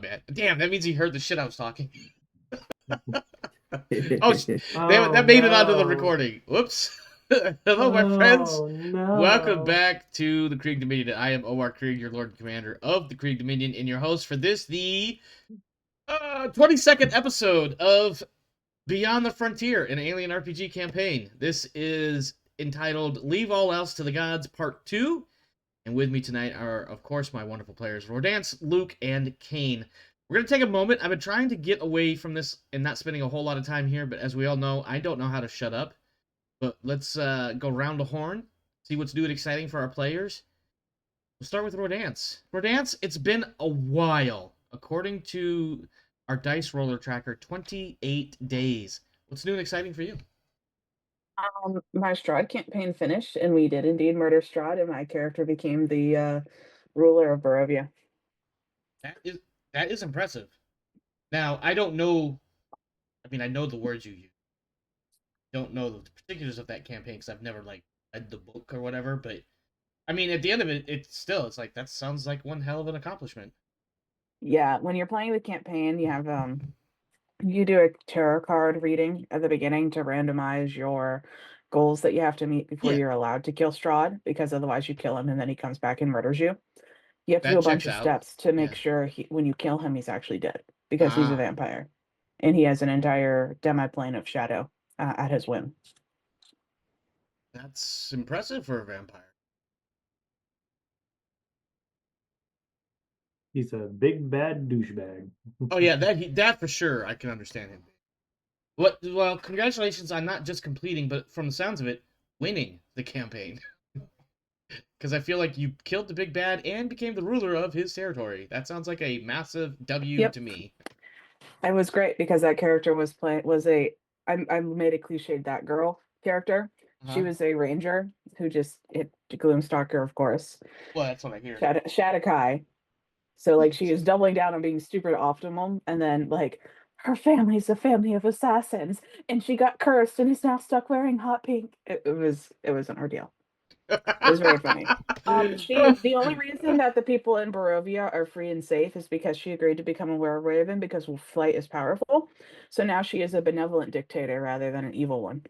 Man, damn, that means he heard the shit I was talking. Oh, Oh that made it onto the no. recording. Whoops. Hello, my friends. Oh Welcome no. back to the Krieg Dominion. I am O.R. Krieg, your Lord and Commander of the Krieg Dominion, and your host for this, the 22nd episode of Beyond the Frontier, an alien RPG campaign. This is entitled Leave All Else to the Gods, Part 2. And with me tonight are, of course, my wonderful players, Rodance, Luke, and Kane. We're going to take a moment. I've been trying to get away from this and not spending a whole lot of time here, but as we all know, I don't know how to shut up. But let's go round the horn, see what's new and exciting for our players. We'll start with Rodance. Rodance, it's been a while. According to our dice roller tracker, 28 days. What's new and exciting for you? My Strahd campaign finished, and we did indeed murder Strahd, and my character became the ruler of Barovia. That is that is impressive. Now, I don't know. I mean, I know the words you use. Don't know the particulars of that campaign because I've never like read the book or whatever. But I mean, at the end of it, it's like that sounds like one hell of an accomplishment. Yeah, when you're playing the campaign, you have you do a tarot card reading at the beginning to randomize your goals that you have to meet before Yeah, you're allowed to kill Strahd, because otherwise you kill him and then he comes back and murders you. You have to do that a bunch checks of out. steps to make Yeah. sure when you kill him, he's actually dead because he's a Ah, vampire, and he has an entire demi-plane of shadow at his whim. that's impressive for a vampire. He's a big bad douchebag. Oh yeah, that for sure I can understand him. What? Well, congratulations on not just completing, but from the sounds of it, winning the campaign. Because I feel like you killed the big bad and became the ruler of his territory. That sounds like a massive W Yep. to me. It was great because that character was a I made a cliched that girl character. She Huh? was a ranger who just hit Gloomstalker, of course. Well, that's what I hear. Shadakai. So like she is doubling down on being stupid optimum, and then like her family's a family of assassins, and she got cursed and is now stuck wearing hot pink. It was an ordeal. It was very funny. The only reason that the people in Barovia are free and safe is because she agreed to become a werewolf because flight is powerful. So now she is a benevolent dictator rather than an evil one.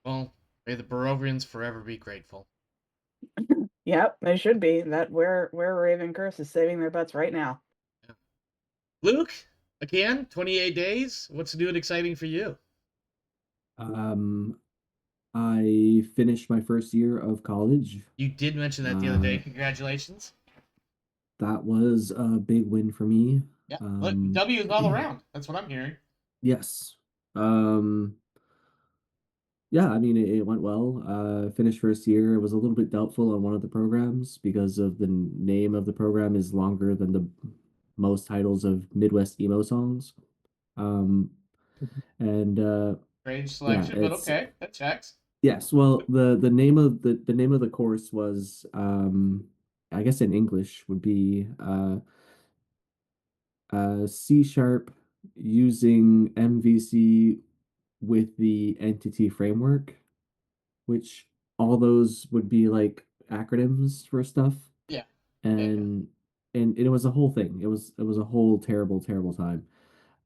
Well, may the Barovians forever be grateful. Yep, they should be. That where Raven Curse is saving their butts right now. Yeah. Luke, again, 28 days. What's new and exciting for you? Um, I finished my first year of college. You did mention that the other day. Uh, Congratulations. that was a big win for me. Yeah, look, Um, W is all around. That's what I'm hearing. yes. Um, yeah, I mean, it went well. Finished first year. It was a little bit doubtful on one of the programs because of the name of the program is longer than the most titles of Midwest emo songs. Um, and Strange yeah, selection, but it's okay, that checks. Yes, well, the name of the name of the course was I guess in English would be C sharp using MVC with the entity framework, which all those would be like acronyms for stuff, Yeah, yeah, yeah. and it was a whole thing. It was a whole terrible time.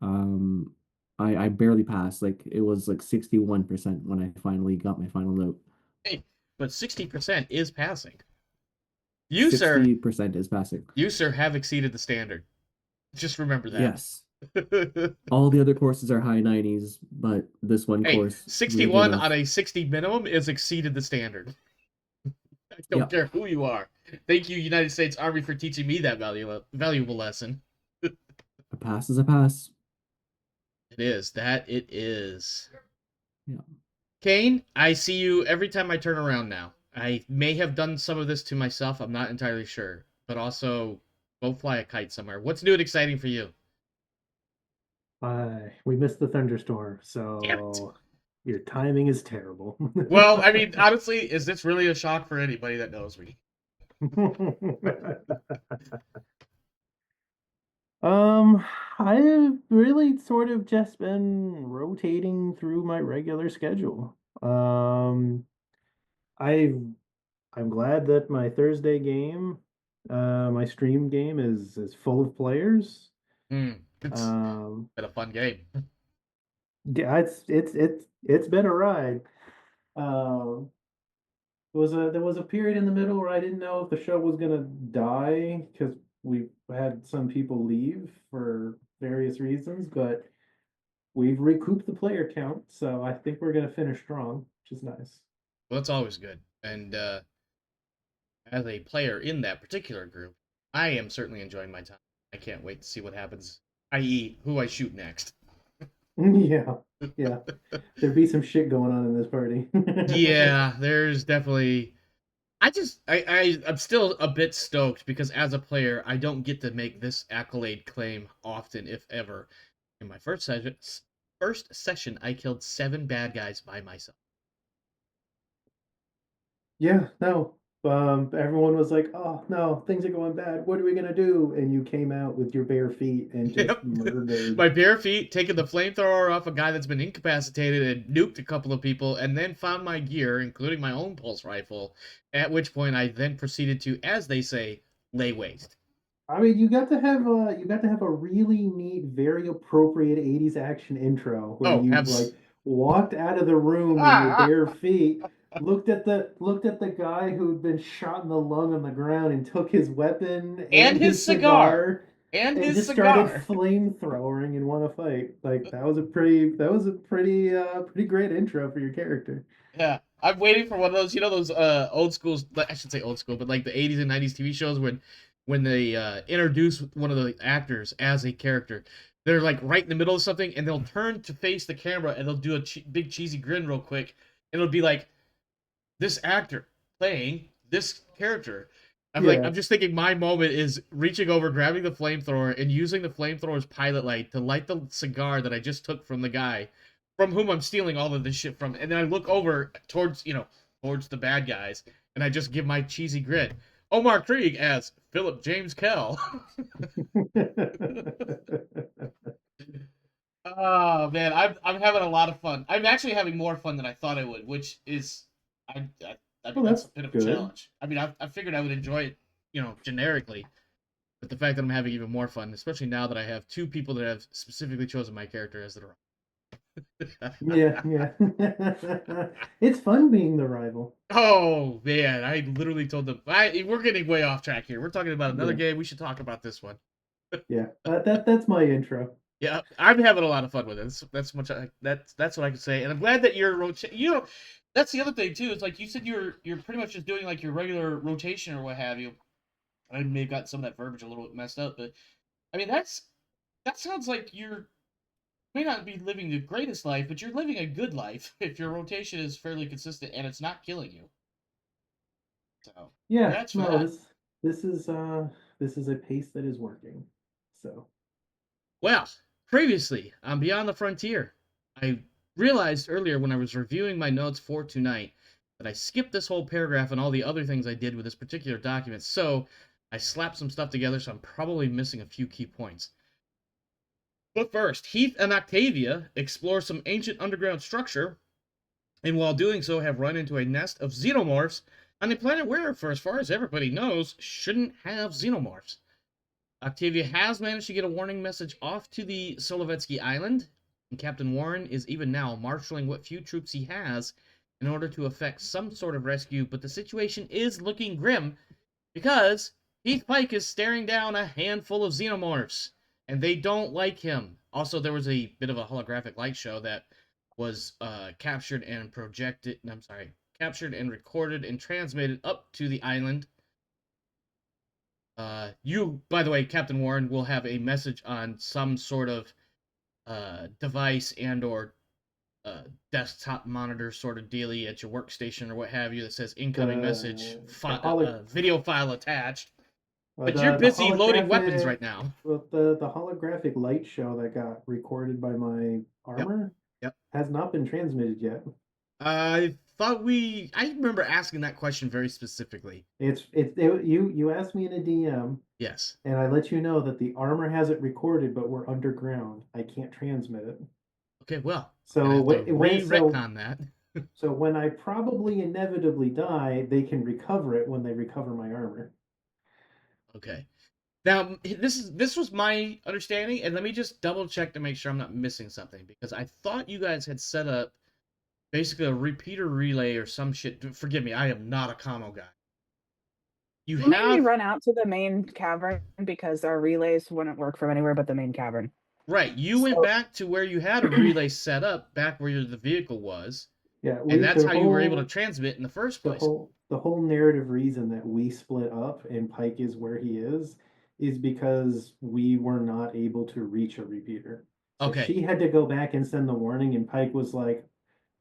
Um, I barely passed. Like it was like 61% when I finally got my final note. Hey, but 60% is passing. You, sir, 60% is passing. you, sir, have exceeded the standard. Just remember that. Yes. All the other courses are high 90s, but this one Hey, course, weirdly 61 on enough, a 60 minimum is exceeded the standard. I don't yep, care who you are. Thank you, United States Army, for teaching me that valuable lesson. a pass is a pass. It is. That it is. Yeah. Kane, I see you every time I turn around now. I may have done some of this to myself. I'm not entirely sure. But also, go fly a kite somewhere. What's new and exciting for you? We missed the thunderstorm, Damn it. so your timing is terrible. Well, I mean, honestly, is this really a shock for anybody that knows me? Um, I've really sort of just been rotating through my regular schedule. I I'm glad that my Thursday game My stream game is full of players. It's Um, been a fun game. yeah, it's been a ride. Um, there was a period in the middle where I didn't know if the show was gonna die because we had some people leave for various reasons, but we've recouped the player count, so I think we're gonna finish strong, which is nice. Well, it's always good. And as a player in that particular group, I am certainly enjoying my time. I can't wait to see what happens, i.e., who I shoot next. Yeah, yeah. There'd be some shit going on in this party. Yeah, there's definitely. I'm still a bit stoked because as a player, I don't get to make this accolade claim often, if ever. In my first session, I killed 7 bad guys by myself. Yeah, no. Everyone was like, "Oh no, things are going bad. What are we gonna do?" And you came out with your bare feet and just Yep. murdered. My bare feet, taking the flamethrower off a guy that's been incapacitated and nuked a couple of people, and then found my gear, including my own pulse rifle, at which point I then proceeded to, as they say, lay waste. I mean, you got to have a really neat, very appropriate '80s action intro where Oh, you abs. like walked out of the room in your bare feet, looked at the guy who'd been shot in the lung on the ground and took his weapon And and his his cigar. cigar And and his just started cigar. flamethrowing and won a fight. Like that was a pretty great intro for your character. Yeah, I'm waiting for one of those, those old schools. I should say old school, but like the '80s and '90s TV shows when they introduce one of the actors as a character, they're like right in the middle of something, and they'll turn to face the camera, and they'll do a big cheesy grin real quick, and it'll be like this actor playing this character. Yeah. I'm just thinking my moment is reaching over, grabbing the flamethrower, and using the flamethrower's pilot light to light the cigar that I just took from the guy from whom I'm stealing all of this shit from. And then I look over towards, towards the bad guys, and I just give my cheesy grin. Omar Krieg as Philip James Kell. Oh man, I'm having a lot of fun. I'm actually having more fun than I thought I would, which is I mean Well, that's a that's bit of a good. challenge. I mean I figured I would enjoy it, generically, but the fact that I'm having even more fun, especially now that I have 2 people that have specifically chosen my character as their Yeah, yeah. It's fun being the rival. Oh man, I literally told them we're getting way off track here. We're talking about another Yeah, game. We should talk about this one. yeah. That's my intro. Yeah, I'm having a lot of fun with it. That's what I can say, and I'm glad that you're that's the other thing too. It's like you said you're pretty much just doing like your regular rotation or what have you. I may have got some of that verbiage a little bit messed up, but I mean that sounds like you're may not be living the greatest life, but you're living a good life if your rotation is fairly consistent and it's not killing you. So Yeah, congrats for no, that. this is this is a pace that is working. So Well, previously on Beyond the Frontier, I realized earlier when I was reviewing my notes for tonight that I skipped this whole paragraph and all the other things I did with this particular document. So I slapped some stuff together, so I'm probably missing a few key points. But first, Heath and Octavia explore some ancient underground structure, and while doing so, have run into a nest of xenomorphs on a planet where, for as far as everybody knows, shouldn't have xenomorphs. Octavia has managed to get a warning message off to the Solovetsky Island, and Captain Warren is even now marshaling what few troops he has in order to effect some sort of rescue, but the situation is looking grim because Heath Pike is staring down a handful of xenomorphs, and they don't like him. Also, there was a bit of a holographic light show that was captured and projected. I'm sorry, captured and recorded and transmitted up to the island. You, by the way, Captain Warren, will have a message on some sort of device and or desktop monitor sort of dealy at your workstation or what have you that says incoming message, the holo video file attached. But you're the busy loading weapons holographic right now. well, the holographic light show that got recorded by my Yep. armor Yep. has not been transmitted yet. I remember asking that question very specifically. You asked me in a DM. Yes. And I let you know that the armor has it recorded, but we're underground. I can't transmit it. Okay, well, I'm So gonna have to when retcon that. so when I probably inevitably die, they can recover it when they recover my armor. Okay. Now this was my understanding, and let me just double check to make sure I'm not missing something, because I thought you guys had set up basically a repeater relay or some shit. Forgive me, I am not a commo guy. You Well, maybe we have run out to the main cavern because our relays wouldn't work from anywhere but the main cavern. right. You went So back to where you had a relay set up, back where the vehicle was, Yeah, and that's the how you were able to whole transmit in the first the place. whole narrative reason that we split up and Pike is where he is because we were not able to reach a repeater. So Okay. she had to go back and send the warning, and Pike was like,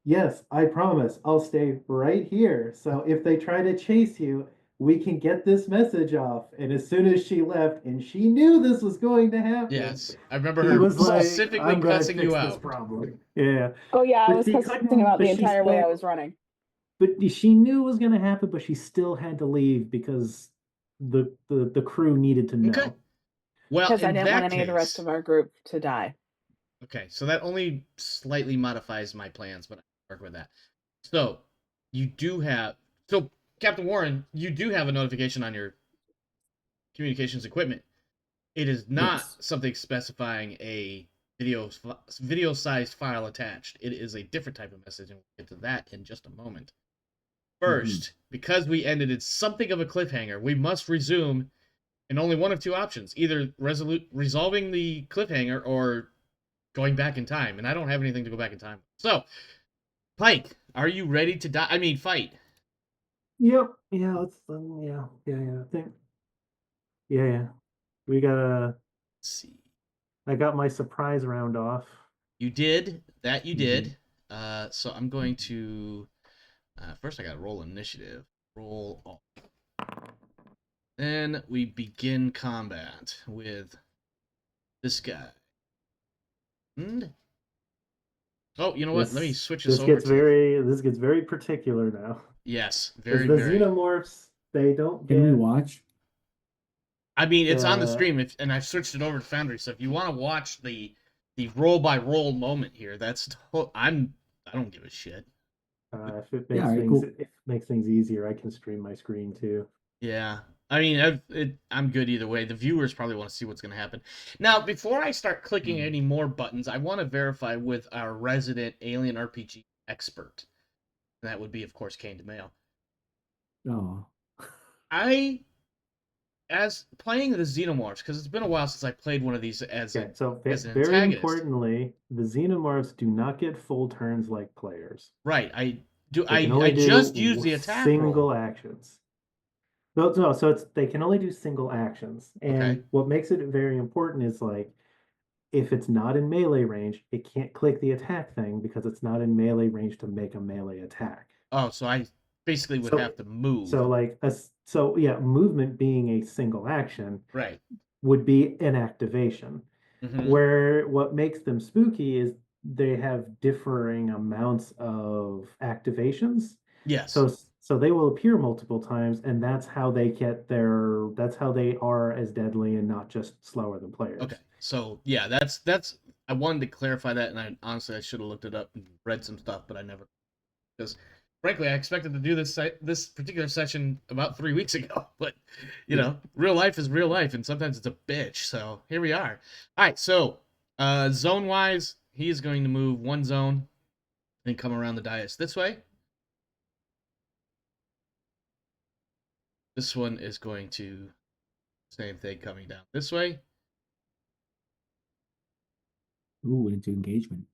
"Yes, I promise, I'll stay right here. So if they try to chase you, we can get this message off." And as soon as she left, and she knew this was going to happen, Yes, I remember he her was like, specifically "I'm gonna cussing fix you this out. problem." Yeah, oh yeah, I but was she cussing couldn't. about But the she entire way I still. was running. But she knew it was going to happen, but she still had to leave because the crew needed to know. Okay. Well, Because I in didn't want that any of the rest case, of our group to die. okay, so that only slightly modifies my plans, but I can work with that. So you do have Captain Warren, you do have a notification on your communications equipment. It is not Yes. something specifying a video sized file attached. It is a different type of message, and we'll get to that in just a moment. First, because we ended in something of a cliffhanger, we must resume in only one of two options: either resolving the cliffhanger or going back in time. And I don't have anything to go back in time. So, Pike, are you ready to die? I mean, fight. Yep. Yeah. Let's. Yeah. I think. Yeah. We gotta. Let's see. I got my surprise round off. You did that. You Mhm. did. So I'm going to first. I got to roll initiative. Roll all. Then we begin combat with this guy. And oh, you know what? Let me switch this over to. This gets very particular now. Yes, Because very, the very. xenomorphs, they don't Can we get. watch? I mean, it's on the Uh, stream, and I've switched it over to Foundry. So if you want to watch the roll by roll moment here, I don't give a shit. If it Yeah, makes all right, things cool. if it makes things easier, I can stream my screen too. Yeah, I mean, I'm good either way. The viewers probably want to see what's going to happen. Now, before I start clicking any more buttons, I want to verify with our resident Alien RPG expert. And that would be, of course, Kane DeMayo. Oh, As playing the Xenomorphs, because it's been a while since I played one of these as Okay, an so as an very antagonist. importantly, the xenomorphs do not get full turns like players. Right. I do. They can I only just do used the attack single roll. actions. No, so they can only do single actions. Okay. And what makes it very important is like if it's not in melee range, it can't click the attack thing because it's not in melee range to make a melee attack. Oh, so I basically would have to move. So yeah, movement being a single action Right. would be an activation. Mhm. Where what makes them spooky is they have differing amounts of activations. Yes. So they will appear multiple times, and that's how they are as deadly and not just slower than players. Okay. So yeah, that's I wanted to clarify that, and I should have looked it up and read some stuff, but I never, because frankly I expected to do this particular session about 3 weeks ago, but you know, real life is real life, and sometimes it's a bitch. So here we are. All right. So zone wise, he is going to move one zone and come around the dais this way. This one is going to same thing coming down this way. ooh, into engagement.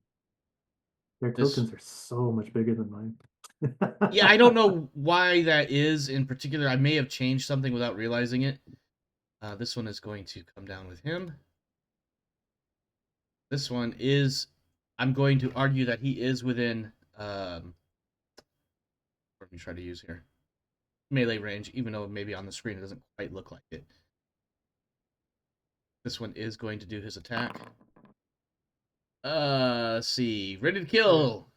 Their tokens are so much bigger than mine. Yeah, I don't know why that is in particular. I may have changed something without realizing it. This one is going to come down with him. This one is, I'm going to argue that he is within, what do we try to use here? Melee range, even though maybe on the screen it doesn't quite look like it. This one is going to do his attack. Let's see. Ready to kill.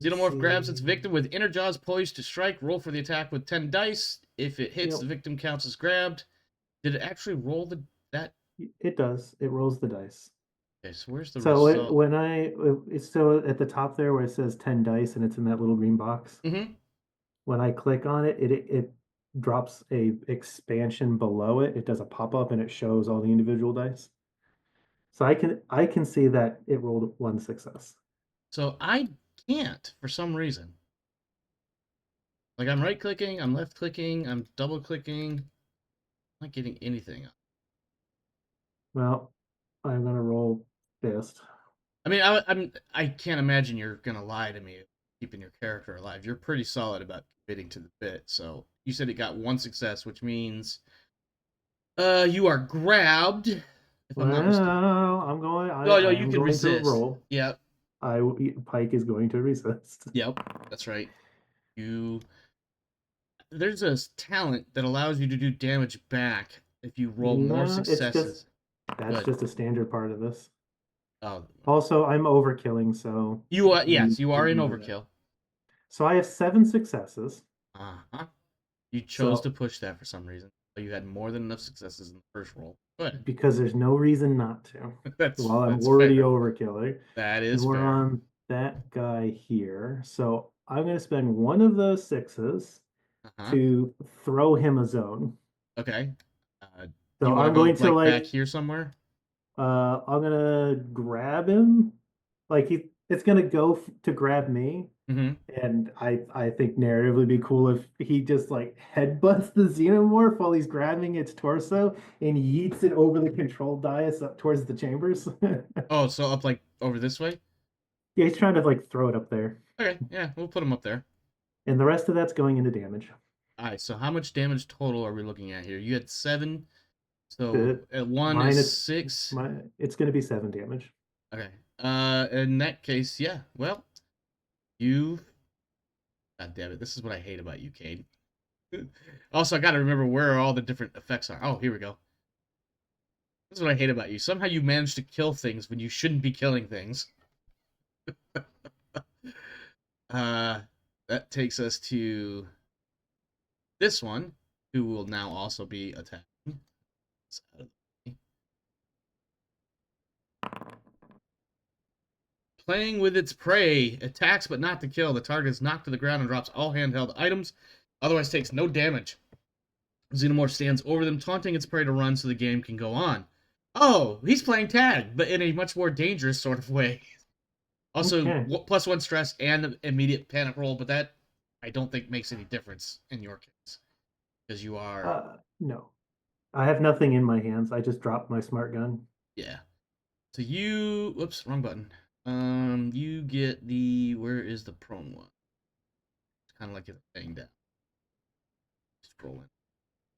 Xenomorph grabs its victim with inner jaws poised to strike. Roll for the attack with 10 dice. If it hits, the victim counts as grabbed. Did it actually roll that? It does. It rolls the dice. Okay, so where's the So result? it's still at the top there where it says 10 dice and it's in that little green box. Mm-hmm. When I click on it, drops a expansion below it. It does a pop-up and it shows all the individual dice. So I can see that it rolled 1 success. So I can't for some reason. Like I'm right clicking, I'm left clicking, I'm double clicking. I'm not getting anything. Well, I'm gonna roll fist. I mean, I can't imagine you're gonna lie to me keeping your character alive. You're pretty solid about committing to the bit. So you said it got 1 success, which means you are grabbed. If I'm not mistaken. Well, I'm going. No, I you am can going to resist. roll. Yep. Pike is going to resist. Yep. That's right. There's a talent that allows you to do damage back if you roll more No, successes. That's just a standard part of this. Oh, Also, I'm overkilling, so you are yes, you are in overkill. So I have 7 successes. Uh-huh. You chose to push that for some reason. But you had more than enough successes in the first roll. Good. Because there's no reason not to. That's While I'm that's already fair. overkilling. That is and we're fair. on that guy here. So I'm going to spend one of those 6s to throw him a zone. Okay. So I'm going to like back here somewhere. I'm gonna grab him. Like it's gonna go to grab me. And I think narratively it'd be cool if he just like headbutts the xenomorph while he's grabbing its torso and yeets it over the control dais up towards the chambers. Oh, so up like over this way? Yeah, he's trying to like throw it up there. Okay, yeah, we'll put him up there. And the rest of that's going into damage. Alright, so how much damage total are we looking at here? You had 7. So at 1 is 6. It's gonna be 7 damage. Okay. In that case, yeah. Well, God damn it! This is what I hate about you, Cade. Also, I got to remember where all the different effects are. Oh, here we go. This is what I hate about you. Somehow you manage to kill things when you shouldn't be killing things. That takes us to this one, who will now also be attacking. Playing with its prey, attacks but not to kill. The target is knocked to the ground and drops all handheld items, otherwise takes no damage. Xenomorph stands over them, taunting its prey to run so the game can go on. Oh, he's playing tag, but in a much more dangerous sort of way. Also, +1 stress and immediate panic roll, but that I don't think makes any difference in your case. Because you are... No. I have nothing in my hands. I just dropped my smart gun. Yeah. So you... Whoops, wrong button. You get the... Where is the prone one? It's kind of like it's laying down. Scroll in.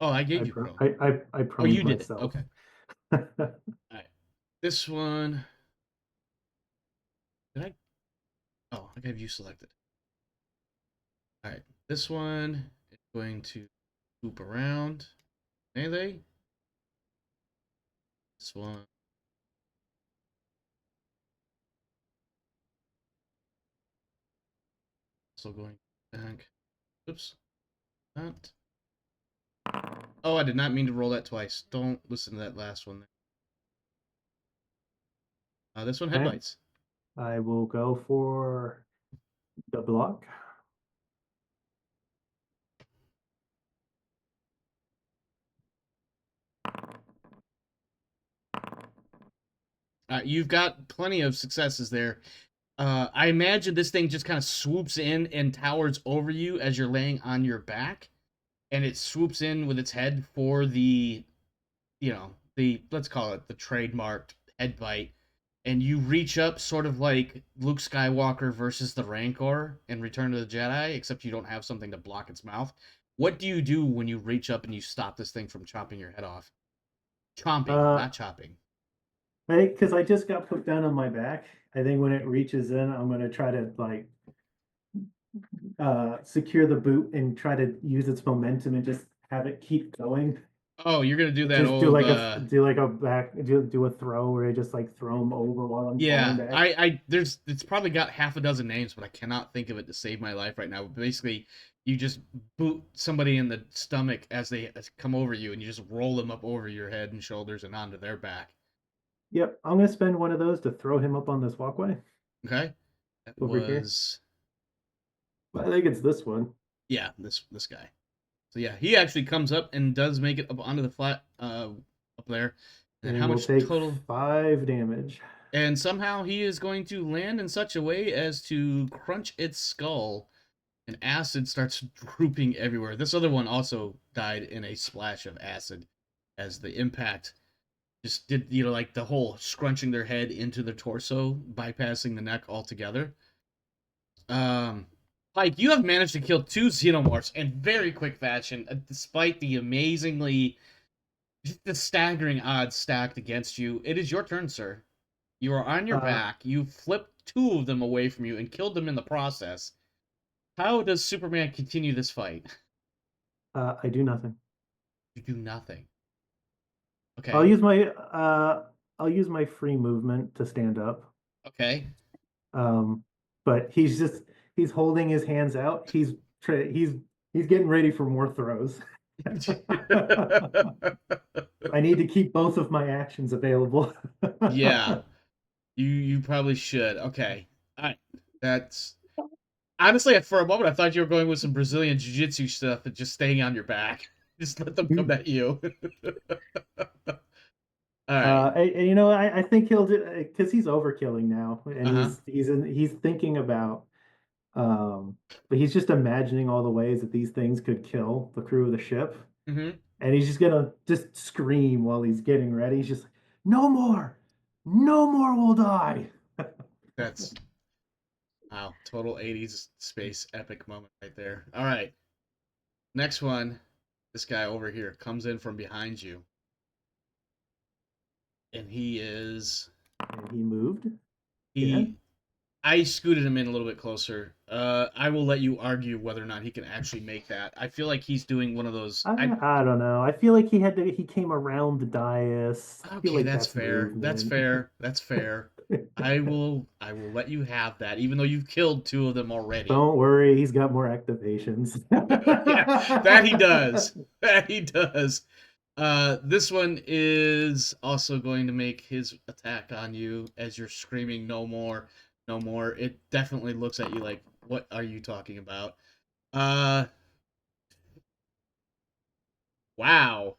Oh, I gave you prone. I proned you myself. did it. Okay. Alright. This one... Did I... Oh, I have you selected. Alright. This one is going to loop around. Melee. This one. Also going back. Oops. Not. Oh, I did not mean to roll that twice. Don't listen to that last one. This one headlights. I will go for the block. You've got plenty of successes there. I imagine this thing just kind of swoops in and towers over you as you're laying on your back. And it swoops in with its head for the, let's call it the trademarked head bite. And you reach up sort of like Luke Skywalker versus the Rancor in Return of the Jedi, except you don't have something to block its mouth. What do you do when you reach up and you stop this thing from chopping your head off? Chomping, not chopping. Because I just got put down on my back. I think when it reaches in, I'm going to try to like secure the boot and try to use its momentum and just have it keep going. Oh, you're gonna do that just old... do a throw where I just like throw them over while I'm falling back. It's probably got half a dozen names, but I cannot think of it to save my life right now. But basically, you just boot somebody in the stomach as they come over you, and you just roll them up over your head and shoulders and onto their back. Yep, I'm gonna spend one of those to throw him up on this walkway. Okay, here. I think it's this one. Yeah, this guy. So yeah, he actually comes up and does make it up onto the flat up there. And And how we'll much take total? 5 damage. And somehow he is going to land in such a way as to crunch its skull, and acid starts drooping everywhere. This other one also died in a splash of acid as the impact just did, like the whole scrunching their head into their torso, bypassing the neck altogether. Pike, you have managed to kill 2 xenomorphs in very quick fashion, despite the staggering odds stacked against you. It is your turn, sir. You are on your back. You flipped 2 of them away from you and killed them in the process. How does Superman continue this fight? I do nothing. You do nothing. Okay. I'll use my free movement to stand up. Okay. But he's holding his hands out. He's getting ready for more throws. I need to keep both of my actions available. Yeah. You probably should. Okay. All right. That's honestly, for a moment, I thought you were going with some Brazilian jiu-jitsu stuff and just staying on your back. Just let them come at you. All right. I think he'll do because he's overkilling now, and Uh-huh. he's thinking about, but he's just imagining all the ways that these things could kill the crew of the ship, Mm-hmm. and he's just gonna just scream while he's getting ready. He's just like, no more will die. That's wow, total 80s space epic moment right there. All right. Next one. This guy over here comes in from behind you. And he is And he moved. he I scooted him in a little bit closer. I will let you argue whether or not he can actually make that. I feel like he's doing one of those. I don't know. I feel like he came around the dais. I feel Okay, like that's fair. That's movement. fair. That's fair. I will let you have that, even though you've killed 2 of them already. Don't worry, he's got more activations. Yeah, that he does. That he does. This one is also going to make his attack on you as you're screaming, "No more, no more." It definitely looks at you like, "What are you talking about?" Wow.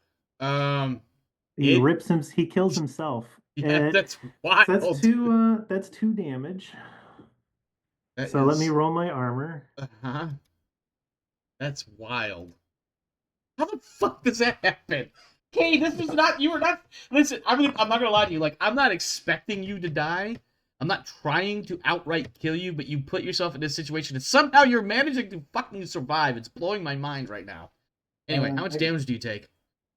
He It rips him. He kills himself. yeah, that's So wild. That's 2 damage. That So let me is roll my armor. uh-huh. That's wild. How the fuck does that happen? Okay, this is not. You are not. Listen, I'm not gonna lie to you. Like, I'm not expecting you to die. I'm not trying to outright kill you, but you put yourself in this situation and somehow you're managing to fucking survive. It's blowing my mind right now. Anyway, how much damage do you take?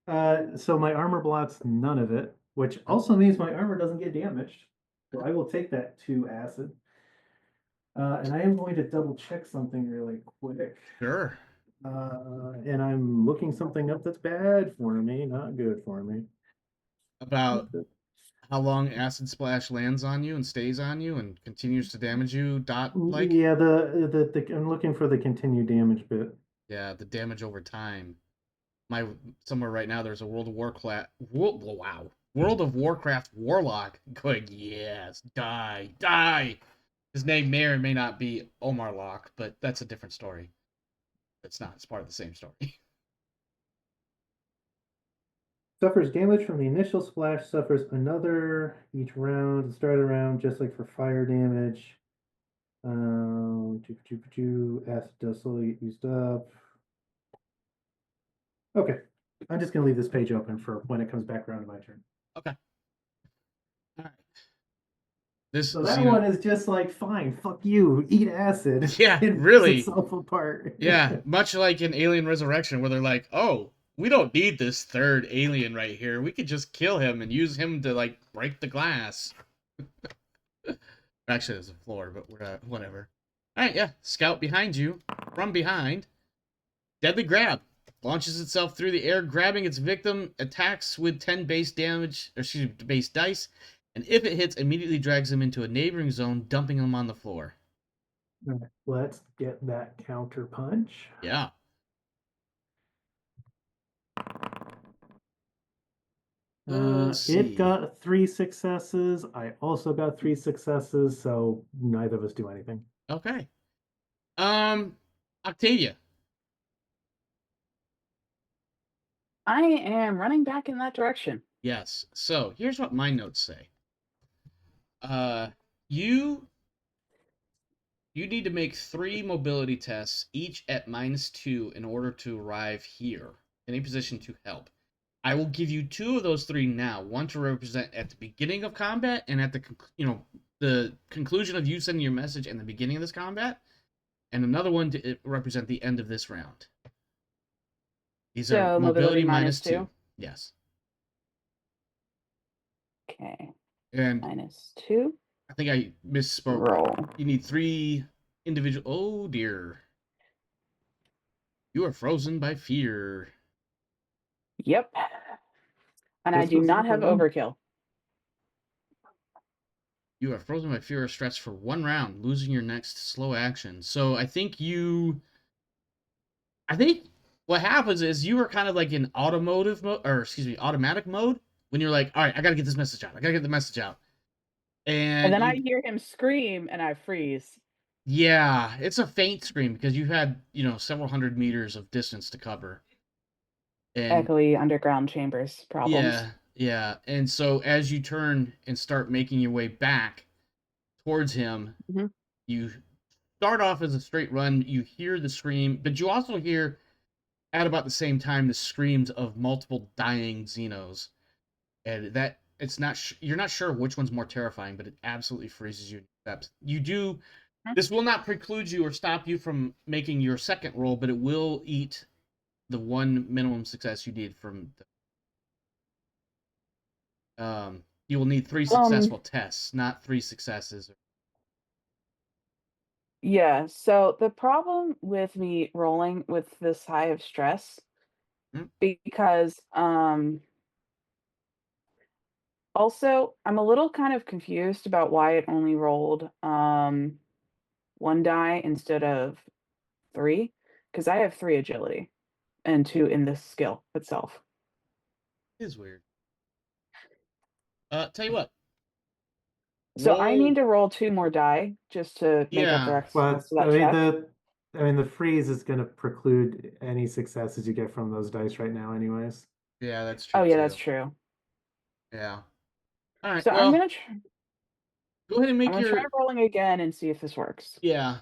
So my armor blocks none of it, which also means my armor doesn't get damaged. So I will take that 2 acid. And I am going to double check something really quick. Sure. And I'm looking something up that's bad for me, not good for me. About how long acid splash lands on you and stays on you and continues to damage you. Like Yeah, I'm looking for the continued damage bit. yeah, the damage over time. Somewhere right now there's a World of Warcraft warlock going, yes, die. His name may or may not be Omar Locke, but that's a different story. It's not. It's part of the same story. Suffers damage from the initial splash, suffers another each round, start a round, just like for fire damage. Acid does slowly get used up. Okay, I'm just gonna leave this page open for when it comes back around to my turn. Okay. All right. This So that one is just like, fine, fuck you, eat acid. Yeah, It really. rips itself apart. Yeah, much like in Alien Resurrection, where they're like, "Oh, we don't need this third alien right here. We could just kill him and use him to like break the glass." Actually, there's a floor, but whatever. All right, yeah. Scout behind you, from behind. Deadly grab. Launches itself through the air, grabbing its victim. Attacks with 10 base damage, or excuse me, base dice. And if it hits, immediately drags them into a neighboring zone, dumping them on the floor. All right, let's get that counter punch. Yeah. It got 3 successes. I also got 3 successes, so neither of us do anything. Okay. Octavia. I am running back in that direction. Yes. So here's what my notes say. You need to make 3 mobility tests, each at -2, in order to arrive here in a position to help. I will give you 2 of those 3 now. One to represent at the beginning of combat and at the conclusion of you sending your message and the beginning of this combat, and another one to represent the end of this round. These are So mobility minus -2. two. Yes. Okay. And -2. I think I misspoke. Roll. You need 3 individual. Oh dear. You are frozen by fear. Yep. And I This do was not have simple, though. overkill. You are frozen by fear or stress for 1 round, losing your next slow action. So I think what happens is you were kind of like in automatic mode when you're like, all right, I gotta get this message out. I gotta get the message out. And then I And hear him scream and I freeze. yeah, it's a faint scream because you've had, several hundred meters of distance to cover. And Echoey underground chambers problems. yeah. And so as you turn and start making your way back towards him, Mhm. you start off as a straight run. You hear the scream, but you also hear at about the same time the screams of multiple dying Xenos, and that it's not you're not sure which one's more terrifying, but it absolutely freezes you in your steps. You do. This will not preclude you or stop you from making your second roll, but it will eat the 1 minimum success you need from you will need 3 successful tests, not 3 successes. Yeah, so the problem with me rolling with this high of stress, because also I'm a little kind of confused about why it only rolled 1 die instead of 3, because I have 3 agility and 2 in this skill itself. It is weird. Tell you what. So I Roll. need to roll 2 more die just to make up the Yeah. rest Well, of that check. the freeze is going to preclude any successes you get from those dice right now, anyways. Yeah, that's true. Oh yeah, too. that's true. Yeah. All right. So Well, I'm go ahead and make gonna try your. rolling again and see if this works. Yeah.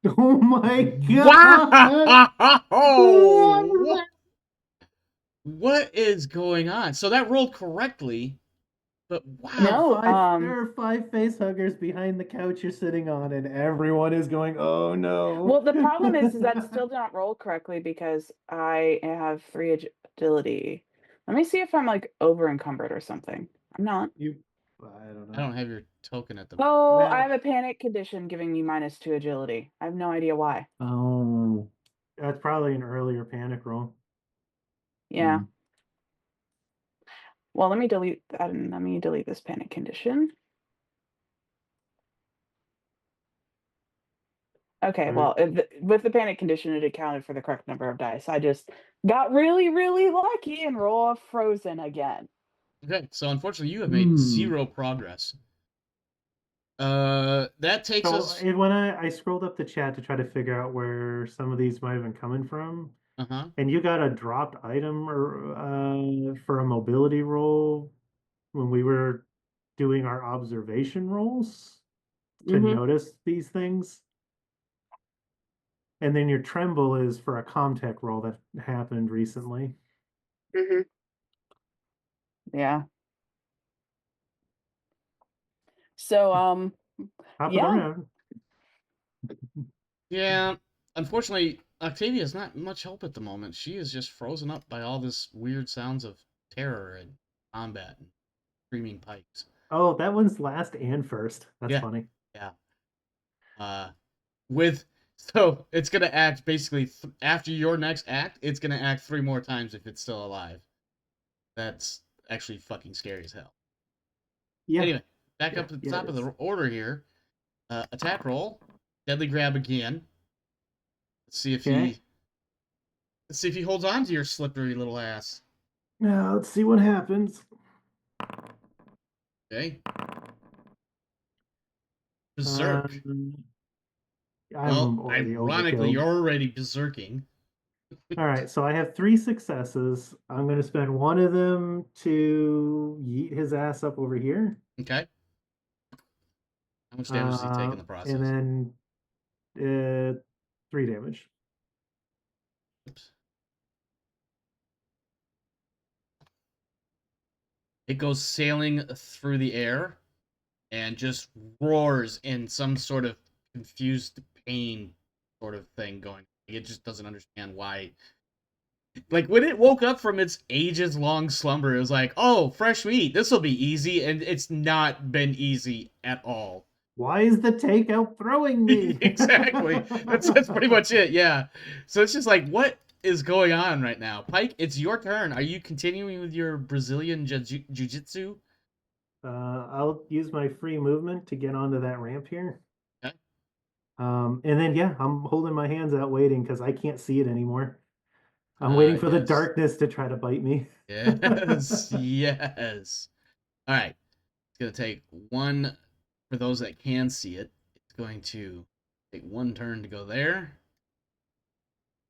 Oh my god! Wow! What is going on? So that rolled correctly, but wow. No, There are 5 face huggers behind the couch you're sitting on, and everyone is going, "Oh no!" well, the problem is that still did not roll correctly because I have 3 agility. Let me see if I'm like over encumbered or something. I'm not. I don't know. I don't have your token at the. Oh, Well- I have a panic condition giving me -2 agility. I have no idea why. Oh. That's probably an earlier panic roll. Yeah. Mm. Well, let me delete that and let me delete this panic condition. Okay, Right. well, with the panic condition, it accounted for the correct number of dice. I just got really, really lucky and roll a frozen again. Okay, so unfortunately, you have made 0 progress. That takes So us. when I scrolled up the chat to try to figure out where some of these might have been coming from, and you got a dropped item or for a mobility roll when we were doing our observation rolls to notice these things. And then your tremble is for a Comtech roll that happened recently. Yeah. So, Hop it yeah. around. Yeah, unfortunately, Octavia is not much help at the moment. She is just frozen up by all this weird sounds of terror and combat and screaming pipes. Oh, that one's last and first. That's funny. Yeah. So it's gonna act basically after your next act. It's gonna act 3 more times if it's still alive. That's actually fucking scary as hell. Yeah. Anyway, back up to the top of the order here. Attack roll, deadly grab again. Let's see if he holds on to your slippery little ass. Now let's see what happens. Okay. Berserk. I'm Well, already ironically, overkill. you're already berserking. All right, so I have 3 successes. I'm going to spend one of them to yeet his ass up over here. Okay. How much damage does he take in the process? And then 3 damage. Oops. It goes sailing through the air and just roars in some sort of confused pain sort of thing going. It just doesn't understand why. Like when it woke up from its ages long slumber, it was like, oh, fresh meat, this will be easy, and it's not been easy at all. Why is the takeout throwing me? Exactly. That's pretty much it, yeah. So it's just like, what is going on right now? Pike, it's your turn. Are you continuing with your Brazilian jiu-jitsu? I'll use my free movement to get onto that ramp here. Okay. And then yeah, I'm holding my hands out waiting because I can't see it anymore. I'm waiting for the Yes. darkness to try to bite me. Yes, yes. All right. It's going to take one for those that can see it. It's going to take one turn to go there,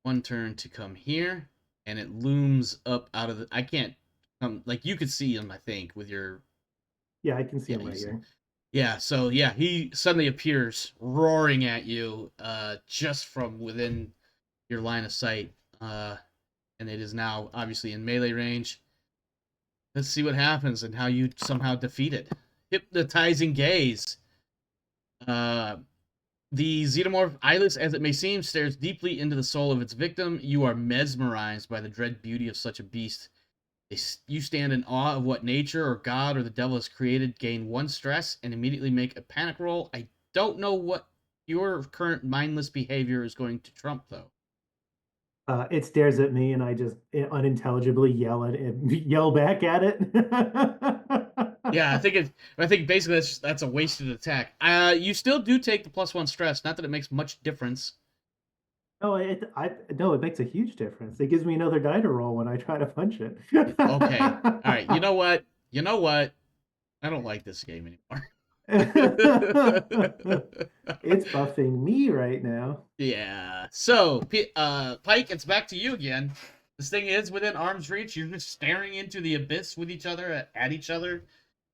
one turn to come here, and it looms up out of the. I can't come like you could see him. I think with your Yeah, I can see yeah, him right here. yeah. So yeah, he suddenly appears roaring at you, just from within your line of sight, and it is now obviously in melee range. Let's see what happens and how you somehow defeat it. Hypnotizing gaze. Uh, the xenomorph, eyeless as it may seem, stares deeply into the soul of its victim. You are mesmerized by the dread beauty of such a beast. You stand in awe of what nature or God or the devil has created, gain one stress, and immediately make a panic roll. I don't know what your current mindless behavior is going to trump, though. It stares at me, and I just unintelligibly yell at it, yell back at it. Yeah, I think basically that's a wasted attack. You still do take the +1 stress. Not that it makes much difference. No, no, it makes a huge difference. It gives me another die to roll when I try to punch it. Okay, all right. You know what? You know what? I don't like this game anymore. It's buffing me right now. Yeah. So, Pike, it's back to you again. This thing is within arm's reach. You're just staring into the abyss with each other, at each other.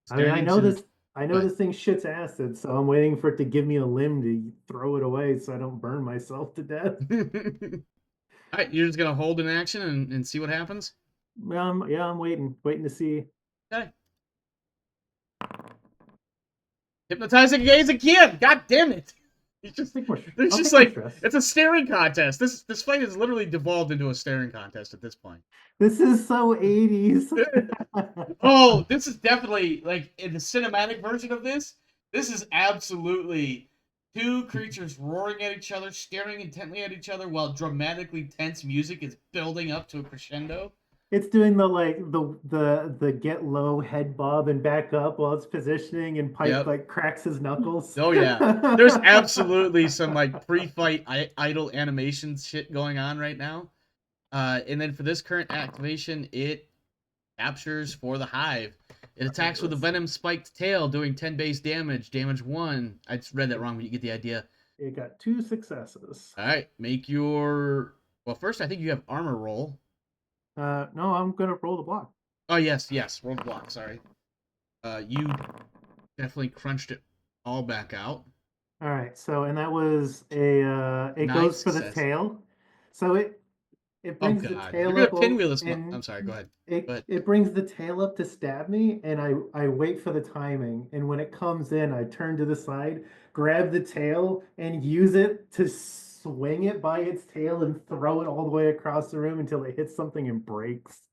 I mean, I Staring know into. this. I know this thing shits acid, so I'm waiting for it to give me a limb to throw it away so I don't burn myself to death. All right, you're just gonna hold an action and see what happens. Yeah, I'm waiting to see. Okay. Hypnotizing gaze again. God damn it! It's just there's just like it's a staring contest. This fight has literally devolved into a staring contest at this point. This is so 80s. Oh, this is definitely like in the cinematic version of this. This is absolutely two creatures roaring at each other, staring intently at each other while dramatically tense music is building up to a crescendo. It's doing the get low head bob and back up while it's positioning, and Pike like cracks his knuckles. Oh yeah, there's absolutely some like pre-fight idle animation shit going on right now. And then for this current activation, it captures for the hive. It attacks with a venom spiked tail, doing 10 base damage. Damage 1. I just read that wrong, but you get the idea. It got 2 successes. All right, make your. Well, first I think you have armor roll. No, I'm gonna roll the block. Oh yes, roll the block. Sorry. You definitely crunched it all back out. All right, so and that was a it goes for the tail, so it brings the tail You're up. Gonna pinwheel this. I'm sorry. Go ahead. It brings the tail up to stab me, and I wait for the timing, and when it comes in, I turn to the side, grab the tail, and use it to swing it by its tail and throw it all the way across the room until it hits something and breaks.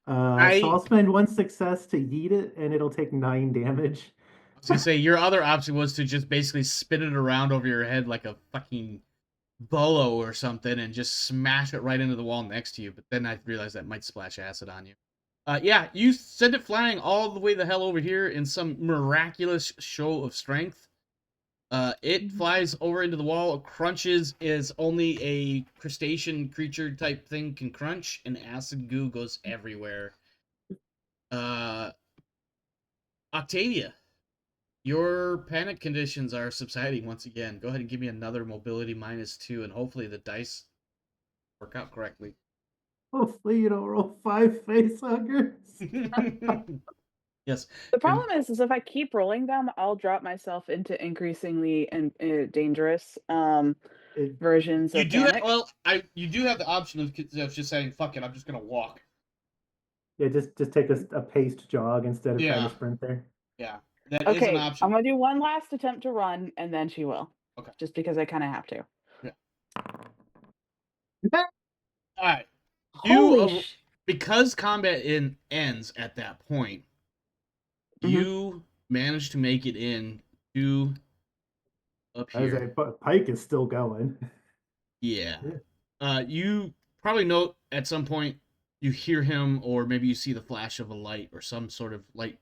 So I'll spend 1 success to yeet it, and it'll take 9 damage. I was gonna say your other option was to just basically spin it around over your head like a fucking bolo or something and just smash it right into the wall next to you. But then I realized that might splash acid on you. Yeah, you send it flying all the way the hell over here in some miraculous show of strength. It flies over into the wall, crunches as only a crustacean creature type thing can crunch, and acid goo goes everywhere. Octavia, your panic conditions are subsiding once again. Go ahead and give me another mobility -2, and hopefully the dice work out correctly. Hopefully you don't roll 5 face huggers. Yes. The problem is if I keep rolling them, I'll drop myself into increasingly and dangerous It, versions You of do have, panic. well, you do have the option of just saying, fuck it, I'm just gonna walk. yeah, just take a paced jog instead of trying Yeah. to sprint there. Yeah. That is an Okay, option. I'm gonna do one last attempt to run, and then she will. Okay. Just because I kind of have to. Alright. Holy Because combat ends at that point, you manage to make it in to up I was here. like, Pike is still going. Yeah. Yeah. You probably note at some point you hear him, or maybe you see the flash of a light or some sort of light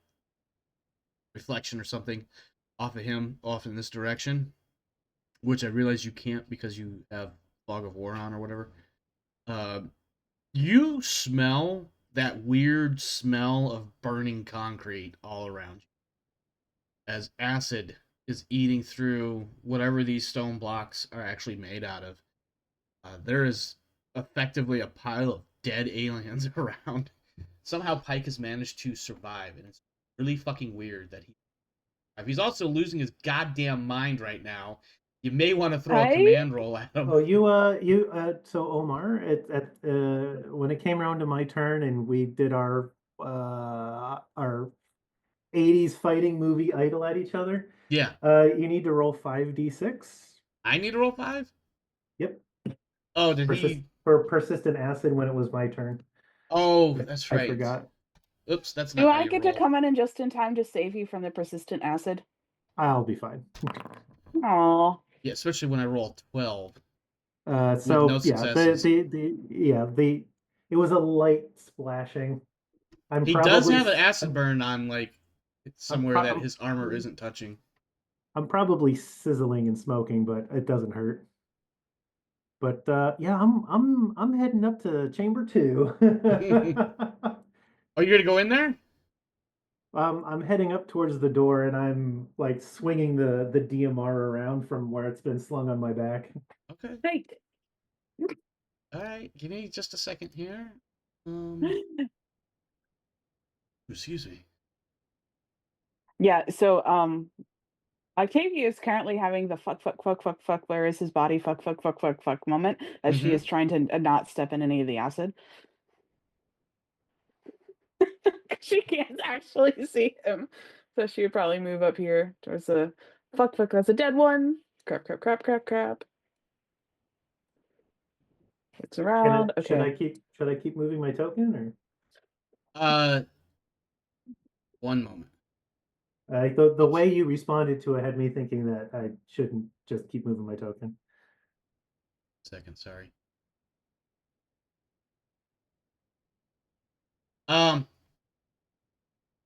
reflection or something off of him, off in this direction, which I realize you can't because you have Fog of War on or whatever. You smell that weird smell of burning concrete all around you as acid is eating through whatever these stone blocks are actually made out of. There is effectively a pile of dead aliens around. Somehow Pike has managed to survive, and it's really fucking weird that he's also losing his goddamn mind right now. You may want to throw a Right? command roll at him. Oh, so Omar, when it came around to my turn and we did our 80s fighting movie idol at each other, Yeah, you need to roll 5d6. I need to roll 5. Yep. Oh, did he? For persistent acid when it was my turn. Oh, that's I right. forgot. Oops, that's Do not how I you get to roll. come in just in time to save you from the persistent acid? I'll be fine. Aw. Yeah, especially when I roll 12 with no So yeah, successes. it was a light splashing. I'm He does probably have an s- acid burn on like I'm somewhere that pro- his armor isn't touching. I'm probably sizzling and smoking, but it doesn't hurt. But yeah, I'm heading up to chamber 2. Are you gonna go in there? I'm heading up towards the door and I'm like swinging the DMR around from where it's been slung on my back. Okay. Great. All right. Give me just a second here. Excuse me. Yeah, so Octavia is currently having the fuck, where is his body, fuck moment as she is trying to not step in any of the acid. She can't actually see him. So she would probably move up here towards the fuck, that's a dead one. Crap. It's around. Okay. Should I keep moving my token or? One moment. The Oops. way you responded to it had me thinking that I shouldn't just keep moving my token. Second, sorry.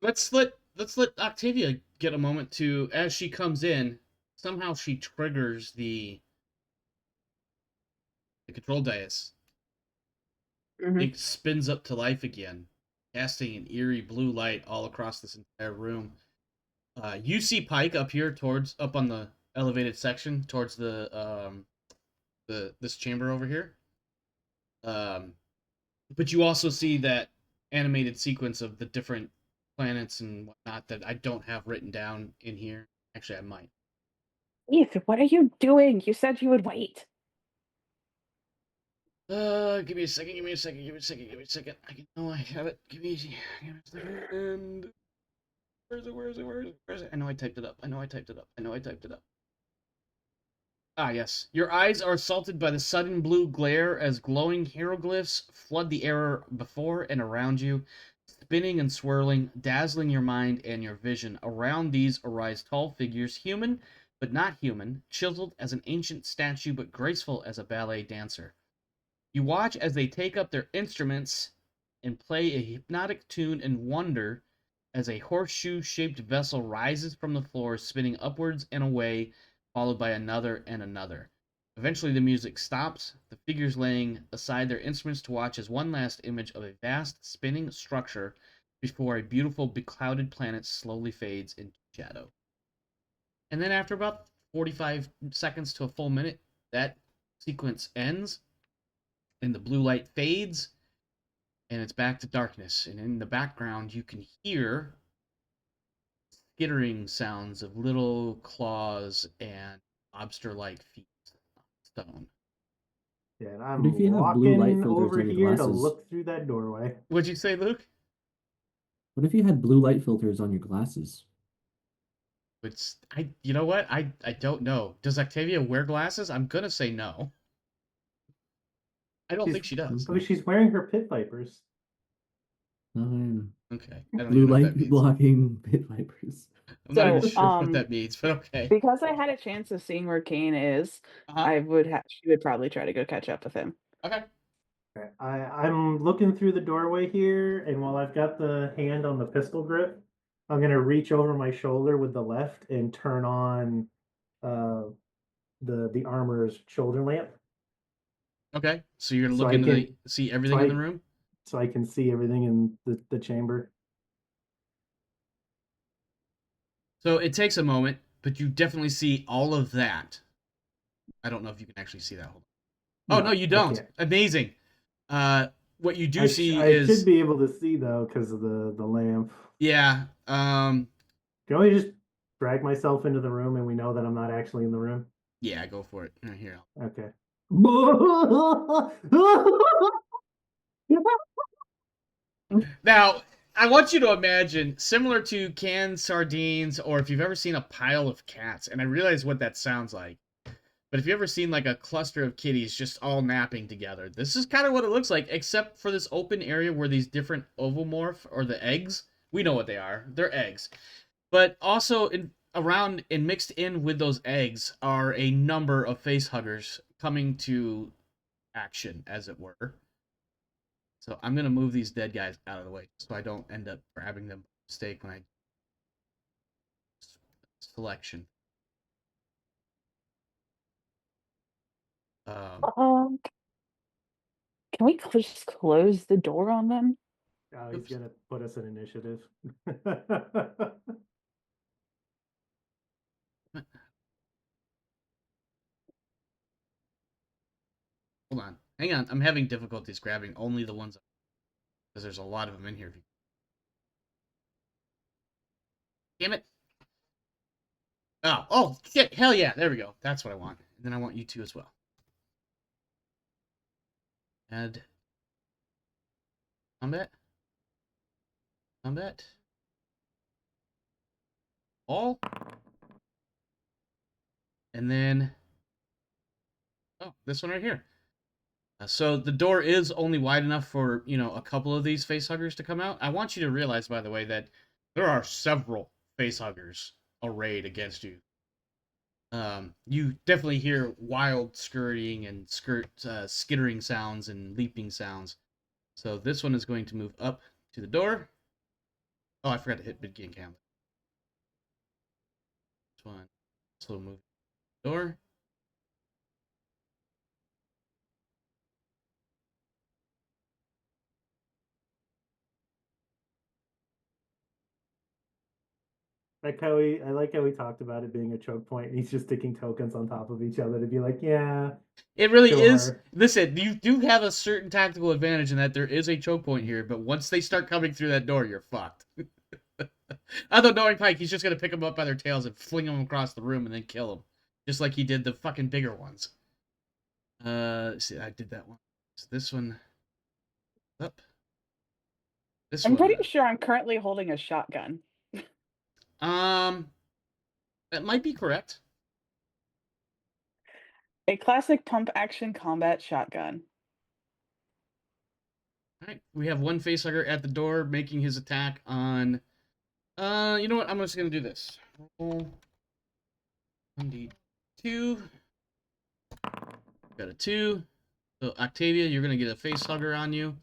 Let's let Octavia get a moment to, as she comes in, somehow she triggers the control dais. It spins up to life again, casting an eerie blue light all across this entire room. You see Pike up here up on the elevated section towards this chamber over here. But you also see that animated sequence of the different planets and whatnot that I don't have written down in here. Actually, I might. Ethan, what are you doing? You said you would wait. Give me a second. I know I have it. Give me a second. Where is it? I know I typed it up. Ah, yes. Your eyes are assaulted by the sudden blue glare as glowing hieroglyphs flood the air before and around you, spinning and swirling, dazzling your mind and your vision. Around these arise tall figures, human but not human, chiseled as an ancient statue but graceful as a ballet dancer. You watch as they take up their instruments and play a hypnotic tune and wonder as a horseshoe-shaped vessel rises from the floor, spinning upwards and away, followed by another and another. Eventually the music stops, the figures laying aside their instruments to watch as one last image of a vast spinning structure before a beautiful beclouded planet slowly fades into shadow. And then after about 45 seconds to a full minute, that sequence ends, and the blue light fades, and it's back to darkness. And in the background, you can hear skittering sounds of little claws and lobster-like feet on stone. Yeah, and What if I'm you have blue light walking filters over on your here to glasses? look through that doorway. What'd you say, Luke? What if you had blue light filters on your glasses? It's you know what? I don't know. Does Octavia wear glasses? I'm gonna say no. I don't think she does. I mean, she's wearing her pit vipers. Oh, Okay, I don't blue even know what light that means. blocking pit vipers. I'm not even So, sure what that means, but okay. because I had a chance of seeing where Kane is, Uh-huh. she would probably try to go catch up with him. Okay. Okay, I'm looking through the doorway here, and while I've got the hand on the pistol grip, I'm gonna reach over my shoulder with the left and turn on uh, the armor's shoulder lamp, Okay. So you're gonna so look I into can see so everything in the I room? so I can see everything in the chamber. So it takes a moment, but you definitely see all of that. I don't know if you can actually see that. Hold on. Oh no, No, you I don't. can't. Amazing. What you do see I should is be able to see though because of the lamp. yeah. Can I just drag myself into the room and we know that I'm not actually in the room? Yeah, go for it. Here. Okay. Now, I want you to imagine similar to canned sardines, or if you've ever seen a pile of cats, and I realize what that sounds like. But if you've ever seen like a cluster of kitties just all napping together, this is kind of what it looks like, except for this open area where these different ovomorph or the eggs, we know what they are. They're eggs. But also around and mixed in with those eggs are a number of face huggers coming to action, as it were. So I'm gonna move these dead guys out of the way so I don't end up grabbing them by mistake when I selection. Um, can we just close the door on them? Oh, he's Oops. gonna put us in initiative. Hold on. Hang on. I'm having difficulties grabbing only the ones because there's a lot of them in here. Damn it. Oh, shit. Hell yeah. There we go. That's what I want. And then I want you two as well. Add combat. Combat. All. And then, oh, this one right here. So the door is only wide enough for, a couple of these facehuggers to come out. I want you to realize, by the way, that there are several facehuggers arrayed against you. You definitely hear wild scurrying and skittering sounds and leaping sounds. So this one is going to move up to the door. Oh, I forgot to hit begin count. This one slow move to the door. I like how we talked about it being a choke point, and he's just sticking tokens on top of each other to be like, yeah. It really is. Sure. Listen, you do have a certain tactical advantage in that there is a choke point here, but once they start coming through that door, you're fucked. Although knowing Pike, he's just gonna pick them up by their tails and fling them across the room and then kill them, just like he did the fucking bigger ones. See, I did that one. So this one up. This I'm one. pretty sure I'm currently holding a shotgun. That might be correct. A classic pump action combat shotgun. All right, we have one facehugger at the door making his attack on. You know what? I'm just gonna do this. Roll 1d2. Got a 2. So Octavia, you're gonna get a facehugger on you.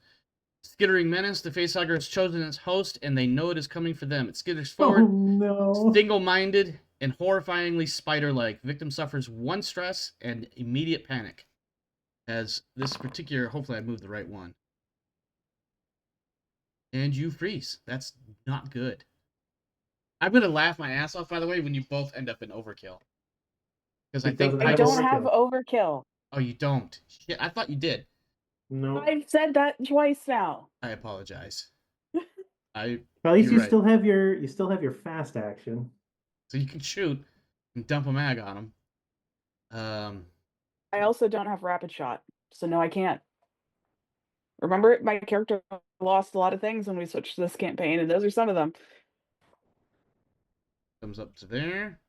Skittering menace. The facehugger has chosen its host, and they know it is coming for them. It skitters forward, Oh no. single-minded and horrifyingly spider-like. Victim suffers 1 stress and immediate panic. As this particular, hopefully I moved the right one. And you freeze. That's not good. I'm gonna laugh my ass off, by the way, when you both end up in overkill. Because I It think doesn't I have don't have overkill. overkill. Oh, you don't. Shit, I thought you did. No. I've said that twice now. I apologize. At least You're you right. still have your fast action. So you can shoot and dump a mag on him. I also don't have rapid shot, so no, I can't. Remember, my character lost a lot of things when we switched to this campaign, and those are some of them. Comes up to there.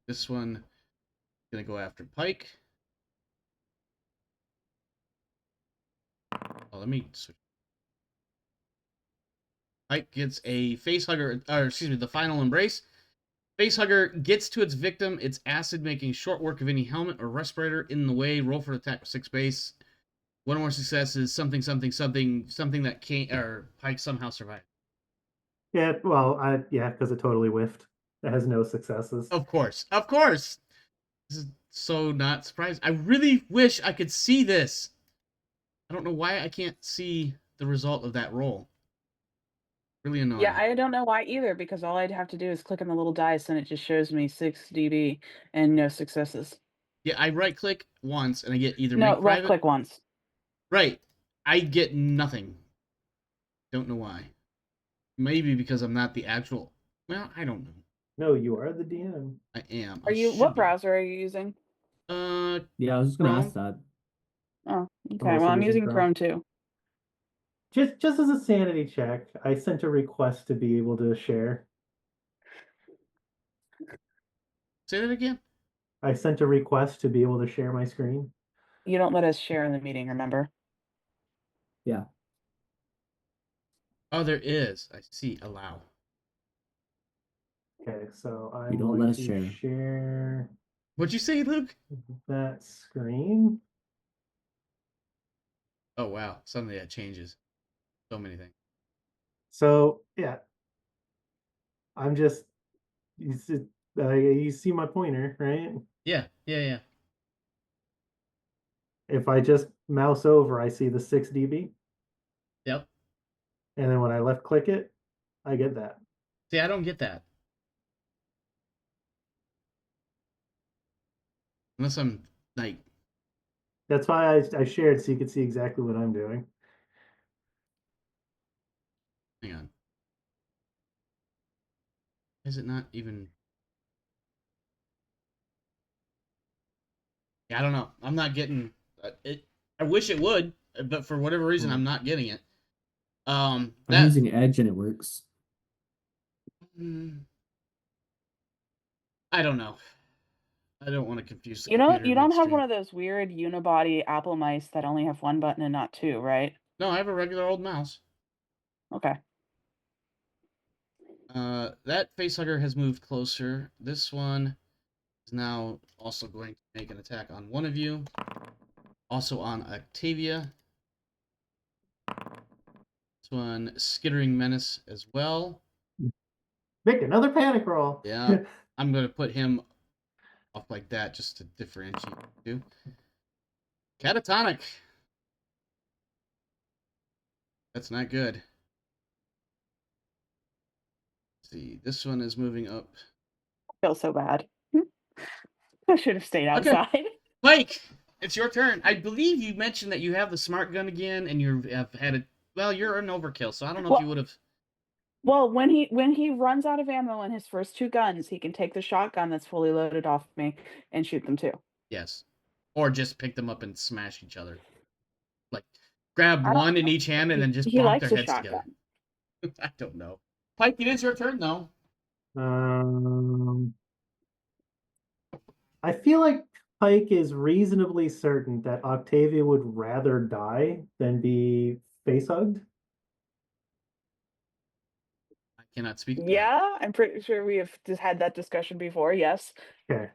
This one gonna go after Pike. Oh, let me switch. Pike gets a face hugger, or excuse me, the final embrace. Face hugger gets to its victim. Its acid making short work of any helmet or respirator in the way. Roll for attack with 6 base. One more success is something that can't, or Pike somehow survived. Yeah, well, because it totally whiffed. It has no successes. Of course. This is so not surprised. I really wish I could see this. I don't know why I can't see the result of that roll. Really annoying. Yeah, I don't know why either, because all I'd have to do is click on the little dice and it just shows me 6 dB and no successes. Yeah, I right click once and I get either No, make left private. click once. Right. I get nothing. Don't know why. Maybe because I'm not the actual. Well, I don't know. No, you are the DM. I am. Are you? What browser are you using? Yeah, I was just gonna ask that. Oh, okay. also Well, I'm using using Chrome. Chrome too. Just as a sanity check, I sent a request to be able to share. Say that again. I sent a request to be able to share my screen. You don't let us share in the meeting, remember? Yeah. Oh, there is. I see. Allow. Okay, so I'm You don't going let us to share What'd you say, Luke? that screen. Oh wow! Suddenly that changes. So many things. So yeah, I'm just you see my pointer, right? Yeah. If I just mouse over, I see the 6 dB, Yep. and then when I left click it, I get that. See, I don't get that. Unless I'm like. That's why I shared so you could see exactly what I'm doing. Hang on. Is it not even? Yeah, I don't know. I'm not getting it. I wish it would, but for whatever reason, I'm not getting it. I'm That. using Edge and it works. I don't know. I don't want to confuse the You know, computer you don't have midstream. one of those weird unibody Apple mice that only have one button and not two, right? No, I have a regular old mouse. Okay. That facehugger has moved closer. This one is now also going to make an attack on one of you. Also on Octavia. This one, Skittering Menace as well. Make another panic roll. Yeah, I'm going to put him off like that just to differentiate the two. Catatonic. That's not good. Let's see, this one is moving up. I feel so bad. I should have stayed outside. Okay. Mike, it's your turn. I believe you mentioned that you have the smart gun again, and you have had it. Well, you're an overkill, so I don't know if you would have. Well, when he runs out of ammo in his first 2 guns, he can take the shotgun that's fully loaded off me and shoot them too. Yes, or just pick them up and smash each other. Like grab I don't one in know. each hand and then just He bonk likes their the heads shotgun. together. I don't know. Pike, it is your turn though. I feel like Pike is reasonably certain that Octavia would rather die than be face hugged. I cannot speak to that. Yeah, I'm pretty sure we have just had that discussion before. Yes. Okay.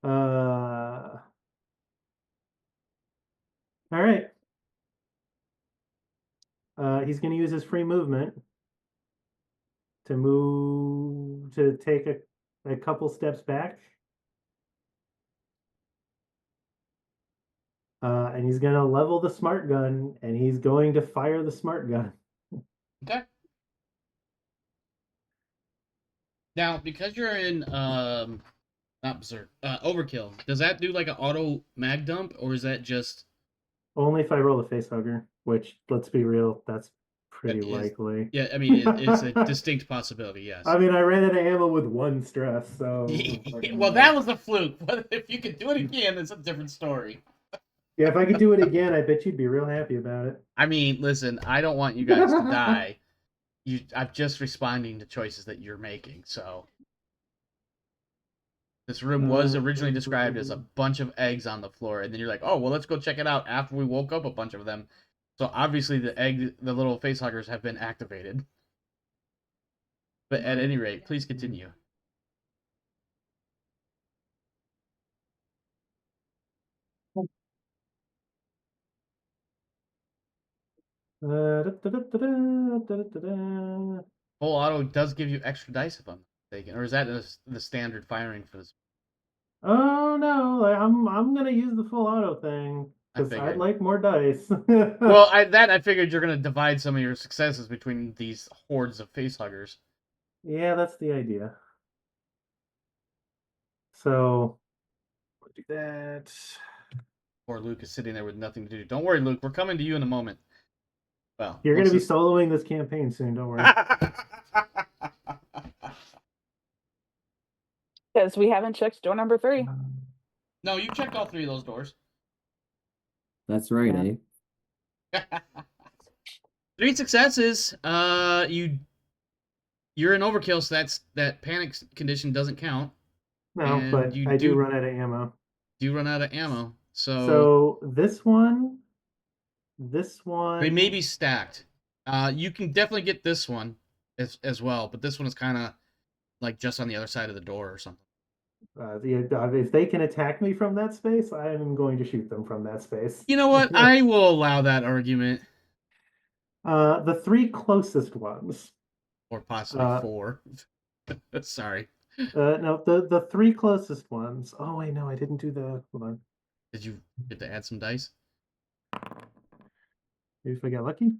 All right. He's going to use his free movement to take a couple steps back. And he's going to level the smart gun and he's going to fire the smart gun. Okay. Now, because you're in Not berserk. Overkill. Does that do like an auto mag dump, or is that just Only if I roll a face hugger, which, let's be real, that's pretty is? likely. Yeah, I mean, it's a distinct possibility. Yes. I mean, I ran out of ammo with 1 stress, so. Well, that was a fluke. But if you could do it again, it's a different story. Yeah, if I could do it again, I bet you'd be real happy about it. I mean, listen, I don't want you guys to die. I'm just responding to choices that you're making. So this room was originally described as a bunch of eggs on the floor, and then you're like, oh, well, let's go check it out after we woke up a bunch of them. So obviously the little face huggers have been activated. But at any rate, please continue. Full auto does give you extra dice if I'm not mistaken, or is that the standard firing for this? Oh no, like, I'm gonna use the full auto thing I because I'd figured. like more dice. Well, I figured you're gonna divide some of your successes between these hordes of face huggers. Yeah, that's the idea. So we'll do that. Poor Luke is sitting there with nothing to do. Don't worry, Luke. We're coming to you in a moment. Well, You're once gonna be this- soloing this campaign soon. Don't worry. Because we haven't checked door number 3. No, you checked all 3 of those doors. That's right, Yeah. eh? 3 successes. You're in overkill, so that panic condition doesn't count. No, And but you I do do- run out of ammo. You run out of ammo, So this one, they may be stacked. You can definitely get this one as well, but this one is kind of like just on the other side of the door or something. if they can attack me from that space, I'm going to shoot them from that space. You know what? I will allow that argument, The 3 closest ones. or possibly 4. Sorry. No, the 3 closest ones. Oh wait, no, I didn't do the. Hold on. Did you get to add some dice? Maybe if I got lucky.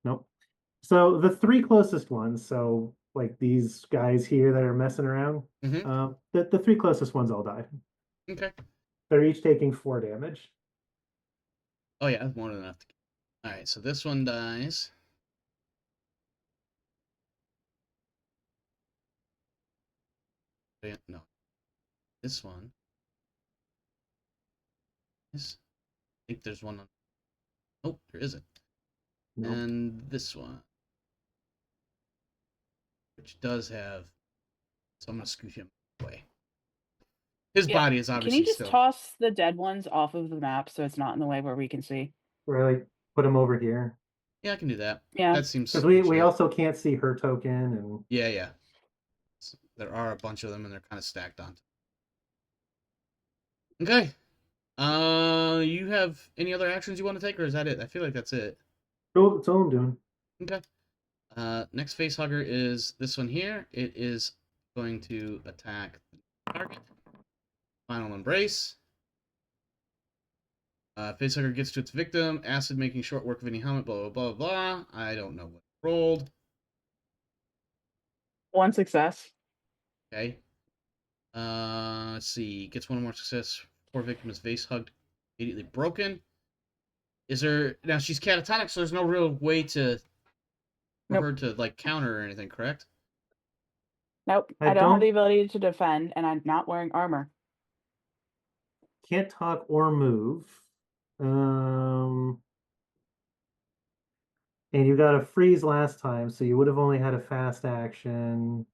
Nope. So the 3 closest ones. So like these guys here that are messing around. Mhm. The 3 closest ones all die. Okay. They're each taking 4 damage. Oh yeah, more than enough. All right, so this one dies. No, this one. This. I think there's one on. Nope, there isn't. Nope. And this one, which does have. So I'm gonna scoot him away. His Yeah, body is Can obviously you just still. toss the dead ones off of the map so it's not in the way where we can see? Where like put them over here. Yeah, I can do that. Yeah. That seems. Because we legit. also can't see her token and Yeah. So there are a bunch of them, and they're kind of stacked on. Okay. You have any other actions you want to take, or is that it? I feel like that's it. oh, that's all I'm doing. Okay. Next face hugger is this one here. It is going to attack the target. Final embrace. Face hugger gets to its victim. Acid making short work of any helmet. Blah blah blah blah. I don't know what it rolled. 1 success. Okay. Let's see. Gets 1 more success. Poor victim is face hugged, immediately broken. Is there now? She's catatonic, so there's no real way for Nope. her to like counter or anything, correct? Nope. I I don't have don't- the ability to defend, and I'm not wearing armor. Can't talk or move. And you got a freeze last time, so you would have only had a fast action.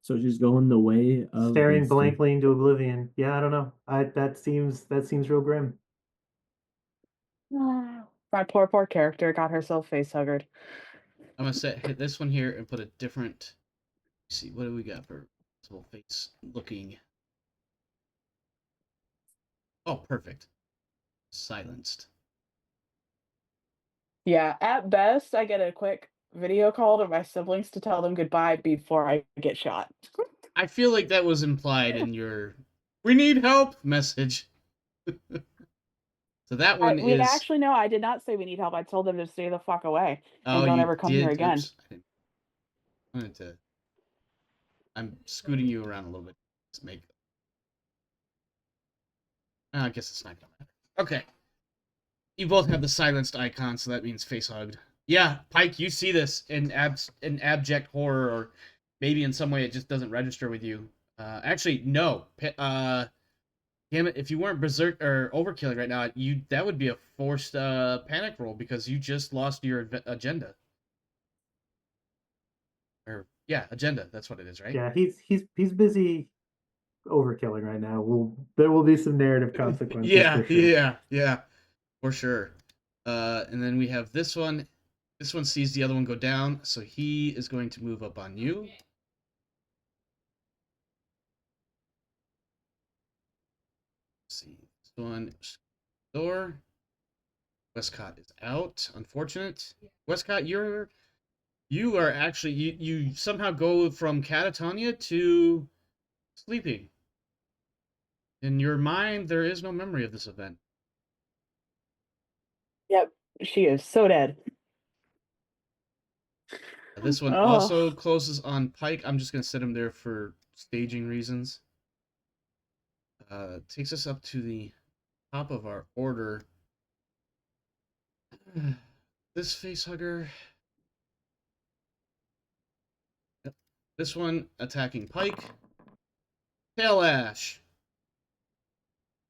So she's going the way of Staring the blankly into oblivion. Yeah, I don't know. That seems real grim. My poor character got herself face huggered. I'm gonna hit this one here and put a different. Let's see, what do we got for possible face looking? Oh, perfect. Silenced. Yeah, at best, I get a quick video call to my siblings to tell them goodbye before I get shot. I feel like that was implied in your "we need help" message. So that one is. Actually, no, I did not say we need help. I told them to stay the fuck away Oh, and don't you ever come did? here again. Oops. I'm scooting you around a little bit. Let's make. I guess it's not gonna matter. Okay. You both have the silenced icon, so that means face hugged. Yeah, Pike, you see this in abject horror, or maybe in some way it just doesn't register with you. Actually, no. Damn it! If you weren't berserk or overkilling right now, that would be a forced panic roll because you just lost your agenda. Or yeah, agenda. That's what it is, right? Yeah, he's busy overkilling right now. There will be some narrative consequences Yeah, for sure. yeah, for sure. And then we have this one. This one sees the other one go down, so he is going to move up on you. Let's see, this one door. Westcott is out. Unfortunate. Westcott, you are actually you somehow go from catatonia to sleeping. In your mind, there is no memory of this event. Yep, she is so dead. This one also closes on Pike. I'm just gonna set him there for staging reasons. Takes us up to the top of our order. This facehugger. Yep. This one attacking Pike. Tail Ash.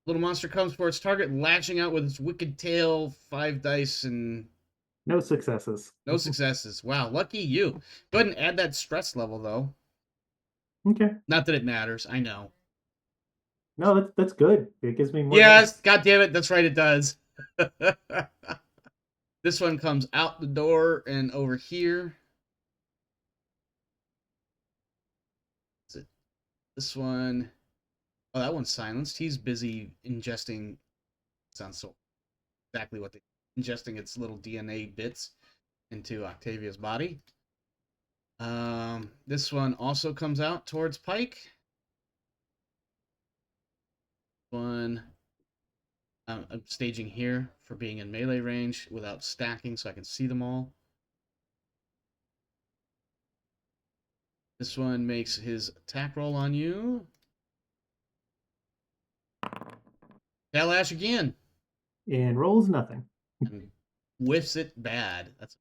Little monster comes for its target, lashing out with its wicked tail. 5 dice and No successes. no successes. Wow, lucky you. Go ahead and add that stress level, though. Okay. Not that it matters. I know. No, that's good. It gives me more. Yes, god damn it, that's right, it does. This one comes out the door and over here. This one, oh, that one's silenced. He's busy ingesting. Sounds so exactly what they ingesting its little DNA bits into Octavia's body. This one also comes out towards Pike. One. I'm staging here for being in melee range without stacking so I can see them all. This one makes his attack roll on you. Tail Ash again. And rolls nothing. And whiffs it bad. That's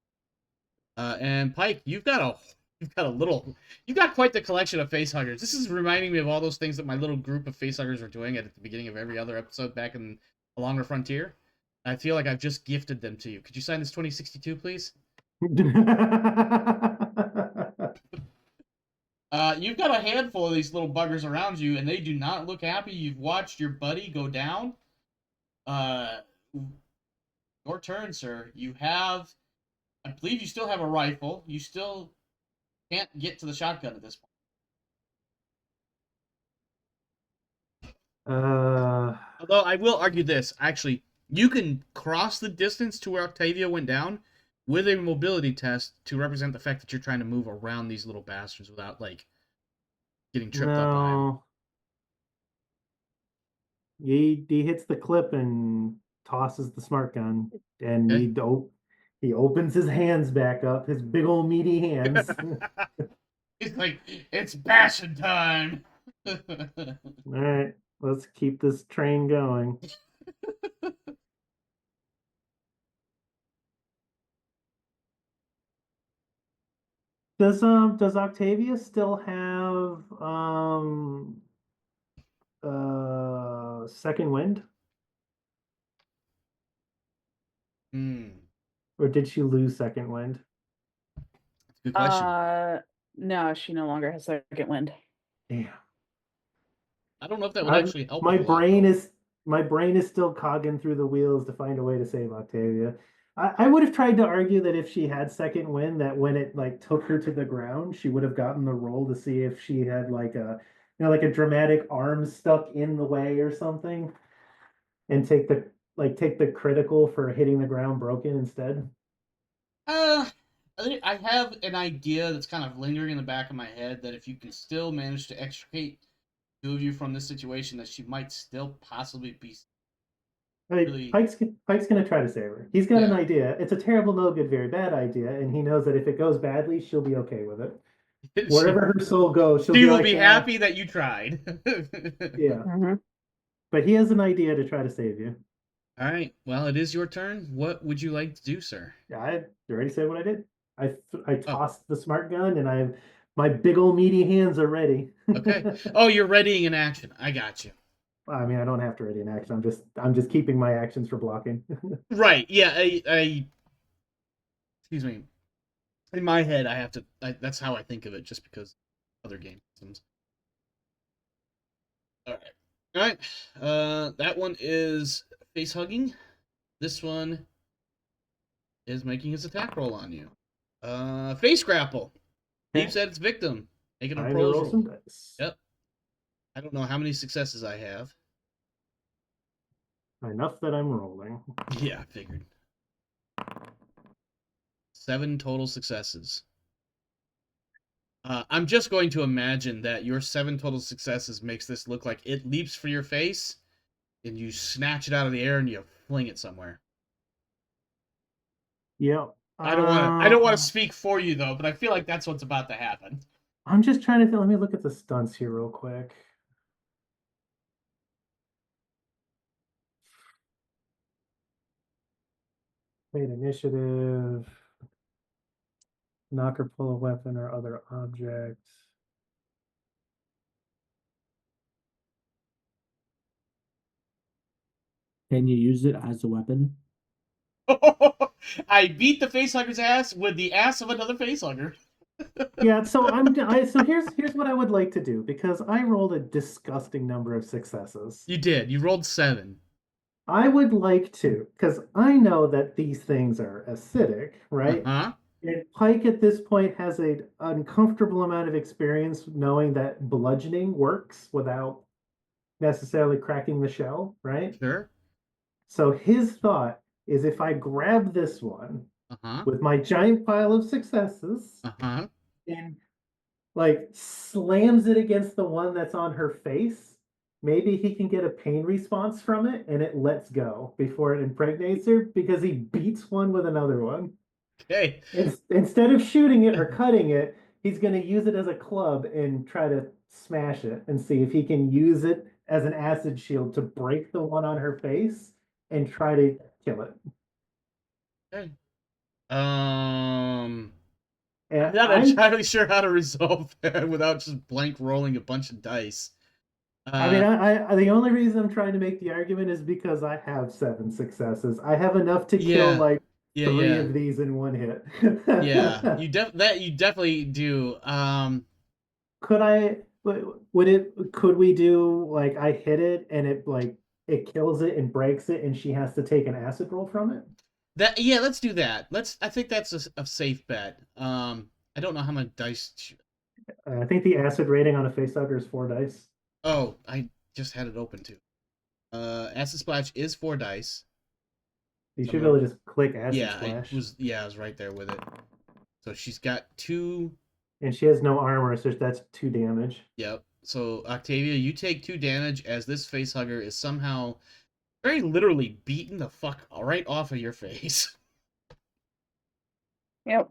and Pike, you've got quite the collection of facehuggers. This is reminding me of all those things that my little group of facehuggers were doing at the beginning of every other episode back in A Longer Frontier. I feel like I've just gifted them to you. Could you sign this 2062, please? You've got a handful of these little buggers around you, and they do not look happy. You've watched your buddy go down. Your turn, sir. You have, I believe you still have a rifle. You still can't get to the shotgun at this point. Although I will argue this, actually, you can cross the distance to where Octavia went down with a mobility test to represent the fact that you're trying to move around these little bastards without, like, getting tripped up by them. He hits the clip and tosses the smart gun, and Okay. he opens his hands back up, his big old meaty hands. He's like, it's bashing time. All right, let's keep this train going. Does Octavia still have second wind? Or did she lose second wind? Good question. No, she no longer has second wind. Damn. I don't know if that would actually help. My brain is still cogging through the wheels to find a way to save Octavia. I would have tried to argue that if she had second wind, that when it like took her to the ground, she would have gotten the roll to see if she had like a like a dramatic arm stuck in the way or something, and take the critical for hitting the ground broken instead. I have an idea that's kind of lingering in the back of my head that if you can still manage to extricate two of you from this situation, that she might still possibly be. Really... Pike's gonna try to save her. He's got an idea. It's a terrible, no good, very bad idea, and he knows that if it goes badly, she'll be okay with it. Wherever her soul goes, she'll She be will like, be "Yeah, happy that you tried. yeah." Mhm. But he has an idea to try to save you. All right. Well, it is your turn. What would you like to do, sir? Yeah, I already said what I did. I Oh, tossed the smart gun, and my big old meaty hands are ready. okay. Oh, you're readying an action. I got you. I mean, I don't have to ready an action. I'm just keeping my actions for blocking. Right. Yeah. Excuse me. In my head, I have to. That's how I think of it, just because other game systems. All right. All right. That one is face hugging. This one is making his attack roll on you. Face grapple. Leaps at its victim. Make an Time to approach roll some roll. dice. Yep. I don't know how many successes I have. Enough that I'm rolling. Yeah, I figured. 7 total successes. I'm just going to imagine that your 7 total successes makes this look like it leaps for your face, and you snatch it out of the air and you fling it somewhere. Yep. I don't want to speak for you though, but I feel like that's what's about to happen. I'm just trying to think. Let me look at the stunts here real quick. Made initiative. Knock or pull a weapon or other object. Can you use it as a weapon? I beat the facehugger's ass with the ass of another facehugger. Yeah, so so here's what I would like to do, because I rolled a disgusting number of successes. You did. You rolled 7. I would like to, because I know that these things are acidic, right? Uh-huh. And Pike at this point has an uncomfortable amount of experience knowing that bludgeoning works without necessarily cracking the shell, right? Sure. So his thought is, if I grab this one Uh-huh. with my giant pile of successes Uh-huh. and like slams it against the one that's on her face, maybe he can get a pain response from it and it lets go before it impregnates her, because he beats one with another one. Okay. Instead of shooting it or cutting it, he's going to use it as a club and try to smash it and see if he can use it as an acid shield to break the one on her face and try to kill it. Okay. And I'm not entirely sure how to resolve that without just blank rolling a bunch of dice. I mean, the only reason I'm trying to make the argument is because I have 7 successes. I have enough to kill like 3 of these in one hit. Yeah, you definitely do. Could we do like I hit it and it kills it and breaks it and she has to take an acid roll from it? Let's do that. I think that's a safe bet. I don't know how many dice. I think the acid rating on a facehugger is 4 dice. Oh, I just had it open too. Acid splash is 4 dice. You should be able to just click acid Yeah, splash. I was right there with it. So she's got 2. And she has no armor, so that's 2 damage. Yep. So Octavia, you take 2 damage as this facehugger is somehow very literally beaten the fuck right off of your face. Yep.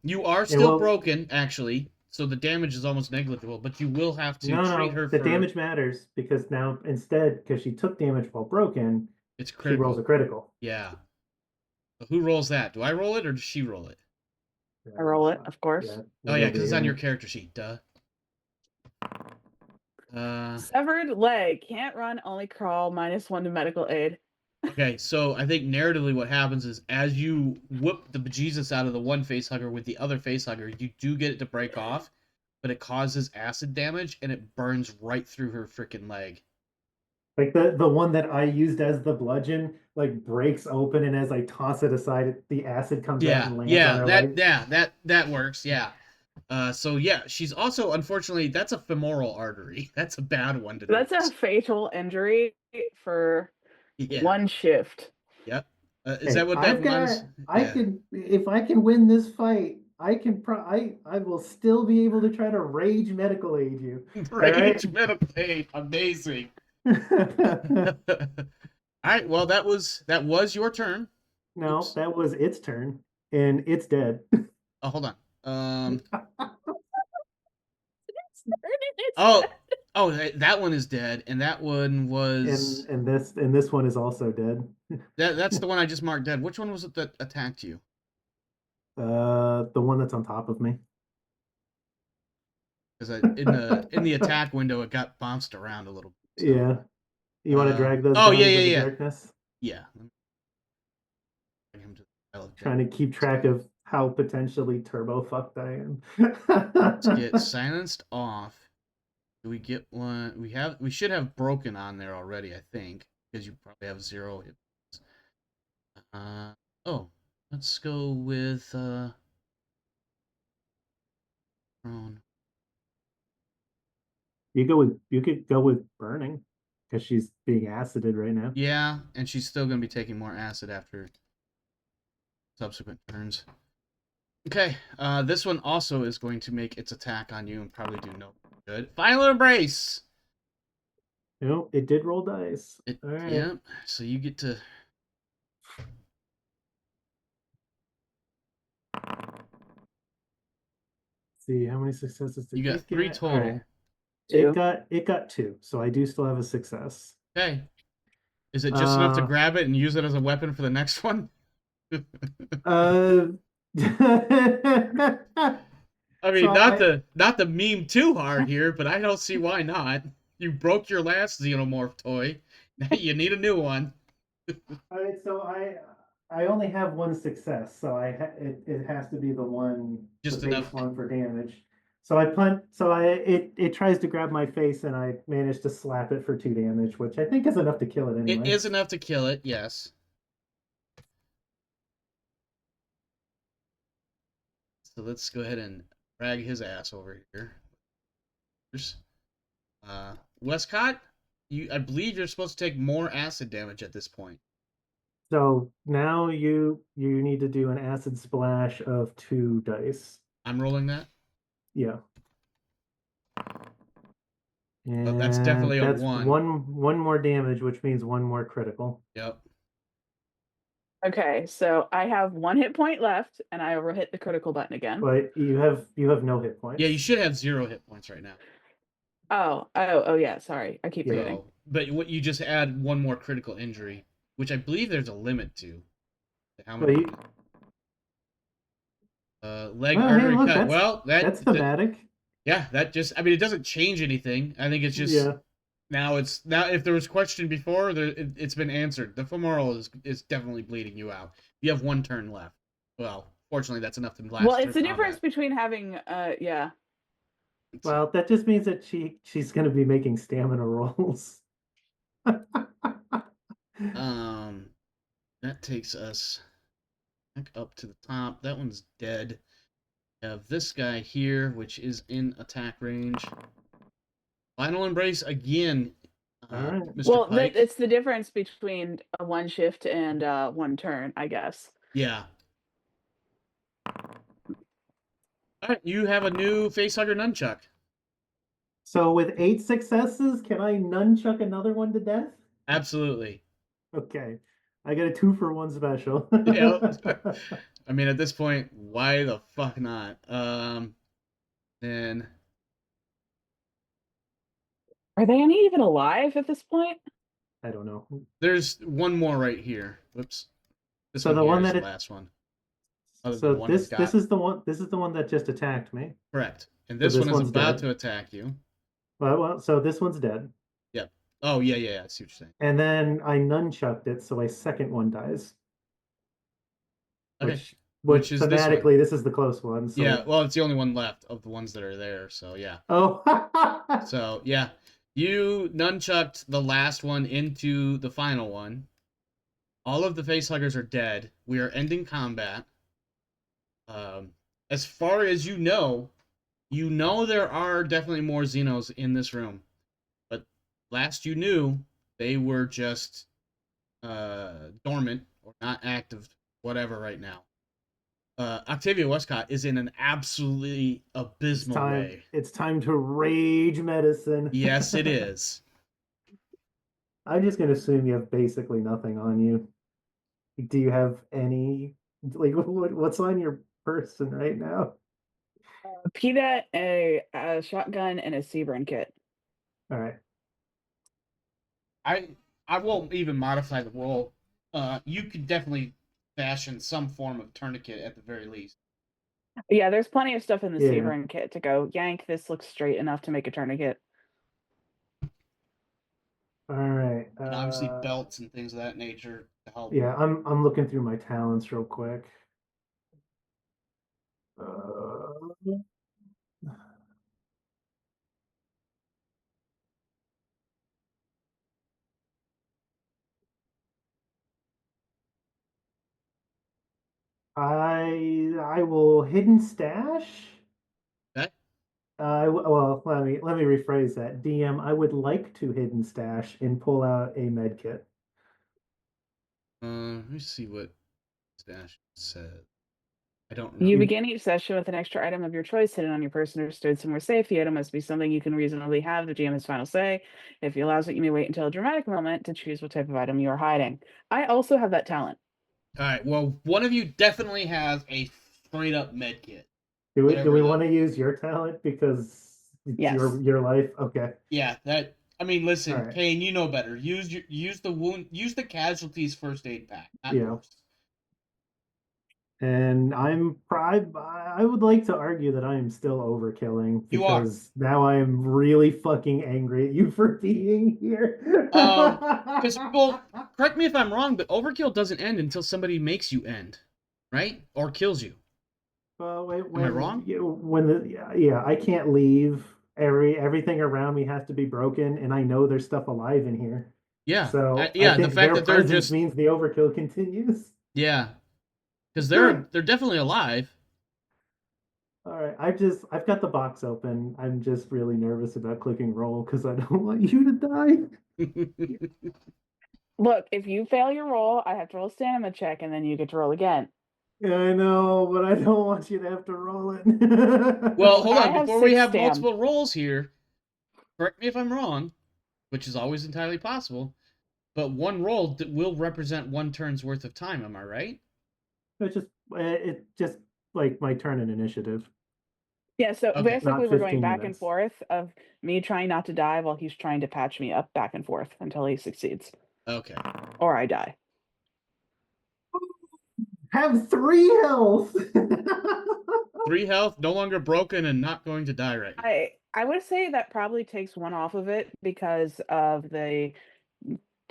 You are still broken, actually, so the damage is almost negligible, but you will have to treat her the damage matters, because now because she took damage while broken, it's critical. She rolls a critical. Yeah. So who rolls that? Do I roll it or does she roll it? I roll it, of course. Yeah, oh yeah, because it's on your character sheet. Duh. Severed leg. Can't run, only crawl. -1 to medical aid. Okay, so I think narratively what happens is, as you whoop the bejesus out of the one facehugger with the other facehugger, you do get it to break off, but it causes acid damage and it burns right through her freaking leg. Like the one that I used as the bludgeon, like breaks open, and as I toss it aside, the acid comes out and lands on her leg. That works. Yeah. So yeah, she's also, unfortunately, that's a femoral artery. That's a bad one to do. That's a fatal injury for 1 shift. Yep. Is that what that was? If I can win this fight, I will still be able to try to rage medical aid you. Rage medical aid, amazing. All right, well that was your turn. No, that was its turn, and it's dead. Oh, hold on. Oh, that one is dead, and that one was And this one is also dead. that's the one I just marked dead. Which one was it that attacked you? The one that's on top of me. Because in the attack window, it got bounced around a little bit. So. Yeah. You want to drag those oh down yeah, into the yeah. darkness? Yeah. Bring him to the pile of Trying to dead. keep track of how potentially turbo fucked I am. Let's get silenced off. Do we get one? We should have broken on there already, I think, because you probably have 0 hit points. Oh, let's go with prone. You could go with burning because she's being acided right now. Yeah, and she's still gonna be taking more acid after subsequent turns. Okay, this one also is going to make its attack on you and probably do no good. Final embrace. No, it did roll dice. All right. Yeah, so you get to. See how many successes did You got it 3 get? total. All right. Two. It got 2, so I do still have a success. Okay. Is it just enough to grab it and use it as a weapon for the next one? Uh, I mean, So not to meme too hard here, but I don't see why not. You broke your last xenomorph toy. Now you need a new one. all right, so I only have one success, so it has to be the one, Just the base enough. one for damage. So it tries to grab my face and I managed to slap it for 2 damage, which I think is enough to kill it anyway. It is enough to kill it, yes. So let's go ahead and drag his ass over here. Westcott, I believe you're supposed to take more acid damage at this point. So now you need to do an acid splash of 2 dice. I'm rolling that. Yeah. But that's definitely a that's 1. one more damage, which means 1 more critical. Yep. Okay, so I have 1 hit point left, and I overhit the critical button again. But you have no hit points. Yeah, you should have 0 hit points right now. Oh yeah. Sorry, I keep forgetting. So, but what you just add 1 more critical injury, which I believe there's a limit to. How many? Leg artery cut. Well, that's thematic. Yeah, that just. I mean, it doesn't change anything. I think it's just. Now if there was question before, it's been answered. The femoral is definitely bleeding you out. You have 1 turn left. Well, fortunately, that's enough to last. Well, it's the difference between having yeah. Well, that just means that she's going to be making stamina rolls. That takes us back up to the top. That one's dead. We have this guy here, which is in attack range. Final embrace again. Alright. Mr. Well, Pike. it's the difference between a 1 shift and 1 turn, I guess. Yeah. All right, you have a new facehugger nunchuck. So with 8 successes, can I nunchuck another one to death? Absolutely. Okay. I got a 2-for-1 special. Yep. I mean, at this point, why the fuck not? Then Are they any even alive at this point? I don't know. There's 1 more right here. Whoops. This So the one that the last one. So this is the one that just attacked me. Correct. And this one is about to attack you. Well, so this one's dead. Yep. Oh yeah. I see what you're saying. And then I nunchucked it, so my second one dies. Okay. Which is thematically this is the close one. So. Yeah, well, it's the only one left of the ones that are there, so yeah. Oh. So yeah, you nunchucked the last one into the final one. All of the facehuggers are dead. We are ending combat. As far as you know there are definitely more Xenos in this room. But last you knew, they were just dormant or not active, whatever right now. Octavia Westcott is in an absolutely abysmal way. It's time to rage medicine. Yes, it is. I'm just gonna assume you have basically nothing on you. Do you have any? Like, what's on your person right now? A peanut, a shotgun, and a Sebring kit. All right. I won't even modify the roll. You could definitely fashion some form of tourniquet at the very least. Yeah, there's plenty of stuff in the Yeah. Sebring kit to go, yank, this looks straight enough to make a tourniquet. All right. And obviously belts and things of that nature to help. Yeah, I'm looking through my talents real quick. I will hidden stash. Okay. Well, let me rephrase that. DM, I would like to hidden stash and pull out a med kit. Let me see what stash said. I don't You remember. begin each session with an extra item of your choice hidden on your person or stored somewhere safe. The item must be something you can reasonably have. The GM has final say. If he allows it, you may wait until a dramatic moment to choose what type of item you are hiding. I also have that talent. All right. Well, one of you definitely has a straight up med kit. Do we Whatever want to use your talent because it's Yes. your life? Okay. Yeah, that. I mean, listen, All right. Kane, you know better. Use the casualties first aid pack, not Yeah. yours. And I would like to argue that I am still overkilling You are. because now I am really fucking angry at you for being here. Because well, correct me if I'm wrong, but overkill doesn't end until somebody makes you end, right? Or kills you. Well, wait, Am I wrong? yeah, I can't leave. Everything around me has to be broken, and I know there's stuff alive in here. Yeah, So I yeah. The think fact their that they're presence just means the overkill continues. yeah, because they're definitely alive. All right, I've got the box open. I'm just really nervous about clicking roll because I don't want you to die. Look, if you fail your roll, I have to roll a stamina check, and then you get to roll again. Yeah, I know, but I don't want you to have to roll it. Well, hold I on. have Before we 6 have stam. multiple rolls here, correct me if I'm wrong, which is always entirely possible. But one roll will represent one turn's worth of time. Am I right? It's just like my turn in initiative, Yeah, so Okay. basically not we're going 15 back and minutes. forth of me trying not to die while he's trying to patch me up back and forth until he succeeds. Okay. Or I die. Have 3 health. 3 health, no longer broken, and not going to die right now. I would say that probably takes 1 off of it because of the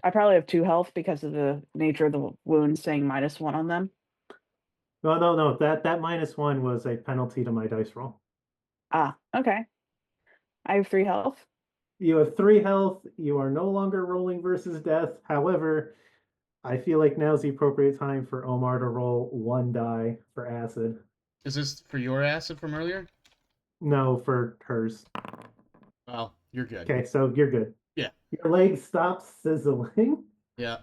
I probably have 2 health because of the nature of the wound saying -1 on them. No. That -1 was a penalty to my dice roll. Ah, okay. I have 3 health. You have 3 health. You are no longer rolling versus death. However, I feel like now's the appropriate time for Omar to roll 1 die for acid. Is this for your acid from earlier? No, for hers. Well, you're good. Okay, so you're good. Yeah. Your leg stops sizzling. Yeah.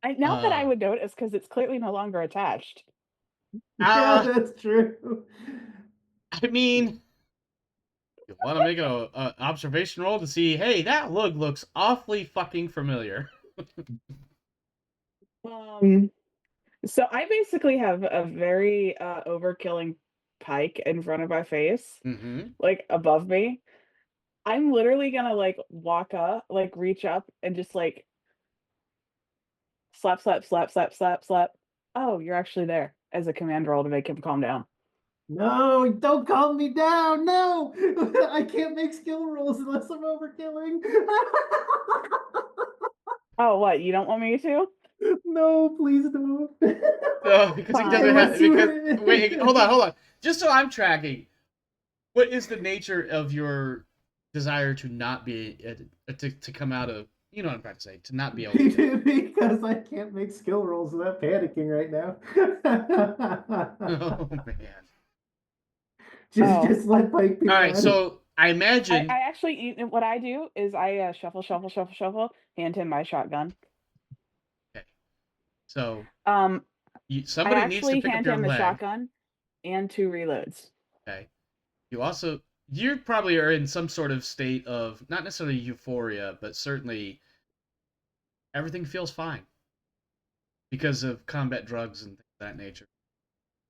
Not that I would notice because it's clearly no longer attached. Yeah, that's true. I mean, you want to make an observation roll to see, hey, that look looks awfully fucking familiar. So I basically have a very overkilling pike in front of my face, Mm-hmm. like above me. I'm literally gonna like walk up, like reach up and just like slap, slap, slap, slap, slap, slap. Oh, you're actually there as a command roll to make him calm down. No, don't calm me down. No, I can't make skill rolls unless I'm overkilling. Oh, what? You don't want me to? No, please don't. Because he doesn't have. Unless you Because wait, hold on. Just so I'm tracking, what is the nature of your desire to not be to come out of? You know what I'm trying to say. To not be able to. Because I can't make skill rolls without panicking right now. Oh man. Just let Pike be. All right, done. so I imagine. I actually, what I do is I shuffle, shuffle, shuffle, shuffle, hand him my shotgun. Okay. So I somebody needs to actually pick up hand your him the leg. shotgun and 2 reloads. Okay. You probably are in some sort of state of not necessarily euphoria, but certainly everything feels fine because of combat drugs and things of that nature.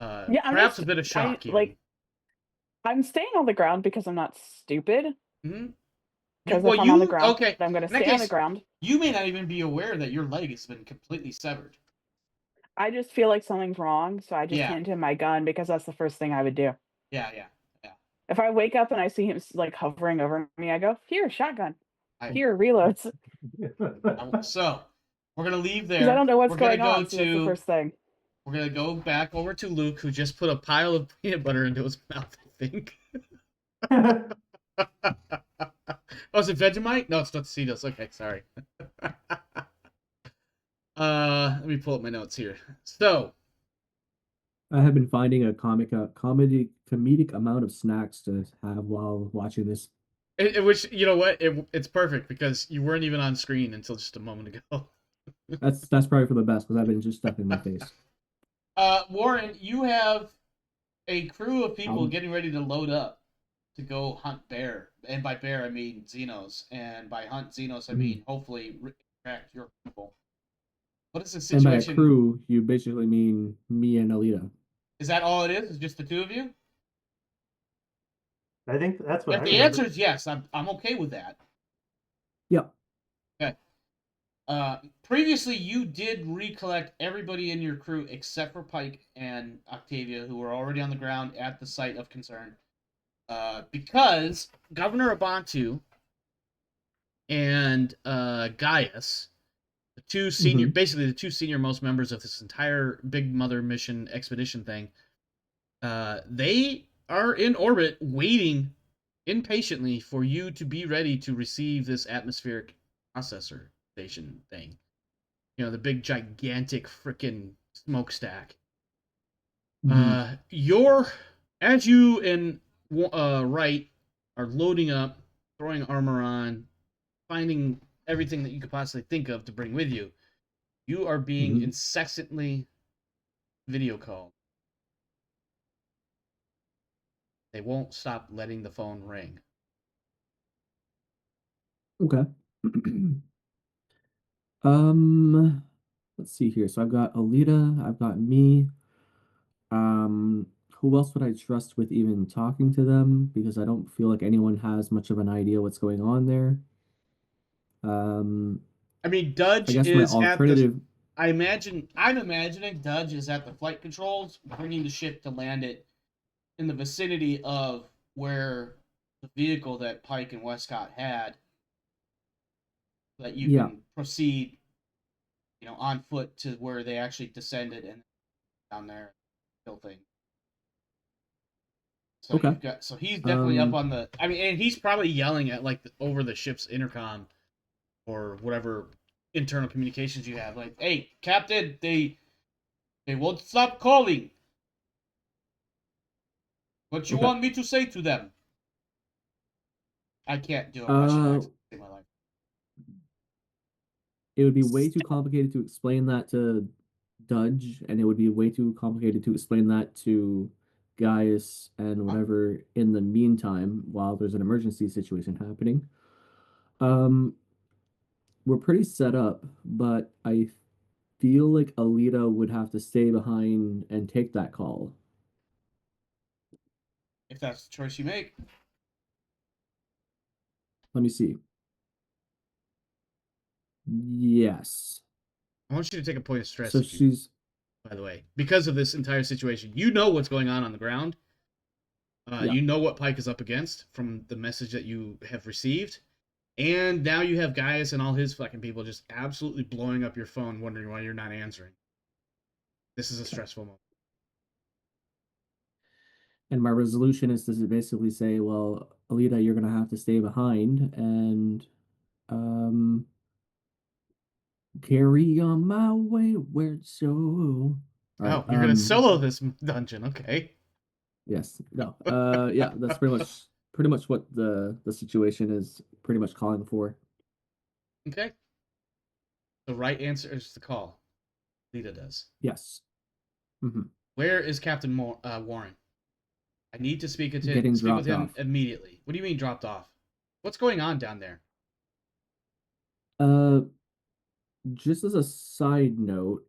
Yeah, Perhaps a bit of shock even. I'm staying on the ground because I'm not stupid. Mhm. Because Well, if I'm on the you ground, okay? I'm gonna In that stay on the case, ground. you may not even be aware that your leg has been completely severed. I just feel like something's wrong, so I just Yeah, hand him my gun because that's the first thing I would do. yeah, yeah, yeah. If I wake up and I see him like hovering over me, I go, "Here, shotgun. I, Here, reloads." so we're gonna leave Because I there. don't know what's We're gonna going go on, so that's the to. first thing. We're gonna go back over to Luke, who just put a pile of peanut butter into his mouth. I think. Oh, is it Vegemite? No, it's Totocitos. Okay, sorry. Let me pull up my notes here. So, I have been finding a comedic amount of snacks to have while watching this. which you know what? It's perfect because you weren't even on screen until just a moment ago. That's probably for the best because I've been just stuffing my face. Warren, you have a crew of people Um, getting ready to load up to go hunt bear, and by bear I mean Xenos, and by hunt Xenos I mhm. mean hopefully track your people. What is the And by a situation? crew, you basically mean me and Alita. Is that all it is? Is just the two of you? I think that's what I If the answer remember. is yes, I'm okay with that. Yep. Okay. Previously, you did recollect everybody in your crew except for Pike and Octavia, who were already on the ground at the site of concern. Because Governor Abantu and Gaius, the two senior, Hmm. basically the two senior most members of this entire Big Mother mission expedition thing, they are in orbit waiting impatiently for you to be ready to receive this atmospheric processor station thing. You know, the big gigantic freaking smokestack. Hmm. You're as you and Wright are loading up, throwing armor on, finding everything that you could possibly think of to bring with you. You are being Hmm. incessantly video called. They won't stop letting the phone ring. Okay. Um, let's see here. So I've got Alita, I've got me. Who else would I trust with even talking to them? Because I don't feel like anyone has much of an idea what's going on there. Um, I mean, I Dudge guess my is at the. alternative, I'm imagining Dudge is at the flight controls, bringing the ship to land it in the vicinity of where the vehicle that Pike and Westcott had, so that you yeah, can proceed, on foot to where they actually descended and down there, kill things. okay. So he's definitely up Um, on the. I mean, and he's probably yelling at like over the ship's intercom or whatever internal communications you have. Like, hey, Captain, they won't stop calling. What you okay. want me to say to them? I can't do a Russian Uh, accent in my life. it would be way too complicated to explain that to Dudge, and it would be way too complicated to explain that to Gaius and whatever in the meantime while there's an emergency situation happening. Um, we're pretty set up, but I feel like Alita would have to stay behind and take that call. If that's the choice you make. Let me see. Yes. I want you to take a point of stress So if you, she's by the way, because of this entire situation. You know what's going on the ground. yeah. You know what Pike is up against from the message that you have received. And now you have Gaius and all his fucking people just absolutely blowing up your phone, wondering why you're not answering. This is a stressful moment. And my resolution is to basically say, well, Alita, you're gonna have to stay behind and um carry on my wayward soul. All right. Oh, you're gonna solo this dungeon, okay? Yes. No. Yeah, that's pretty much what the situation is pretty much calling for. Okay. The right answer is the call. Lita does. Yes. Hmm. Where is Captain Warren? I need to Getting speak with dropped him off. immediately. What do you mean dropped off? What's going on down there? Uh, just as a side note,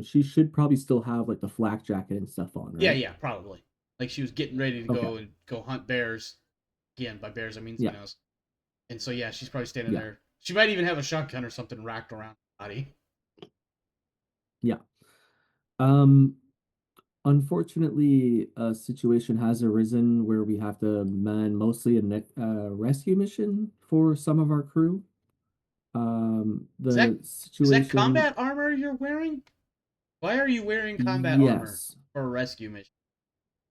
she should probably still have like the flak jacket and stuff on, Yeah, right? yeah, probably. Like she was getting ready to Okay. go hunt bears. Again, by bears I mean Yeah. Xenos. And so yeah, she's probably standing Yeah. there. She might even have a shotgun or something racked around her body. Yeah. Um, Unfortunately, a situation has arisen where we have to man mostly a rescue mission for some of our crew. Is that The is that situation, combat armor you're wearing? Why are you wearing combat armor yes. for a rescue mission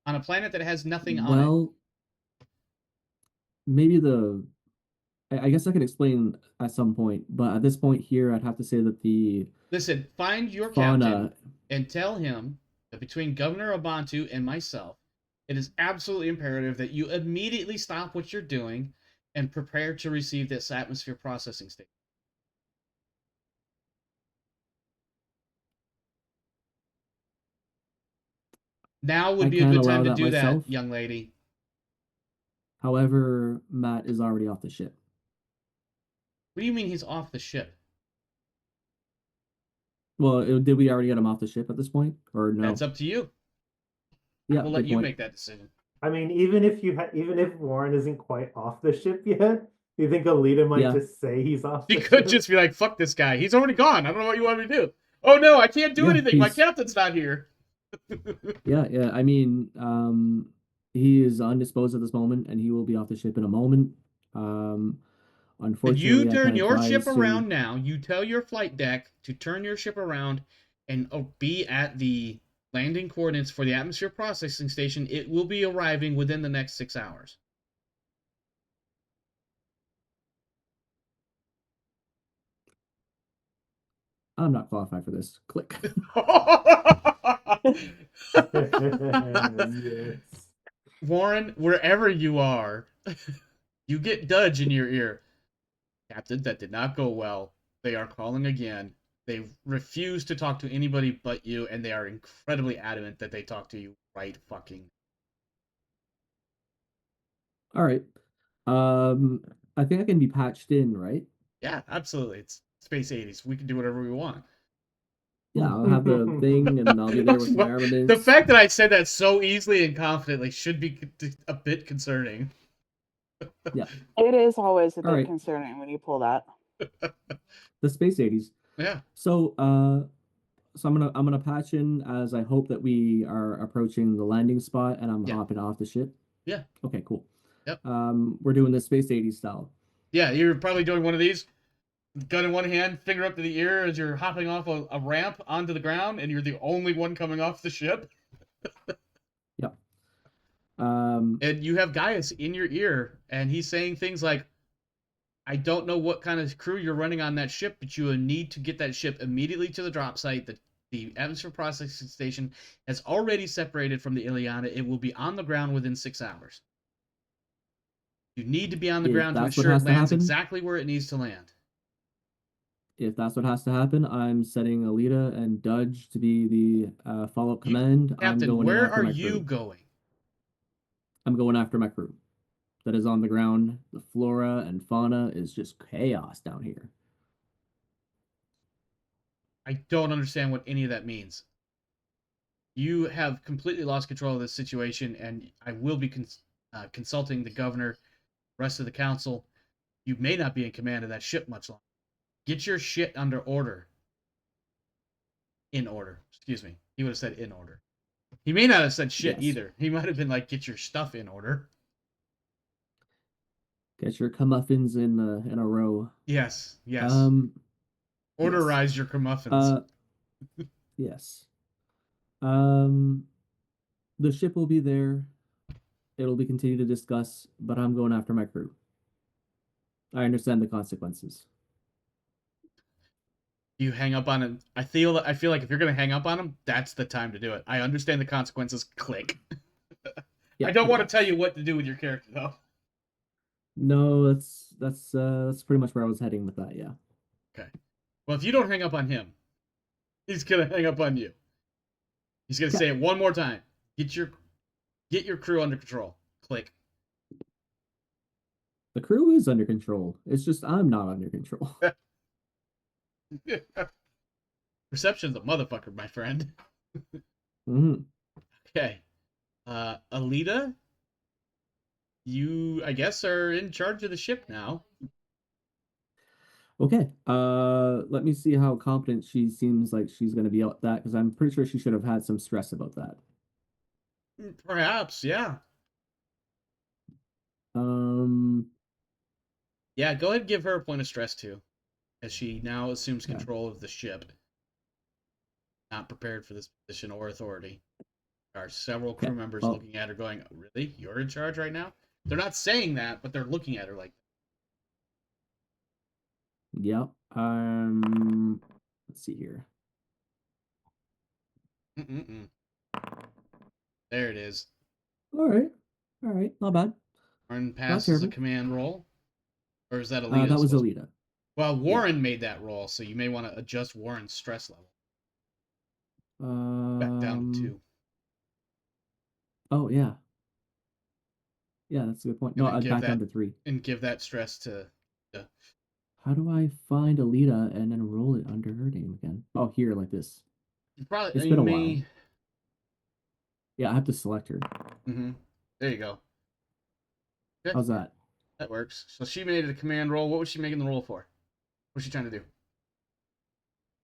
on a planet that has nothing on it? Well, maybe I guess I can explain at some point, but at this point here, I'd have to say that the Listen, find your captain fauna, and tell him that between Governor Abantu and myself, it is absolutely imperative that you immediately stop what you're doing and prepare to receive this atmosphere processing station. Now would I be a can't good time allow to that do that, myself. young lady. However, Matt is already off the ship. What do you mean he's off the ship? Well, did we already get him off the ship at this point, or That's no? up to you. Yeah, We'll let good you point. make that decision. I mean, even if Warren isn't quite off the ship yet, you think Alita might Yeah, just say he's off She the could ship? just be like, fuck this guy. He's already gone. I don't know what you want me to do. Oh no, I can't do yeah, anything. My captain's not here. yeah. I mean, he is undisposed at this moment, and he will be off the ship in a moment. Um, Then you Unfortunately, I turn can't your ship advise to. around now. You tell your flight deck to turn your ship around and be at the landing coordinates for the atmosphere processing station. It will be arriving within the next 6 hours. I'm not qualified for this. Click. Yes. Warren, wherever you are, you get Dudge in your ear. Captain, that did not go well. They are calling again. They refuse to talk to anybody but you, and they are incredibly adamant that they talk to you right fucking. All right. I think I can be patched in, right? Yeah, absolutely. It's Space 80s. We can do whatever we want. Yeah, I'll have the thing, and I'll be there with my The armaments. fact that I said that so easily and confidently should be a bit concerning. Yeah. It is always a All bit right. concerning when you pull that. The Space 80s. Yeah. So I'm gonna patch in as I hope that we are approaching the landing spot and I'm Yeah. hopping off the ship. Yeah. Okay, cool. Yep. We're doing the Space 80s style. Yeah, you're probably doing one of these. Gun in one hand, finger up to the ear as you're hopping off a ramp onto the ground, and you're the only one coming off the ship. Yep. And you have Gaius in your ear, and he's saying things like, I don't know what kind of crew you're running on that ship, but you need to get that ship immediately to the drop site. The atmosphere processing station has already separated from the Ileana. It will be on the ground within 6 hours. You need to be on the If ground to that's what ensure it has to lands happen, exactly where it needs to land. if that's what has to happen, I'm setting Alita and Dudge to be the follow-up You, command. I'm Captain, going in where after are my you crew. going? I'm going after my crew. That is on the ground. The flora and fauna is just chaos down here. I don't understand what any of that means. You have completely lost control of this situation, and I will be consulting the governor, rest of the council. You may not be in command of that ship much longer. Get your shit under order. In order. Excuse me. He would have said in order. He may not have said shit Yes. either. He might have been like, get your stuff in order. Get your comeuppance in a row. Yes. Yes. Orderize Yes. your comeuppance. Yes. The ship will be there. It'll be continued to discuss, but I'm going after my crew. I understand the consequences. You hang up on him. I feel like if you're gonna hang up on him, that's the time to do it. I understand the consequences. Click. Yeah, I don't want to yes. tell you what to do with your character though. No, that's pretty much where I was heading with that. Yeah. Okay. Well, if you don't hang up on him, he's gonna hang up on you. He's gonna say it one more time. Get your crew under control. Click. The crew is under control. It's just I'm not under control. Perception's a motherfucker, my friend. Mm-hmm. Okay. Alita, you, I guess, are in charge of the ship now. Okay. Let me see how confident she seems like she's going to be at that, because I'm pretty sure she should have had some stress about that. Perhaps, yeah. Um, Yeah, go ahead and give her a point of stress too, as she now assumes yeah. control of the ship. Not prepared for this position or authority. There are several Okay. crew members Well, looking at her going, really? You're in charge right now? They're not saying that, but they're looking at her like, yeah. Let's see here. mm-mm-mm. There it is. All right. All right. Not bad. Warren Not passes a terrible. command roll. Or is that Alita? That was Alita. Well, Yeah. Warren made that roll, so you may want to adjust Warren's stress level. Back down to 2. Oh, yeah. Yeah, that's a good point. And No, then I'd give back that down to 3. and give that stress to How do I find Alita and then roll it under her name again? Oh, here, like this. probably It's you been a may while. Yeah, I have to select her. Mm-hmm. There you go. Good. How's that? That works. So she made a command roll. What was she making the roll for? What's she trying to do?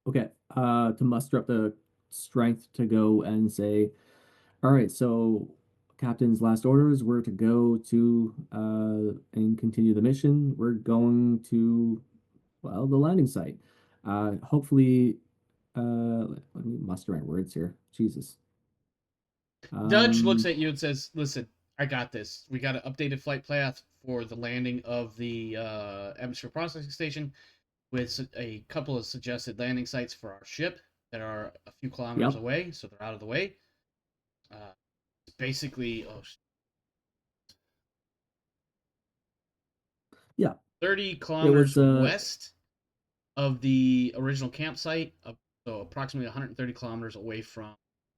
Okay. To muster up the strength to go and say, all right, so Captain's last orders were to go to and continue the mission. We're going to, well, the landing site. Hopefully, let me muster my words here. Jesus. Dudge looks at you and says, "Listen, I got this. We got an updated flight path for the landing of the atmosphere processing station with a couple of suggested landing sites for our ship that are a few kilometers Yep. away, so they're out of the way. It's basically Yeah. 30 kilometers was west of the original campsite, so approximately 130 kilometers away from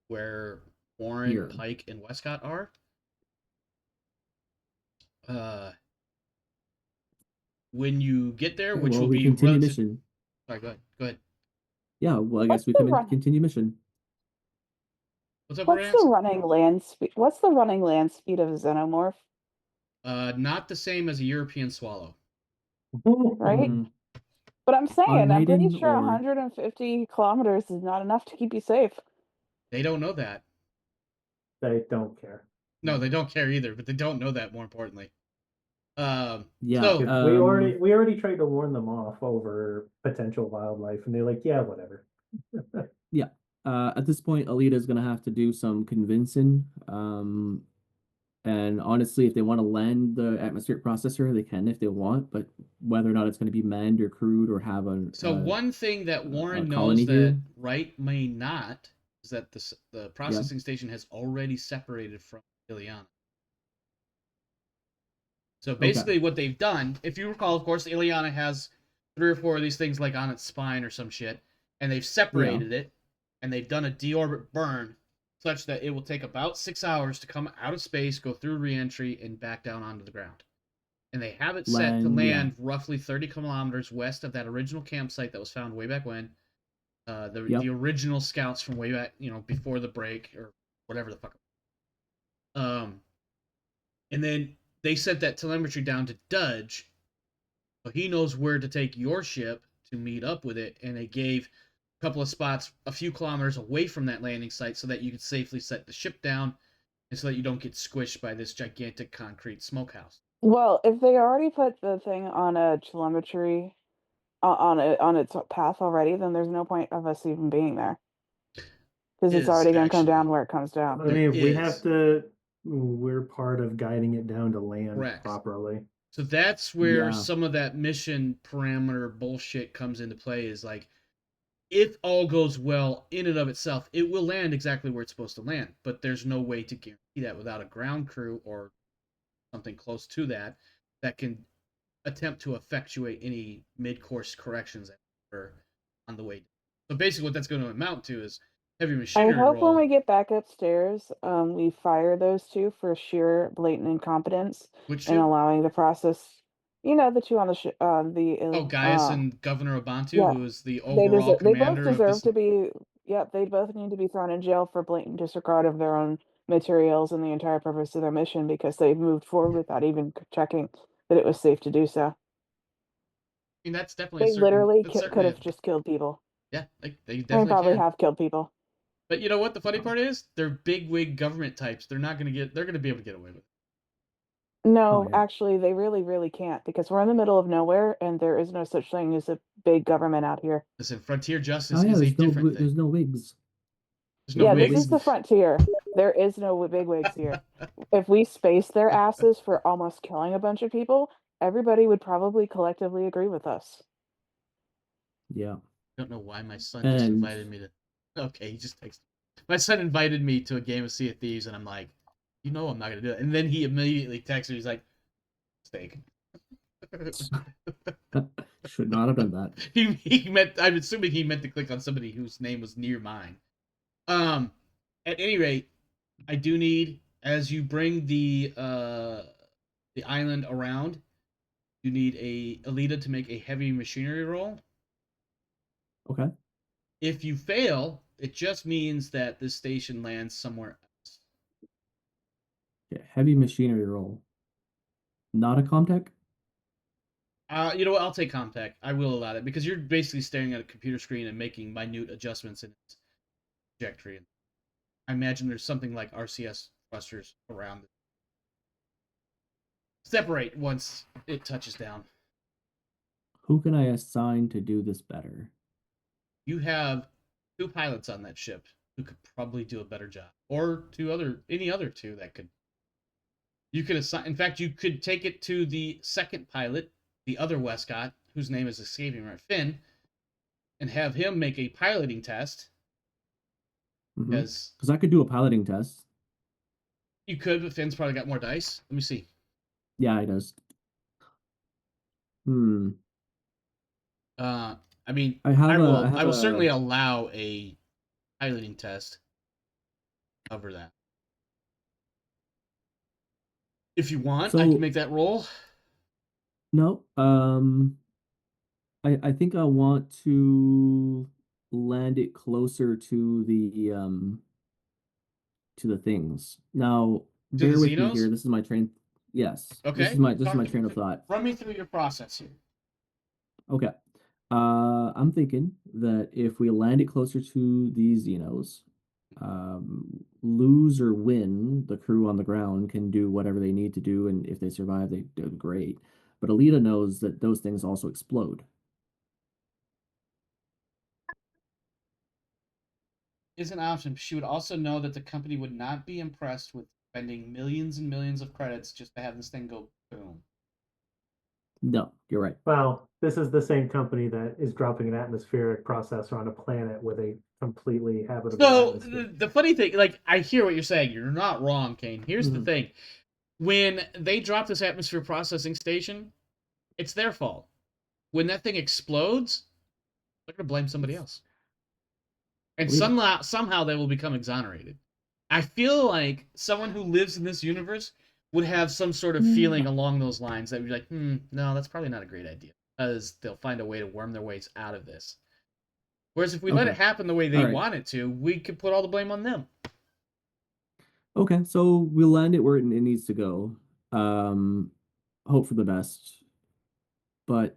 where Warren, here. Pike, and Westcott are. When you get there, Okay, which well, will we be continue relative. mission. Sorry, go ahead. Go ahead. Yeah, well, I What's guess we the can run? continue mission. What's up, What's Rance? the running land speed? What's the running land speed of a xenomorph? Not the same as a European swallow. Right? Mm, But I'm saying, I'm pretty unladen sure or 150 kilometers is not enough to keep you safe. They don't know that. They don't care. No, they don't care either, but they don't know that. More importantly, yeah. So We already tried to warn them off over potential wildlife, and they're like, "Yeah, whatever." Yeah. At this point, Alita's gonna have to do some convincing. And honestly, if they want to land the atmospheric processor, they can if they want, but whether or not it's going to be manned or crewed or have one thing that Warren colony knows here. that Wright may not is that the processing station has already separated from Ileana. So basically, what they've done, if you recall, of course, Ileana has 3 or 4 of these things like on its spine or some shit, and they've separated it, and they've done a deorbit burn such that it will take about 6 hours to come out of space, go through reentry, and back down onto the ground. And they have it set to land roughly 30 kilometers west of that original campsite that was found way back when. The original scouts from way back, before the break or whatever the fuck. And then they sent that telemetry down to Dudge, so he knows where to take your ship to meet up with it, and they gave a couple of spots a few kilometers away from that landing site so that you could safely set the ship down and so that you don't get squished by this gigantic concrete smokehouse. Well, if they already put the thing on a telemetry on its path already, then there's no point of us even being there because it's already going to come down where it comes down. I mean, we have to. We're part of guiding it down to land properly. So that's where some of that mission parameter bullshit comes into play. Is like, if all goes well in and of itself, it will land exactly where it's supposed to land. But there's no way to guarantee that without a ground crew or something close to that can attempt to effectuate any mid-course corrections on the way. So basically, what that's going to amount to is heavy machinery. I hope when we get back upstairs, we fire those two for sheer blatant incompetence in allowing the process. The two on the Gaius and Governor Abantu, who is the overall they both commander deserve of to be. Yep, they both need to be thrown in jail for blatant disregard of their own materials and the entire purpose of their mission because they moved forward without even checking that it was safe to do so. I mean, that's definitely a They certain. literally That's could certainly. have just killed people. Yeah, they And definitely probably can. have killed people. But you know what? The funny part is, they're big wig government types. They're not gonna get. They're gonna be able to get away with it. No, yeah. actually, they really, really can't because we're in the middle of nowhere and there is no such thing as a big government out here. Listen, frontier justice Oh yeah, is a different thing. there's no wigs. There's no Yeah, this wigs. is the frontier. There is no bigwigs here. If we space their asses for almost killing a bunch of people, everybody would probably collectively agree with us. Yeah. I don't know why my son just And invited me to. Okay, he just texted. My son invited me to a game of Sea of Thieves, and I'm like, you know, I'm not gonna do it. And then he immediately texted. He's like, steak. should not have done that. he meant. I'm assuming he meant to click on somebody whose name was near mine. At any rate, I do need, as you bring the island around, you need a Alita to make a heavy machinery roll. Okay. If you fail, it just means that this station lands somewhere else. Yeah, heavy machinery roll. Not a Comtech? You know what? I'll take Comtech. I will allow that because you're basically staring at a computer screen and making minute adjustments in its trajectory. I imagine there's something like RCS thrusters around it. Separate once it touches down. Who can I assign to do this better? You have 2 pilots on that ship who could probably do a better job, or any other 2 that could. You could assign. In fact, you could take it to the second pilot, the other Westcott, whose name is escaping right, Finn, and have him make a piloting test. Because I could do a piloting test. you could, but Finn's probably got more dice. Let me see. Yeah, he does. I mean, I will certainly allow a piloting test. Cover that. If you want, I can make that roll. No. I think I want to land it closer to the things. Now, To bear the with me Xenos? here. This is my train. Yes. Okay. This is my train of thought. Run me through your process here. Okay. I'm thinking that if we land it closer to the Xenos, lose or win, the crew on the ground can do whatever they need to do, and if they survive, they do great. But Alita knows that those things also explode. Is an option. She would also know that the company would not be impressed with spending millions and millions of credits just to have this thing go boom. No, you're right. Well, this is the same company that is dropping an atmospheric processor on a planet with a completely habitable atmosphere. The funny thing, like, I hear what you're saying. You're not wrong, Kane. Here's the thing. When they drop this atmosphere processing station, it's their fault. When that thing explodes, they're going to blame somebody else. And somehow they will become exonerated. I feel like someone who lives in this universe would have some sort of feeling along those lines that would be like, no, that's probably not a great idea. Because they'll find a way to worm their ways out of this. Whereas if we let it happen the way they want it to, we could put all the blame on them. Okay, so we'll land it where it needs to go. Hope for the best. But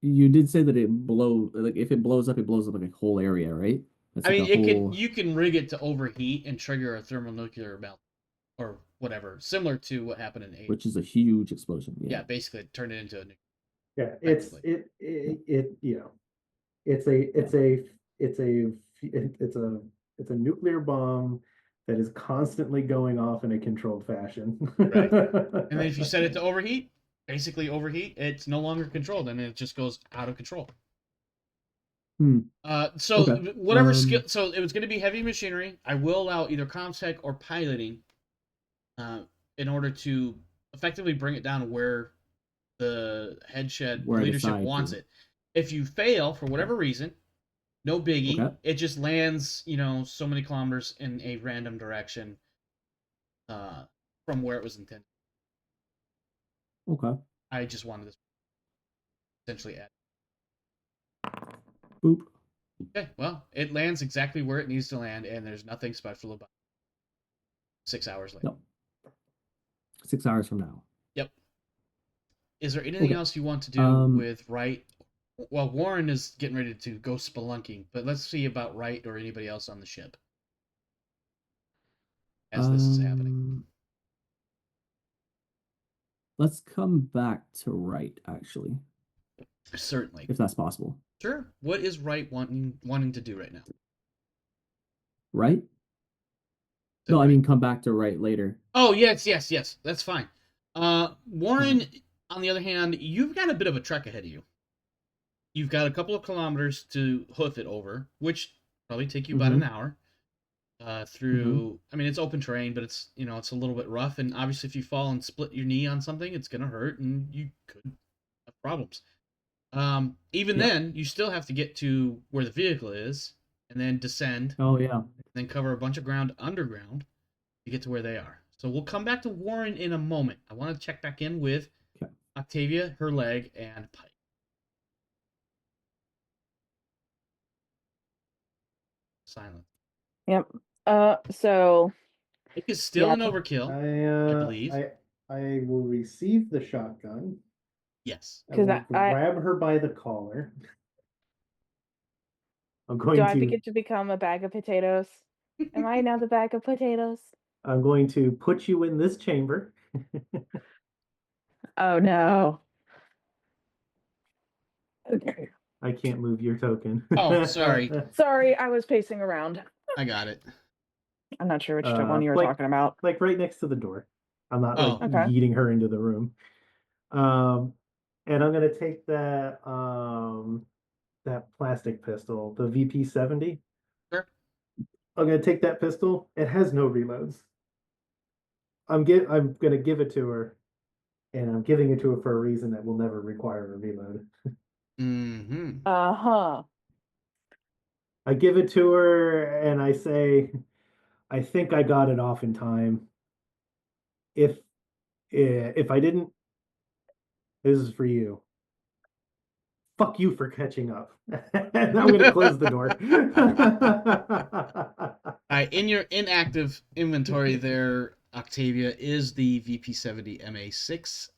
you did say that if it blows up like a whole area, right? I mean, you can rig it to overheat and trigger a thermonuclear melt or whatever, similar to what happened in 8. Which is a huge explosion. Yeah, basically it turned it into a nuclear. Yeah, it's a nuclear bomb that is constantly going off in a controlled fashion. Right. And then if you set it to overheat, it's no longer controlled and it just goes out of control. Whatever skill. So it was going to be heavy machinery. I will allow either comtech or piloting, in order to effectively bring it down where the headshed leadership wants it. If you fail for whatever reason, no biggie. Okay. It just lands, so many kilometers in a random direction, from where it was intended. Okay. I just wanted to essentially add. Boop. Okay, well, it lands exactly where it needs to land, and there's nothing special about 6 hours later. No. 6 hours from now. Yep. Is there anything Okay. else you want to do with Wright? Well, Warren is getting ready to go spelunking, but let's see about Wright or anybody else on the ship as this is happening. Let's come back to Wright, actually, Certainly. if that's possible. Sure. What is Wright wanting to do right now? Right? So No, I Wright. mean come back to Wright later. Oh, yes. That's fine. Warren, on the other hand, you've got a bit of a trek ahead of you. You've got a couple of kilometers to hoof it over, which probably take you about an hour. Through, I mean, it's open terrain, but it's, you know, it's a little bit rough, and obviously if you fall and split your knee on something, it's gonna hurt, and you could have problems. Even then, you still have to get to where the vehicle is, and then descend. Oh, yeah. And then cover a bunch of ground underground to get to where they are. So we'll come back to Warren in a moment. I want to check back in with Octavia, her leg, and Pike. Silent. Yep. So Pike is still an overkill, I believe. I will receive the shotgun. Yes. I will grab her by the collar. I'm going do I get to become a bag of potatoes? Am I now the bag of potatoes? I'm going to put you in this chamber. Oh no. Okay. I can't move your token. Oh, sorry. Sorry, I was pacing around. I got it. I'm not sure which one you were talking about. Like right next to the door. I'm not like Okay. yeeting her into the room. And I'm gonna take that that plastic pistol, the VP-70. Sure. I'm gonna take that pistol. It has no reloads. I'm gonna give it to her, and I'm giving it to her for a reason that will never require a reload. Uh-huh. I give it to her and I say, I think I got it off in time. If I didn't, this is for you. Fuck you for catching up. And I'm gonna close the door. In your inactive inventory there, Octavia, is the VP-70 MA6.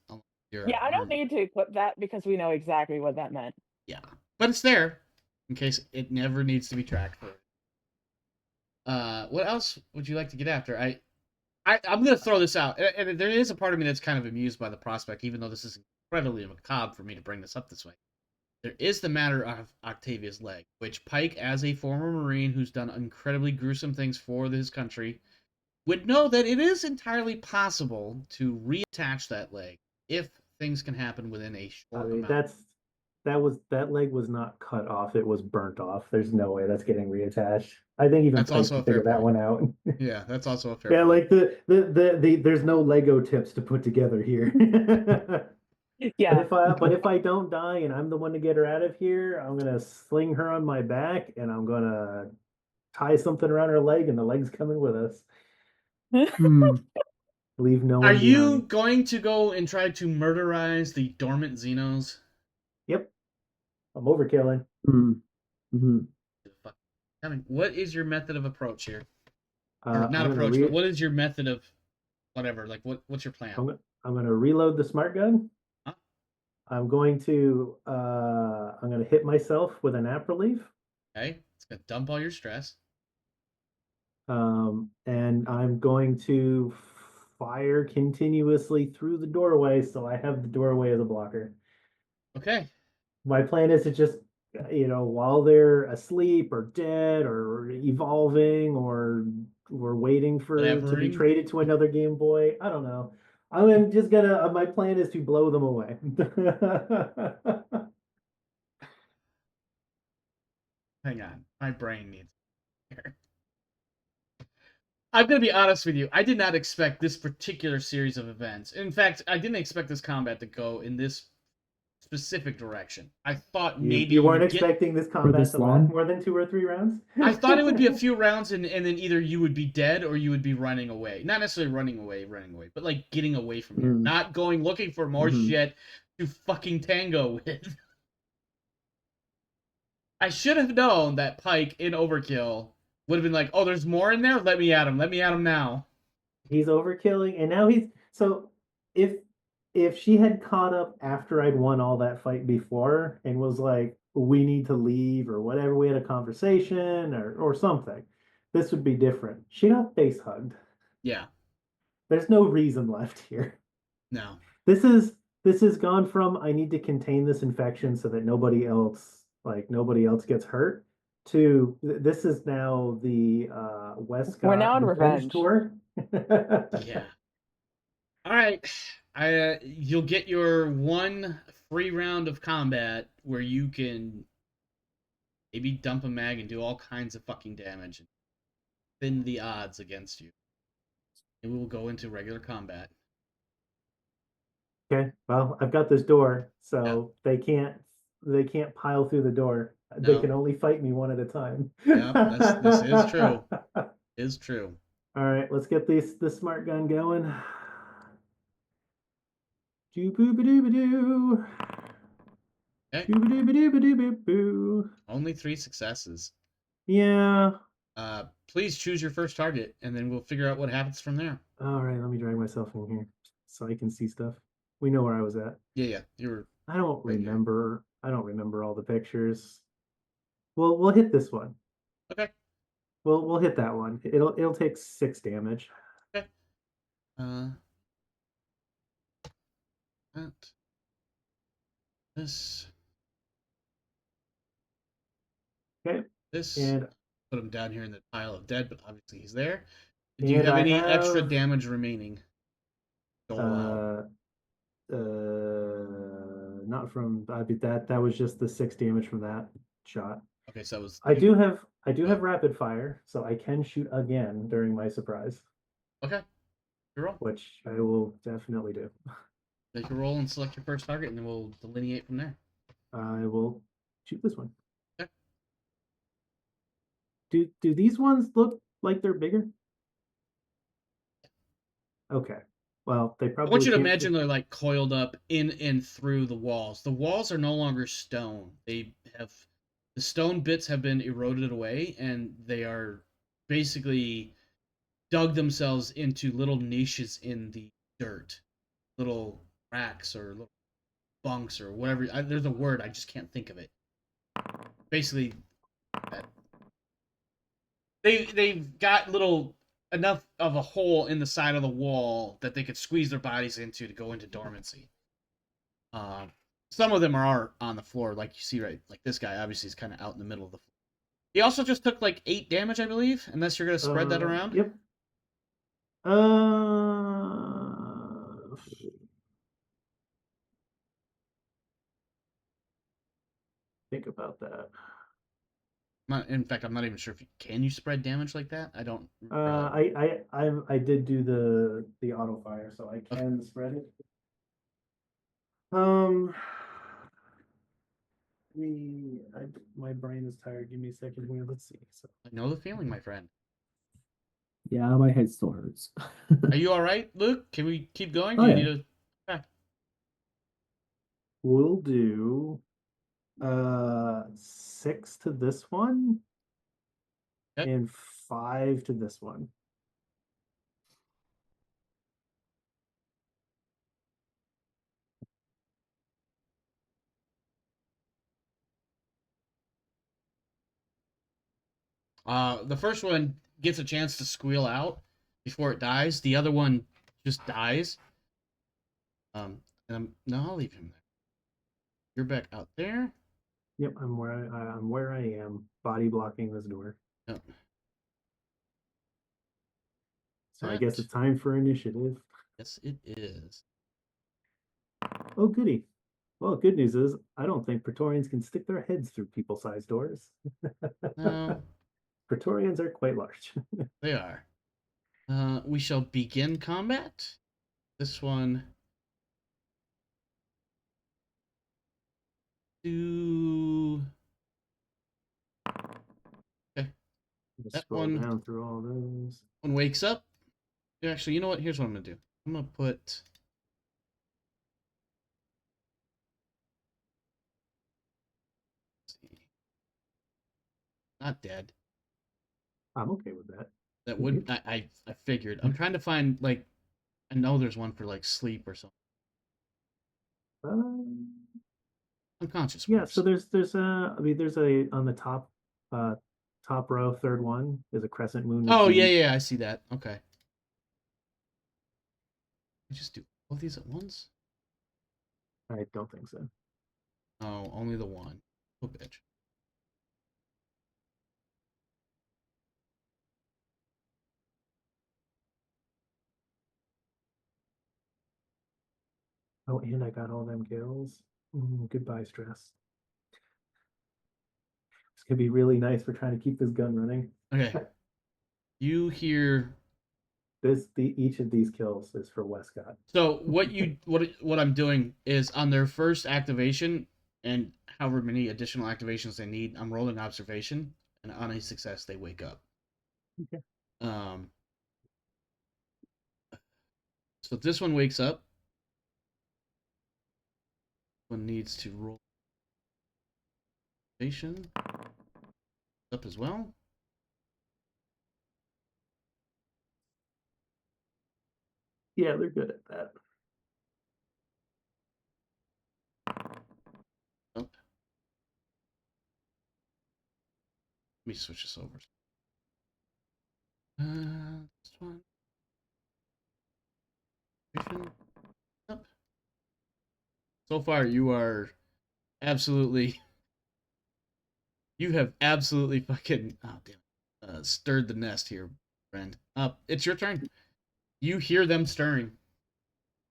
Yeah, I don't need to equip that because we know exactly what that meant. Yeah, but it's there in case it never needs to be tracked. What else would you like to get after? I'm going to throw this out, and there is a part of me that's kind of amused by the prospect, even though this is incredibly macabre for me to bring this up this way. There is the matter of Octavia's leg, which Pike, as a former Marine who's done incredibly gruesome things for his country, would know that it is entirely possible to reattach that leg if things can happen within a short amount. That leg was not cut off, it was burnt off. There's no way that's getting reattached. I think even That's Pike also can a fair figure that point. one out. Yeah, that's also a fair Yeah, point. like the there's no Lego tips to put together here. Yeah. But if I don't die and I'm the one to get her out of here, I'm gonna sling her on my back and I'm gonna tie something around her leg and the leg's coming with us. Leave no one Are you behind. going to go and try to murderize the dormant Xenos? Yep. I'm overkilling. What is your method of approach here? Not approach, but what is your method of whatever? Like, what's your plan? I'm gonna reload the smart gun. Huh? I'm going to hit myself with an app relief. Okay, it's gonna dump all your stress. And I'm going to fire continuously through the doorway, so I have the doorway as a blocker. Okay. My plan is to just, while they're asleep or dead or evolving or we're waiting for to be traded to another Game Boy. I don't know. I'm just gonna. My plan is to blow them away. Hang on, my brain needs. I'm gonna be honest with you. I did not expect this particular series of events. In fact, I didn't expect this combat to go in this specific direction. I thought maybe you weren't expecting this combat to last more than 2 or 3 rounds. I thought it would be a few rounds, and then either you would be dead or you would be running away. Not necessarily running away, but like getting away from here, not going looking for more shit to fucking tango with. I should have known that Pike in Overkill would have been like, "Oh, there's more in there. Let me at him. Let me at him now." He's overkilling, and now he's so if she had caught up after I'd won all that fight before and was like, we need to leave or whatever, we had a conversation or something, this would be different. She got face hugged. Yeah. There's no reason left here. No. This is gone from I need to contain this infection so that nobody else gets hurt to this is now the We're now Westcott on revenge revenge. tour. Yeah. All right. You'll get your one free round of combat where you can maybe dump a mag and do all kinds of fucking damage and thin the odds against you. And we will go into regular combat. Okay, well, I've got this door, so Yeah. they can't pile through the door. They No. can only fight me one at a time. Yep, this is true. Is true. All right, let's get this smart gun going. Doo boo ba doo ba doo. Okay. Doo ba doo ba doo ba doo boo boo. Only 3 successes. Yeah. Please choose your first target, and then we'll figure out what happens from there. All right, let me drag myself in here so I can see stuff. We know where I was at. Yeah, you were. I don't Right here. remember. I don't remember all the pictures. We'll hit this one. Okay. We'll hit that one. It'll take 6 damage. Okay. That. This. Okay. This. And Put him down here in the pile of dead, but obviously he's there. Do you have I any extra have, damage remaining? not from that was just the 6 damage from that shot. Okay, so that was. I do have rapid fire, so I can shoot again during my surprise, Okay. Your roll. which I will definitely do. Make your roll and select your first target, and then we'll delineate from there. I will shoot this one. Okay. Do these ones look like they're bigger? Okay. Well, they I probably want you to can't imagine they're like coiled up in and through the walls. The walls are no longer stone. The stone bits have been eroded away, and they are basically dug themselves into little niches in the dirt, little cracks or little bunks or whatever. There's a word, I just can't think of it. Basically, they've got little enough of a hole in the side of the wall that they could squeeze their bodies into to go into dormancy. Some of them are on the floor, like you see, right? Like this guy, obviously, is kind of out in the middle of the floor. He also just took like 8 damage, I believe, unless you're gonna spread that around. Yep. Think about that. In fact, I'm not even sure if can you spread damage like that. I don't. I did do the auto fire, so I can spread it. My brain is tired. Give me a second here. Let's see. So I know the feeling, my friend. Yeah, my head still hurts. Are you all right, Luke? Can we keep going? Oh, Do you yeah. need a? Okay. we'll do 6 to this one Okay. and 5 to this one. The first one gets a chance to squeal out before it dies. The other one just dies. And I'll leave him there. You're back out there. Yep, I'm where I am, body blocking this door. Yep. So I guess it's time for initiative. Yes, it is. Oh, goody. Well, good news is I don't think Praetorians can stick their heads through people-sized doors. No, Praetorians are quite large. they are. We shall begin combat. This one. Okay. That Scroll one. down through all those. One wakes up. Actually, you know what? Here's what I'm gonna do. I'm gonna put. Let's see. Not dead. I'm okay with that. That would I figured. I'm trying to find like I know there's one for like sleep or something. Um, Unconscious yeah, works. so there's I mean there's a on the uh top row, third one is a crescent moon with Oh yeah, the yeah, I see that. Okay. You just do all these at once? I don't think so. Oh, only the one. Oh bitch. Oh, and I got all them gills. Goodbye, stress. It's gonna be really nice for trying to keep this gun running. Okay. You hear Each of these kills is for Westcott. so what I'm doing is on their first activation and however many additional activations they need, I'm rolling observation and on a success they wake up. Okay. Um so if this one wakes up, one needs to roll observation up as well. Yeah, they're good at that. Oh, let me switch this over. This one. Up. So far, you are absolutely. You have absolutely fucking. Oh damn. Stirred the nest here, friend. It's your turn. You hear them stirring.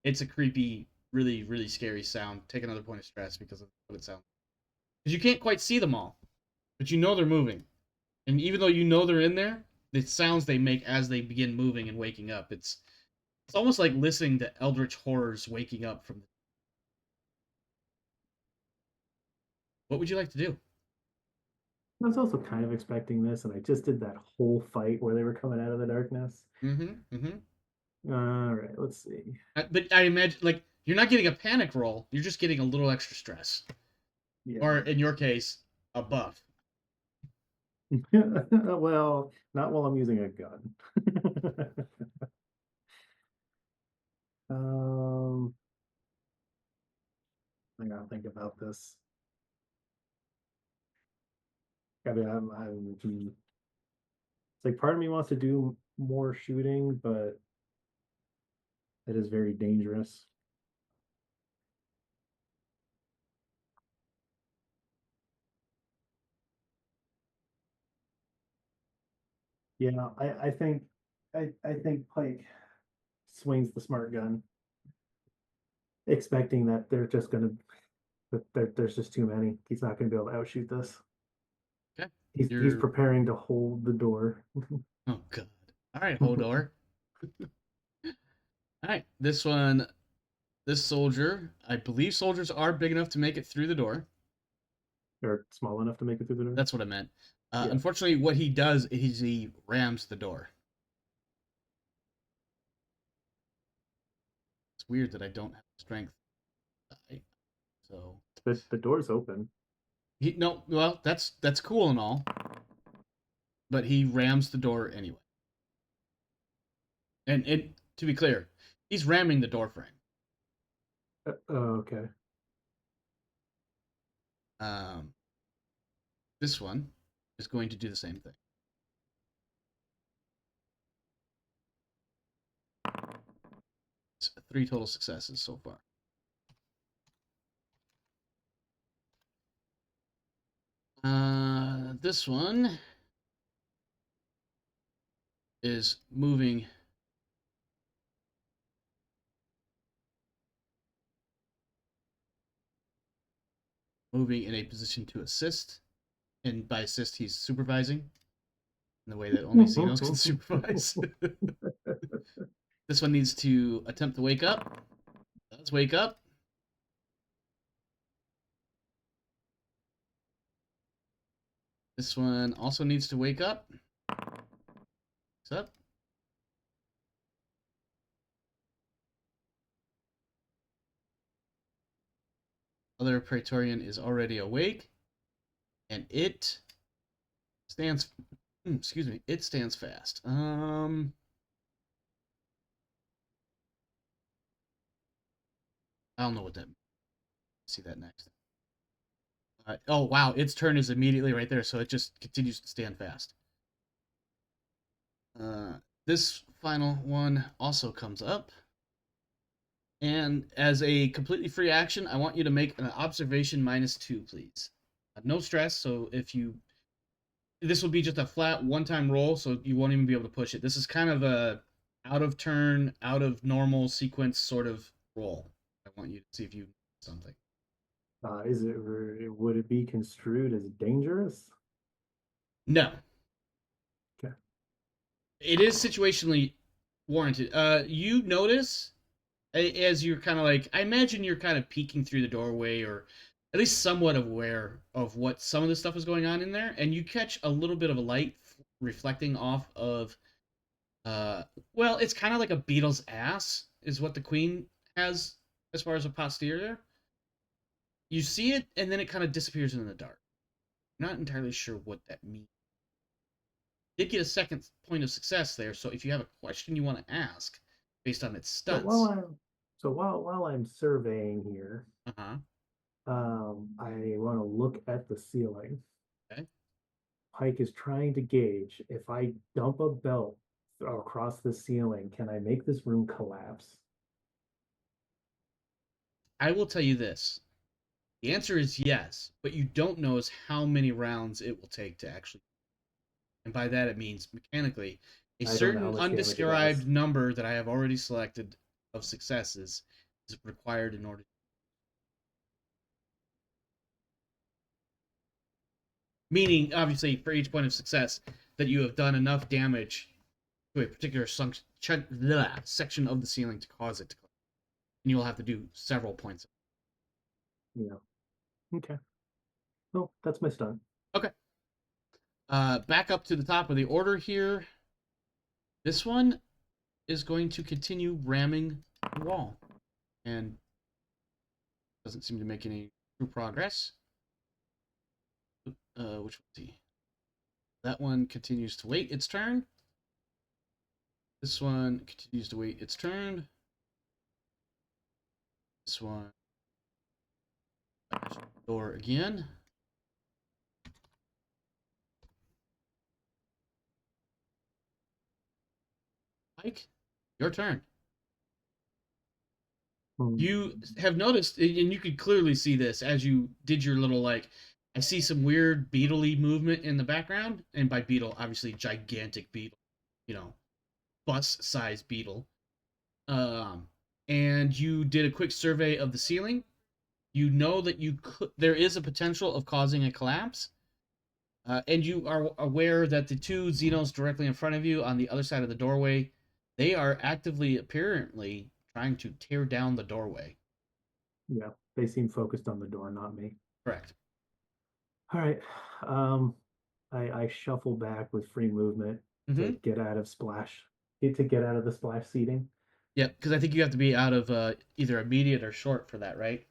It's a creepy, really, really scary sound. Take another point of stress because of what it sounds. Because you can't quite see them all, but you know they're moving. And even though you know they're in there, the sounds they make as they begin moving and waking up, it's almost like listening to eldritch horrors waking up from. What would you like to do? I was also kind of expecting this, and I just did that whole fight where they were coming out of the darkness. Mm-hmm. Mm-hmm. All right, let's see. But I imagine like you're not getting a panic roll. You're just getting a little extra stress, Yeah. or in your case, a buff. Well, not while I'm using a gun. um, I gotta think about this. I mean, it's like part of me wants to do more shooting, but it is very dangerous. Yeah, I think Pike swings the smart gun, expecting that they're just gonna that there's just too many. He's not gonna be able to outshoot this. Okay. He's You're. preparing to hold the door. Oh god. All right, Hodor. All right. This one. This soldier. I believe soldiers are big enough to make it through the door. They're small enough to make it through the door. That's what I meant. Yeah. Unfortunately, what he does is he rams the door. It's weird that I don't have strength. So The door's open. he no. Well, that's cool and all, but he rams the door anyway. And to be clear, he's ramming the door frame. Oh, okay. Um, this one is going to do the same thing. It's 3 total successes so far. This one is moving in a position to assist, and by assist he's supervising in the way that only Xenos can supervise. This one needs to attempt to wake up. Does wake up. This one also needs to wake up. Wakes up. Other Praetorian is already awake, and it stands Excuse me. It stands fast. I don't know what that means. See that next. Oh, wow. Its turn is immediately right there, so it just continues to stand fast. This final one also comes up. And as a completely free action, I want you to make an observation -2, please. No stress, so if you... This will be just a flat one-time roll, so you won't even be able to push it. This is kind of a out of turn, out of normal sequence sort of roll. I want you to see if you something. Would it be construed as dangerous? No. Okay. It is situationally warranted. You notice as you're kind of like, I imagine you're kind of peeking through the doorway, or at least somewhat aware of what some of the stuff is going on in there, and you catch a little bit of a light reflecting off of, well, it's kind of like a beetle's ass is what the queen has as far as a posterior. You see it, and then it kind of disappears in the dark. I'm not entirely sure what that means. Did get a second point of success there, so if you have a question you want to ask based on its So stunts. while I'm surveying here, Uh-huh. I want to look at the ceiling. Okay. Pike is trying to gauge if I dump a belt across the ceiling, can I make this room collapse? I will tell you this. The answer is yes, but you don't know is how many rounds it will take to actually. And by that it means mechanically a I don't know how certain much damage it does. undescribed number that I have already selected of successes is required in order. Meaning, obviously, for each point of success, that you have done enough damage to a particular section of the ceiling to cause it to collapse. And you'll have to do several points. Yeah. Okay. Well, that's my stun. Okay. Back up to the top of the order here. This one is going to continue ramming the wall. And doesn't seem to make any true progress. Which one's he? That one continues to wait its turn. This one continues to wait its turn. This one. Door again. Mike, your turn. You have noticed, and you could clearly see this as you did your little, like, I see some weird beetle-y movement in the background. And by beetle, obviously gigantic beetle. You know, bus-sized beetle. And you did a quick survey of the ceiling. You know that there is a potential of causing a collapse. And you are aware that the two Xenos directly in front of you on the other side of the doorway, they are actively, apparently, trying to tear down the doorway. Yeah, they seem focused on the door, not me. Correct. All right. I shuffle back with free movement to get out of the splash seating. Yep, because I think you have to be out of either immediate or short for that, right?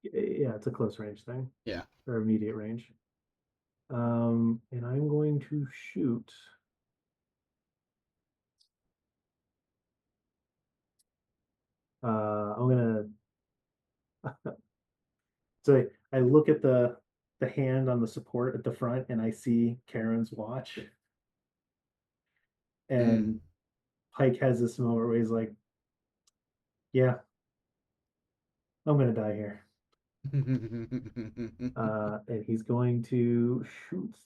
Yeah, it's a close range thing. Yeah. Or immediate range. And I'm going to shoot. I'm gonna. So I look at the hand on the support at the front, and I see Karen's watch. And Pike has this moment where he's like, "Yeah, I'm gonna die here." And he's going to shoot.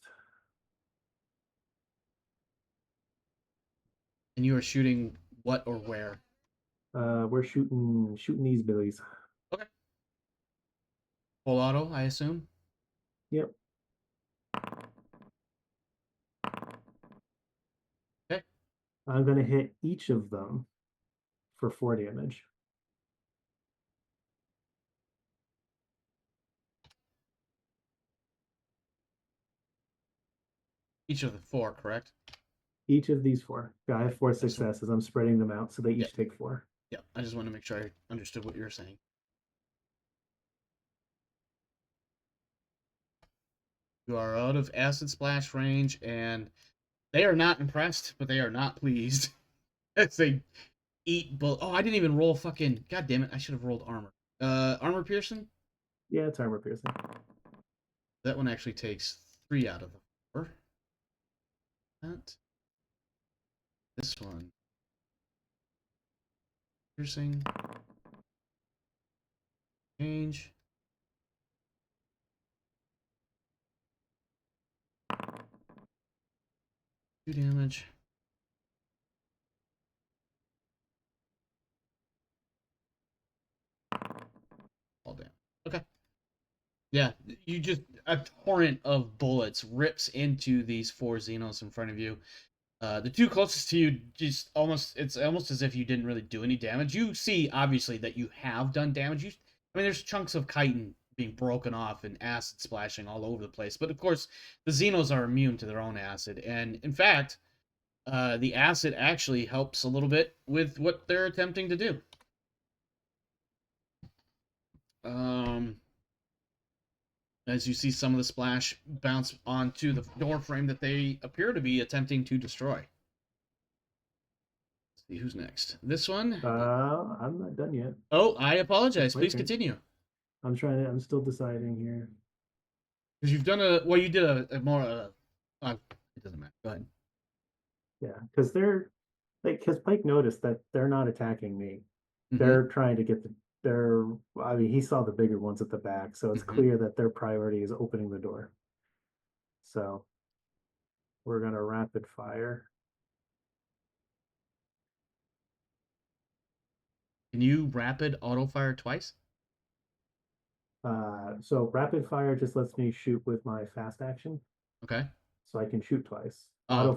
And you are shooting what or where? We're shooting these billies. Okay. Full auto, I assume? Yep. Okay. I'm gonna hit each of them for 4 damage. Each of the 4, correct? Each of these 4. I have 4 successes. I'm spreading them out so they each take 4. Yeah, I just want to make sure I understood what you were saying. You are out of acid splash range, and They are not impressed, but they are not pleased as they eat bull. Oh, I didn't even roll fucking. God damn it! I should have rolled armor. Armor piercing. Yeah, it's armor piercing. That one actually takes 3 out of the 4. That. This one. Piercing. Change. 2 damage. All down. Okay. Yeah, you just a torrent of bullets rips into these 4 Xenos in front of you. The 2 closest to you just it's almost as if you didn't really do any damage. You see obviously that you have done damage. I mean, there's chunks of chitin being broken off and acid splashing all over the place. But of course, the Xenos are immune to their own acid, and in fact, the acid actually helps a little bit with what they're attempting to do. As you see some of the splash bounce onto the door frame that they appear to be attempting to destroy. Let's see who's next. This one. I'm not done yet. Oh, I apologize. My Please turn. continue. I'm still deciding here. Because you've done you did a more, it doesn't matter. Go ahead. Yeah, because because Pike noticed that they're not attacking me. Mhm. They're trying to get I mean, he saw the bigger ones at the back, so it's Mhm. clear that their priority is opening the door. So we're gonna rapid fire. Can you rapid auto fire twice? So rapid fire just lets me shoot with my fast action, Okay. so I can shoot twice. Oh.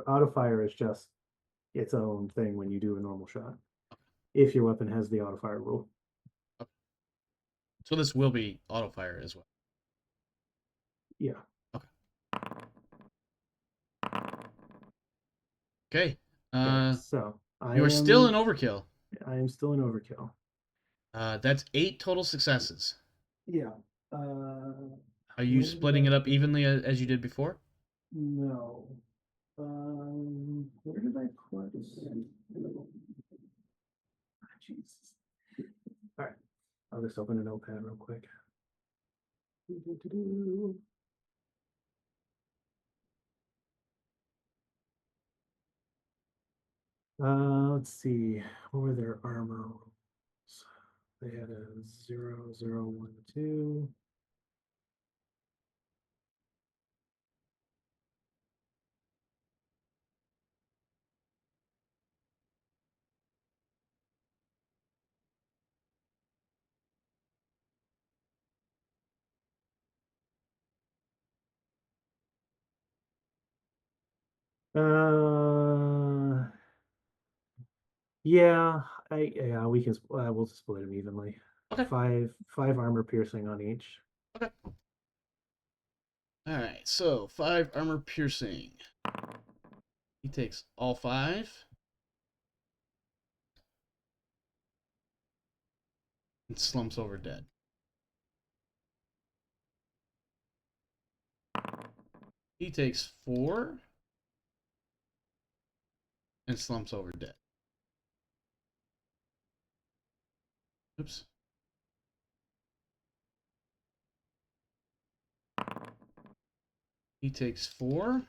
Auto fire is just its own thing when you do a normal shot. If your weapon has the auto fire rule. Okay. So this will be auto fire as well. Yeah. Okay. So you're still in overkill. I am still in overkill. That's 8 total successes. Yeah. Are you splitting it up evenly as you did before? No. Where did I put? Jesus. All right. I'll just open a notepad real quick. Let's see. What were their armor rolls? They had a 0, 0, 1, 2. Yeah, we can we'll split them evenly. Okay. Five armor piercing on each. Okay. All right. So 5 armor piercing. He takes all 5. And slumps over dead. He takes 4. And slumps over dead. Oops. He takes 4.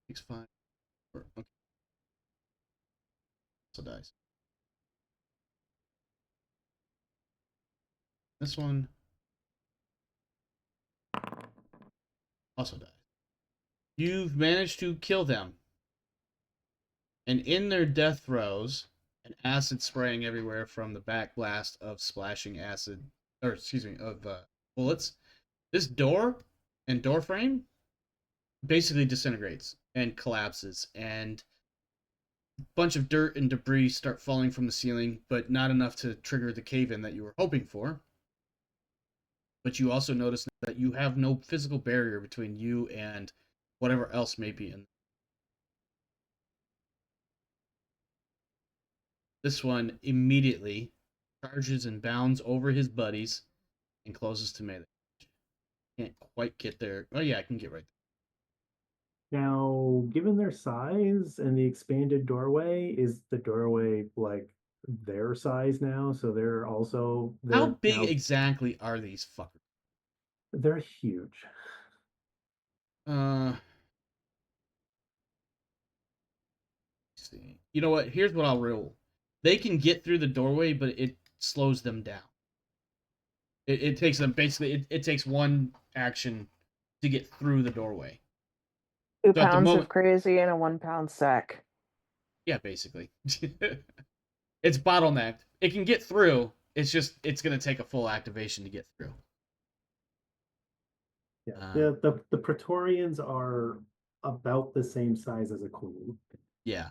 Takes 5. Okay. So dies. This one also dies. You've managed to kill them. And in their death throes, and acid spraying everywhere from the backblast of splashing acid, or excuse me, of bullets, this door and door frame basically disintegrates and collapses, and a bunch of dirt and debris start falling from the ceiling, but not enough to trigger the cave-in that you were hoping for. But you also notice that you have no physical barrier between you and whatever else may be in. This one immediately charges and bounds over his buddies and closes to melee. Can't quite get there. Oh yeah, I can get right Now, given their size and the expanded doorway, is the doorway like their size now? So there. How they're big now exactly are these fuckers? they're huge. Let's see. You know what? Here's what I'll rule. They can get through the doorway, but it slows them down. It takes them basically. It takes one action to get through the doorway. 2 So at the pounds moment, of crazy in a 1-pound sack. yeah, basically, it's bottlenecked. It can get through. It's just it's gonna take a full activation to get through. Yeah. Uh, The Praetorians are about the same size as a queen. Yeah.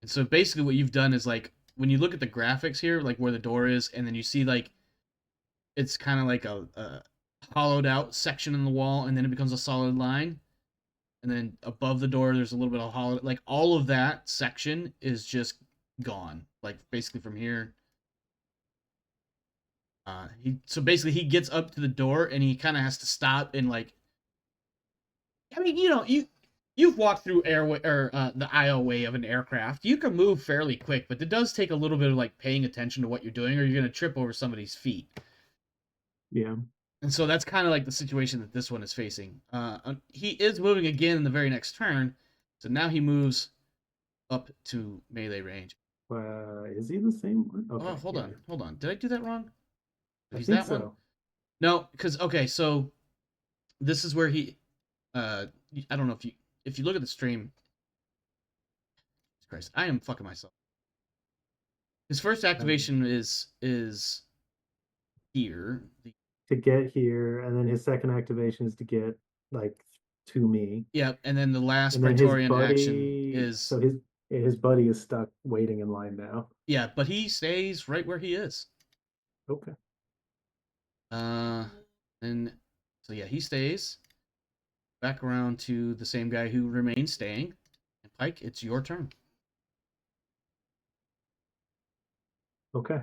And so basically what you've done is like when you look at the graphics here, like where the door is, and then you see like it's kind of like a hollowed out section in the wall, and then it becomes a solid line. And then above the door there's a little bit of hollow, like all of that section is just gone. Like basically from here. So basically he gets up to the door and he kind of has to stop and like I mean, you've walked through airway or the aisleway of an aircraft. You can move fairly quick, but it does take a little bit of like paying attention to what you're doing, or you're gonna trip over somebody's feet. Yeah. And so that's kind of like the situation that this one is facing. He is moving again in the very next turn, so now he moves up to melee range. Is he the same one? Oh, Okay, yeah. hold on. Did I do that wrong? I He's think that so. one? No, because okay, so this is where he. I don't know if you look at the stream. Christ, I am fucking myself. His first activation is here. To get here, and then his second activation is to get like to me. Yeah, and then the last And then Praetorian action is so his buddy is stuck waiting in line now. yeah, but he stays right where he is. Okay. And so yeah, he stays back around to the same guy who remains staying. And Pike, it's your turn. Okay.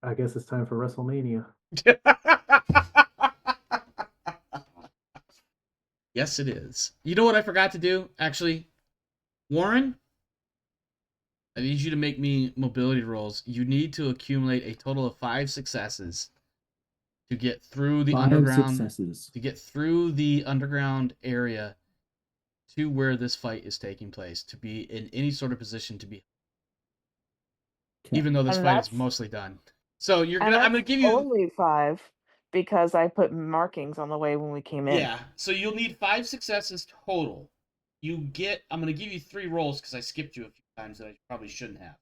I guess it's time for WrestleMania. Yes, it is. You know what I forgot to do? Actually, Warren, I need you to make me mobility rolls. You need to accumulate a total of 5 successes to get through the 5 underground. successes. To get through the underground area to where this fight is taking place. To be in any sort of position to be, Okay. even though this And fight is that's- mostly done. So you're And gonna. I'm that's gonna give you. only 5 because I put markings on the way when we came in. Yeah. So you'll need 5 successes total. You get. I'm gonna give you 3 rolls because I skipped you a few times that I probably shouldn't have.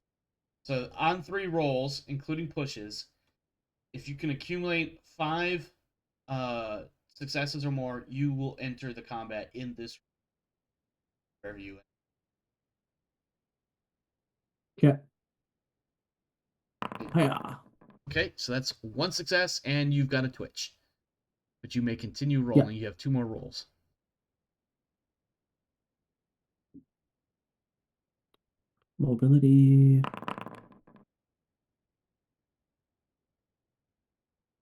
So on 3 rolls, including pushes, if you can accumulate 5 successes or more, you will enter the combat in this wherever you. Okay. Hiya. Okay, so that's 1 success, and you've got a twitch. But you may continue rolling. Yeah. You have 2 more rolls. Mobility.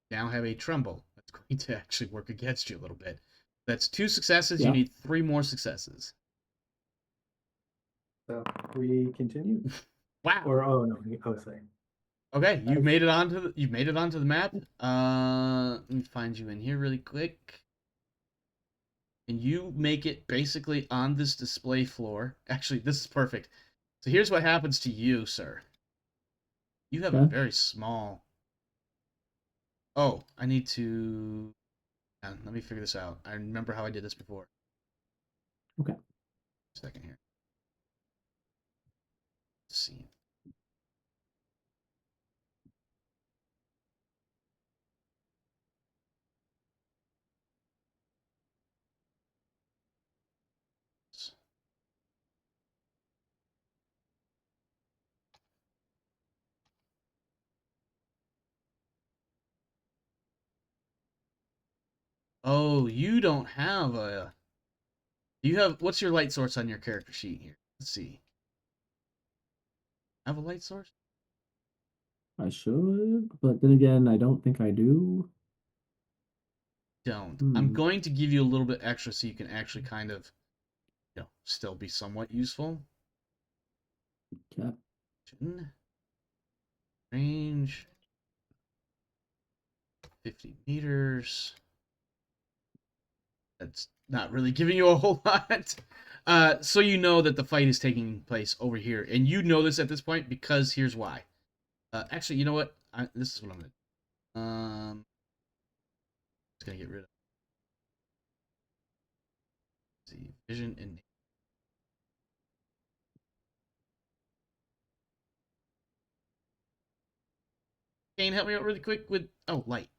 Now have a tremble. That's going to actually work against you a little bit. That's 2 successes. Yeah. You need 3 more successes. So we continue. Wow. Or oh no, oh sorry. Okay, you've made it onto the map. Let me find you in here really quick. And you make it basically on this display floor. Actually, this is perfect. So here's what happens to you, sir. You have a Okay. very small. Oh, I need to. Let me figure this out. I remember how I did this before. Okay. Second here. Let's see. Oh, you don't have a. You have what's your light source on your character sheet here? Let's see. Have a light source? I should, but then again, I don't think I do. Don't. I'm Hmm. going to give you a little bit extra so you can actually kind of, still be somewhat useful. Okay. Range 50 meters. That's not really giving you a whole lot. So you know that the fight is taking place over here, and you know this at this point because here's why. Actually, you know what? This is what I'm gonna. Just gonna get rid of the vision and. Kane, help me out really quick with light.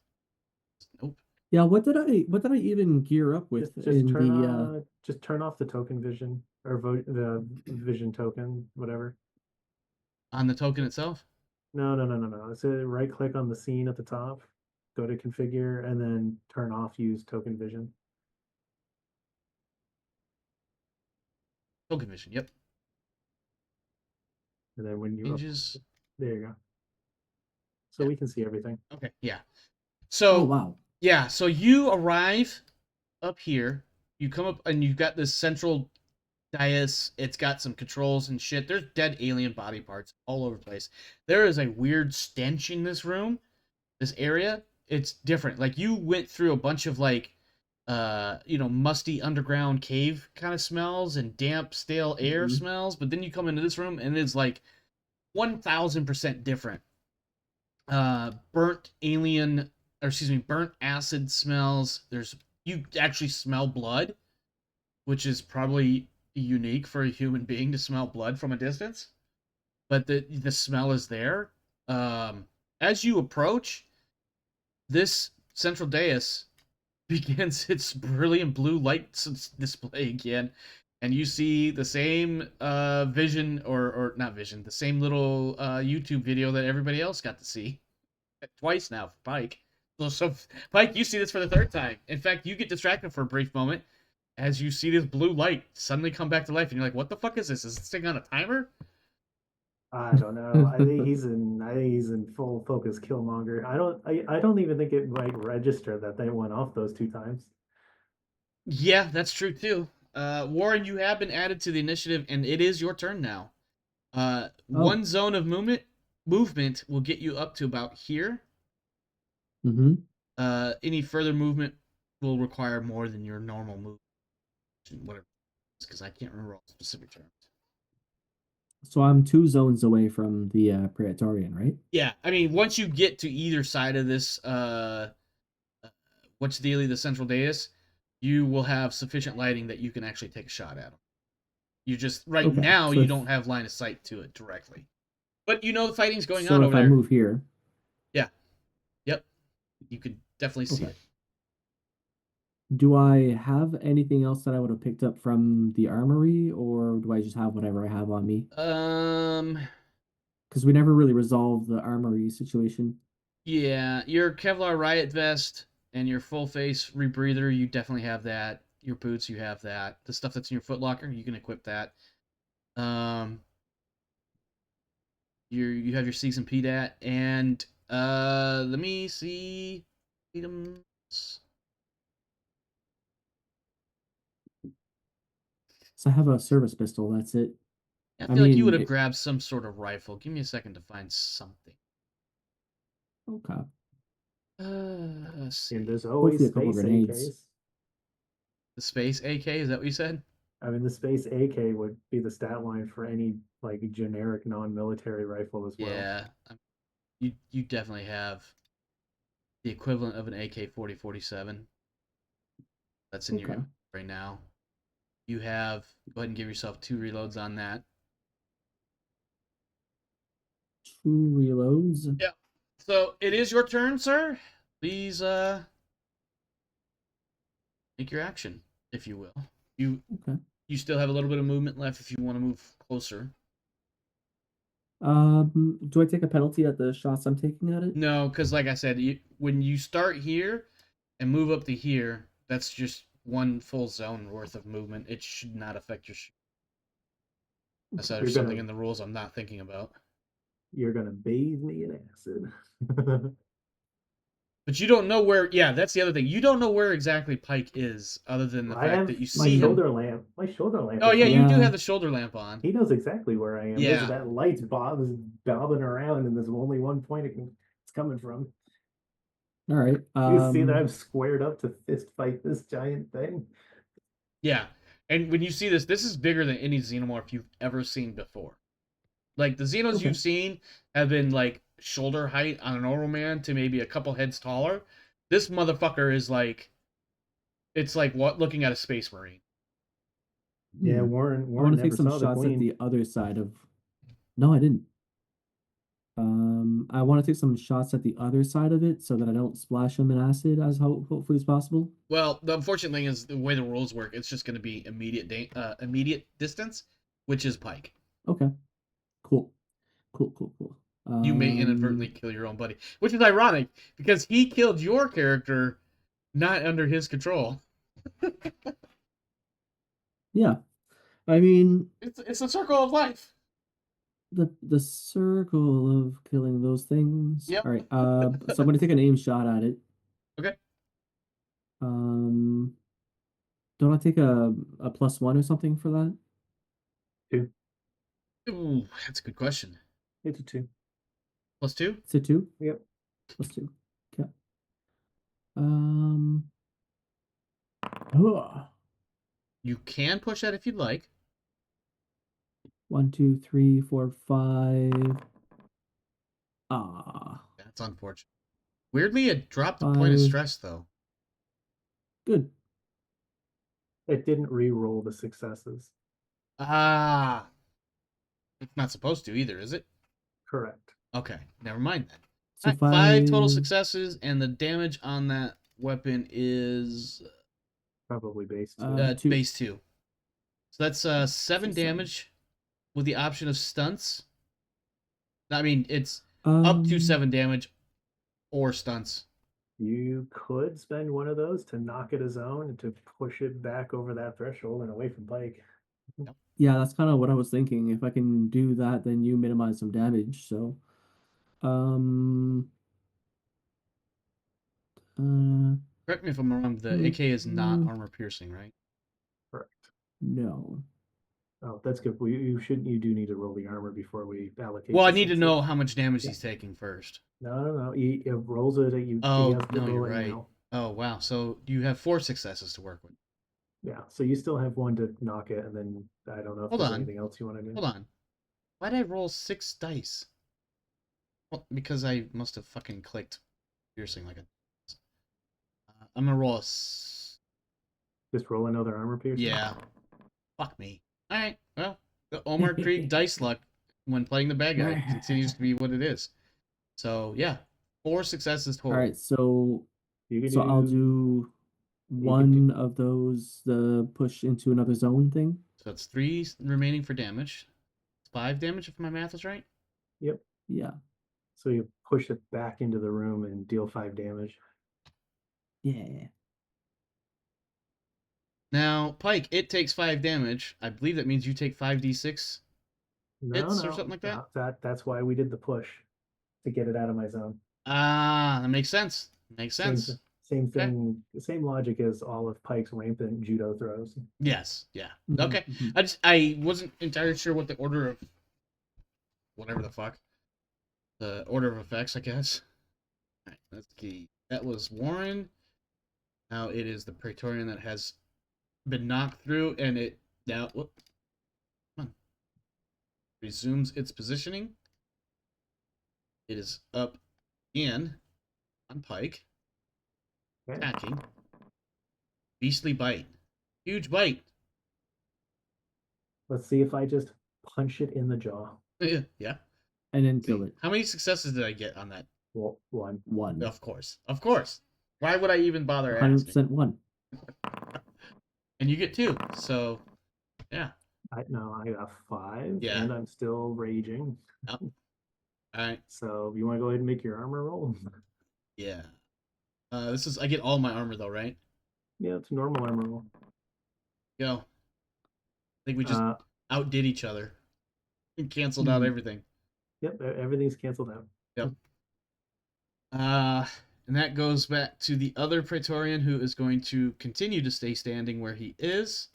Nope. Yeah, what did I even gear up with Just in turn the just turn off the token vision or the vision token, whatever. On the token itself. No. So right click on the scene at the top, go to configure, and then turn off use token vision. Token vision. Yep. And then when you Changes. there you go. So Yeah. we can see everything. Okay. Yeah. Oh So wow. yeah. So you arrive up here. You come up and you've got this central dais. It's got some controls and shit. There's dead alien body parts all over the place. There is a weird stench in this room, this area. It's different. Like you went through a bunch of musty underground cave kind of smells and damp, stale air Mhm. smells, but then you come into this room and it's like 1000% different. Burnt alien, or excuse me, burnt acid smells. You actually smell blood, which is probably unique for a human being to smell blood from a distance. But the smell is there. As you approach, this central dais begins its brilliant blue light display again, and you see the same vision or not vision, the same little YouTube video that everybody else got to see twice now for Pike. So Pike, you see this for the third time. In fact, you get distracted for a brief moment as you see this blue light suddenly come back to life, and you're like, "What the fuck is this? Is this thing on a timer?" I don't know. I think he's in full focus Killmonger. I don't even think it might register that they went off those 2 times. Yeah, that's true too. Warren, you have been added to the initiative, and it is your turn now. Oh. One zone of movement will get you up to about here. Mm-hmm. Any further movement will require more than your normal movement, whatever, because I can't remember all specific terms. So I'm 2 zones away from the Praetorian, right? Yeah, I mean, once you get to either side of this, what's the central dais, you will have sufficient lighting that you can actually take a shot at them. You just right Okay. now So you if don't have line of sight to it directly, but you know the fighting's going so on if over I there. move here, Yeah, yep, you could definitely see okay. Do I have anything else that I would have picked up from the armory, or do I just have whatever I have on me? it. Because we never really resolved the armory situation. Yeah, your Kevlar riot vest and your full face rebreather, you definitely have that. Your boots, you have that. The stuff that's in your footlocker, you can equip that. Um, you have your season PDAT, and let me see items. So I have a service pistol, that's it. I I feel like you would mean, have grabbed some sort of rifle. Give me a second to find something. okay. Let's see. And there's Hopefully always a couple space grenades. AKs. The space AK, is that what you said? I mean, the space AK would be the stat line for any like generic non-military rifle as well. Yeah, you definitely have the equivalent of an AK-47. That's in your Okay. inventory right now. You have go ahead and give yourself 2 reloads on that. 2 reloads. Yeah. So it is your turn, sir. Please make your action, if you will. You Okay. you still have a little bit of movement left if you want to move closer. Do I take a penalty at the shots I'm taking at it? No, because like I said, when you start here and move up to here, that's just one full zone worth of movement. It should not affect your. Unless You're there's something gonna in the rules I'm not thinking about. You're gonna bathe me in acid. But you don't know where. Yeah, that's the other thing. You don't know where exactly Pike is, other than the I fact have that you my see him. shoulder lamp. My shoulder lamp. Oh is yeah, on. you do Yeah. have the shoulder lamp on. He knows exactly where I am. Yeah. That light's bobbing around, and there's only one point it's coming from. All right. You see that I'm squared up to fist fight this giant thing. Yeah, and when you see this, this is bigger than any xenomorph you've ever seen before. Like the xenos Okay. you've seen have been like shoulder height on a normal man to maybe a couple heads taller. This motherfucker is like, it's like what looking at a space marine. Yeah, I Warren want to take never some saw the shots at queen. the other side of. No, I didn't. I want to take some shots at the other side of it so that I don't splash them in acid as hopefully as possible. Well, the unfortunate thing is the way the rules work. It's just going to be immediate distance, which is Pike. Okay. Cool. You may inadvertently kill your own buddy, which is ironic because he killed your character not under his control. Yeah. I mean, It's a circle of life. the circle of killing those things. Yep. All right. So I'm gonna take an aim shot at it. Okay. Don't I take a +1 or something for that? 2. Ooh, that's a good question. It's a 2. +2? It's a 2? Yep. +2. Okay. Ugh. You can push that if you'd like. 1, 2, 3, 4, 5. Ah, That's unfortunate. Weirdly, it dropped the point of 5. stress, though. Good. It didn't re-roll the successes. Ah. It's not supposed to either, is it? Correct. Okay, never mind then. So Alright, 5 total 5. successes, and the damage on that weapon is Probably base 2. 2. base 2. So that's 7 7. damage with the option of stunts. I mean, it's up to 7 damage or stunts. You could spend one of those to knock it a zone and to push it back over that threshold and away from Pike. Yeah, that's kind of what I was thinking. If I can do that, then you minimize some damage. So, Correct me if I'm wrong, the AK is not armor piercing, right? Correct. no. Oh, that's good. You do need to roll the armor before we allocate. Well, I the need to success. know how much damage Yeah. he's taking first. No. He rolls it. Oh, he has to no, you're roll it right. now. Oh, wow. So you have 4 successes to work with. Yeah. So you still have one to knock it, and then I don't know if Hold there's on. anything else you want to do. Hold on. Why'd I roll 6 dice? Well, because I must have fucking clicked piercing like a... I'm gonna roll a... Just roll another armor pierce. Yeah. Fuck me. Alright, well, the Omar Krieg dice luck when playing the bad guy continues to be what it is. So, yeah. 4 successes total. All right, so I'll do can one of those, the push into another zone thing. So that's 3 remaining for damage. 5 damage if my math is right. Yep. Yeah. So you push it back into the room and deal 5 damage. Yeah. Now, Pike, it takes 5 damage. I believe that means you take 5d6 No, hits no, or something like that. That's why we did the push to get it out of my zone. Ah, that makes sense. Makes sense. Same thing. The same logic as all of Pike's rampant judo throws. Yes. Yeah. Mhm, Okay. mhm. I wasn't entirely sure what the order of whatever the fuck. The order of effects, I guess. Alright, that's the key. That was Warren. Now it is the Praetorian that has been knocked through, and it now whoop, come on, resumes its positioning. It is up again on Pike, Okay. attacking. Beastly bite, huge bite. Let's see if I just punch it in the jaw. Yeah. And then kill it. How many successes did I get on that? Well, 1. 1. Of course. Why would I even bother asking? 100% 1. And you get 2, so yeah. I got 5, Yeah. and I'm still raging. All right. So you want to go ahead and make your armor roll? Yeah. I get all my armor though, right? Yeah, it's a normal armor roll. Go. I think we just outdid each other and canceled out everything. Yep, everything's canceled out. Yep. And that goes back to the other Praetorian who is going to continue to stay standing where he is.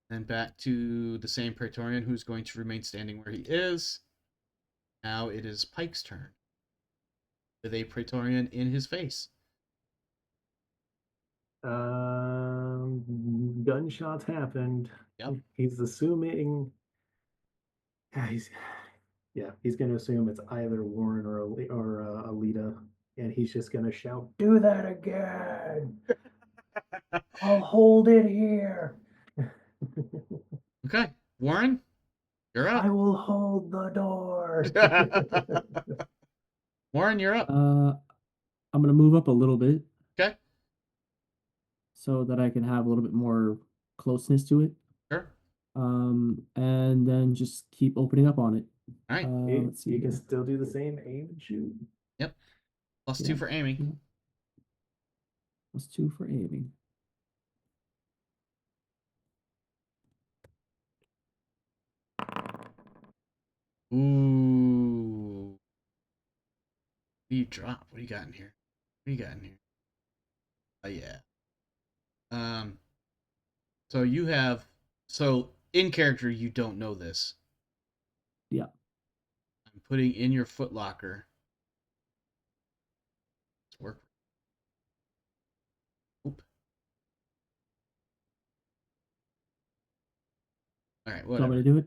Then back to the same Praetorian who's going to remain standing where he is. Now it is Pike's turn. With a Praetorian in his face. Gunshots happened. Yep. He's assuming. He's going to assume it's either Warren or Alita, and he's just going to shout, "Do that again! I'll hold it here." Okay, Warren, you're I up. will hold the door. Warren, you're up. I'm gonna move up a little bit. Okay. So that I can have a little bit more closeness to it. Sure. And then just keep opening up on it. All right. Let's see. You can here. still do the same, aim and shoot. Yep. +2 for aiming. +2 for aiming. Ooh. What do you drop? What do you got in here? What do you got in here? Oh yeah. So you have in character you don't know this. Yeah. I'm putting in your footlocker. Let's work. Oop. All right, Do you want whatever. me to do it?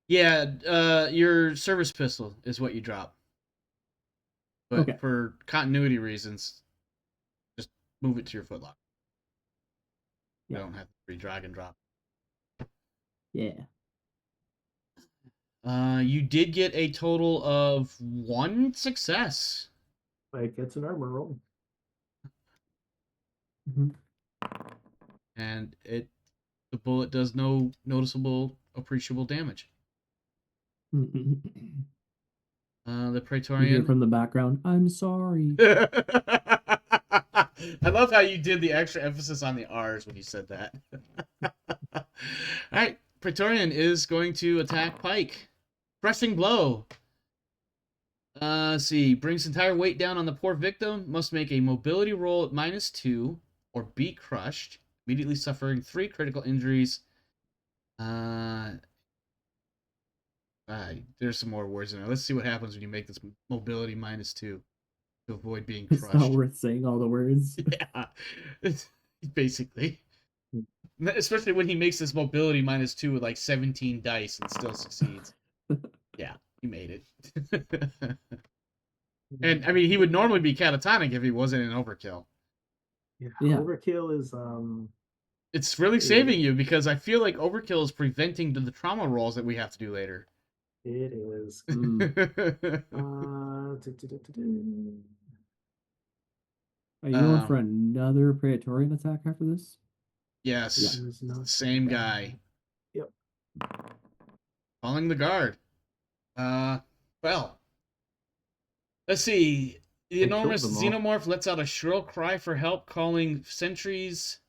Yeah, your service pistol is what you drop. But Okay. for continuity reasons, just move it to your footlocker. Yeah. You don't have to drag and drop. Yeah. You did get a total of 1 success. Like, it's an armor roll. Mm-hmm. And the bullet does no noticeable, appreciable damage. The You hear Praetorian. from the background, "I'm sorry." I love how you did the extra emphasis on the R's when you said that. All right, Praetorian is going to attack Pike. Crushing blow. Let's see. Brings entire weight down on the poor victim. Must make a mobility roll at -2 or be crushed, immediately suffering 3 critical injuries. There's some more words in there. Let's see what happens when you make this mobility -2 to avoid being It's crushed. not worth saying all the words. Yeah, basically. Especially when he makes this mobility -2 with like 17 dice and still succeeds. Yeah, he made it. And I mean, he would normally be catatonic if he wasn't in overkill. Yeah. Yeah. Overkill is It's really saving you because I feel like overkill is preventing the trauma rolls that we have to do later. it is. Are you going for another Praetorian attack after this? Yes, Yeah. same guy. Yep. Calling the guard. Well, let's see. The enormous xenomorph lets out a shrill cry for help, calling sentries.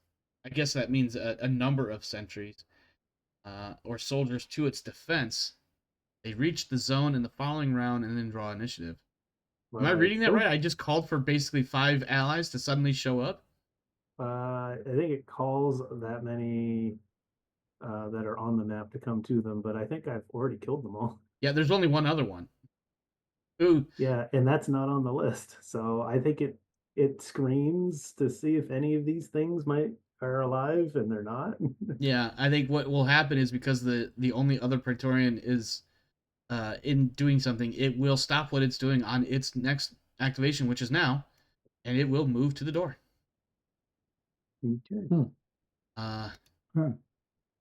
I guess that means a number of sentries, or soldiers to its defense. They reach the zone in the following round and then draw initiative. Am I reading that right? I just called for basically 5 allies to suddenly show up? I think it calls that many that are on the map to come to them, but I think I've already killed them all. Yeah, there's only one other one. Ooh. Yeah, and that's not on the list. So I think it screams to see if any of these things are alive, and they're not. Yeah, I think what will happen is because the only other Praetorian is in doing something, it will stop what it's doing on its next activation, which is now, and it will move to the door. Okay.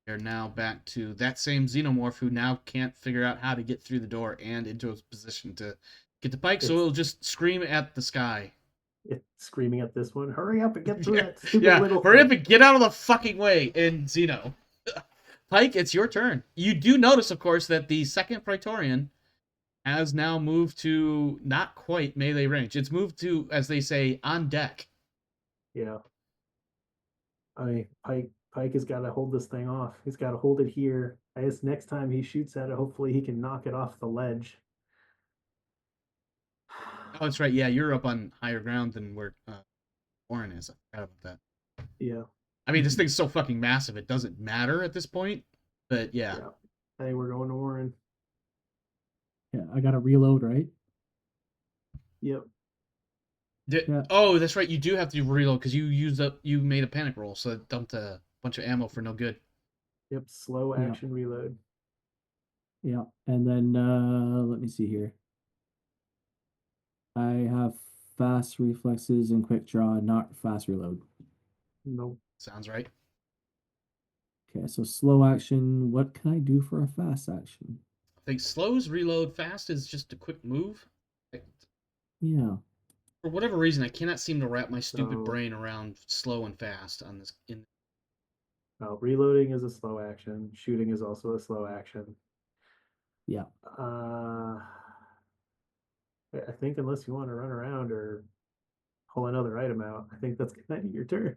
They're now back to that same xenomorph who now can't figure out how to get through the door and into a position to get the Pike, so it'll just scream at the sky. It's screaming at this one, "Hurry up and get through that stupid little hurry thing." up and get out of the fucking way. And Xeno. Pike, it's your turn. You do notice, of course, that the second Praetorian has now moved to not quite melee range. It's moved to, as they say, on deck. Yeah. Pike has got to hold this thing off. He's got to hold it here I guess next time he shoots at it, hopefully he can knock it off the ledge. Oh, that's right. Yeah, you're up on higher ground than where Warren is. I forgot about that. Yeah, I mean, this thing's so fucking massive, it doesn't matter at this point. But yeah. yeah. Hey, we're going to Warren. Yeah, I gotta reload, right? Yep. Yeah. Oh, that's right. You do have to reload because you made a panic roll, so it dumped a bunch of ammo for no good. Yep. Slow Yeah. action reload. Yeah, and then let me see here. I have fast reflexes and quick draw, not fast reload. Nope. Sounds right. Okay, so slow action. What can I do for a fast action? I think slows reload, fast is just a quick move. Yeah. For whatever reason, I cannot seem to wrap my stupid So- brain around slow and fast on this. Reloading is a slow action. Shooting is also a slow action. Yeah. I think unless you want to run around or pull another item out, I think that's kind of your turn.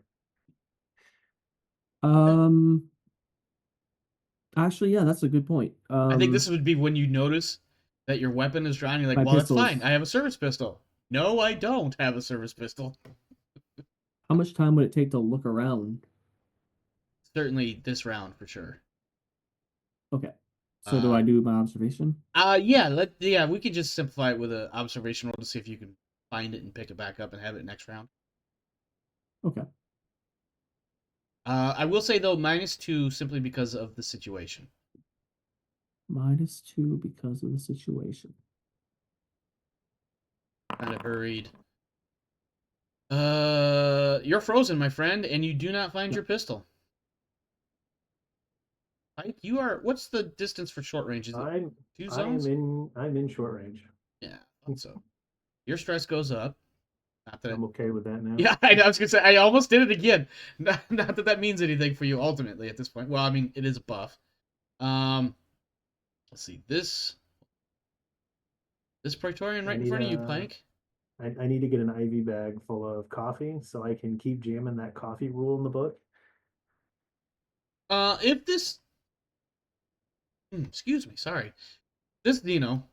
Actually, yeah, that's a good point. I think this would be when you notice that your weapon is drawing. You're like, My well, that's pistols. fine. I have a service pistol. No, I don't have a service pistol. How much time would it take to look around? Certainly this round for sure. Okay. So do I do my observation? Yeah, we could just simplify it with an observation roll to see if you can find it and pick it back up and have it next round. Okay. I will say though, -2 simply because of the situation. -2 because of the situation. Kind of hurried. You're frozen, my friend, and you do not find your pistol. Mike, you are. What's the distance for short range? Is it 2 zones? I'm in short range. Yeah, I thought so. Your stress goes up. Not that I'm okay with that now. Yeah, I was gonna say I almost did it again. Not that that means anything for you ultimately at this point. Well, I mean it is a buff. Let's see this Praetorian right in front of you, Plank. I need to get an IV bag full of coffee so I can keep jamming that coffee rule in the book. If this, excuse me, sorry, this Dino,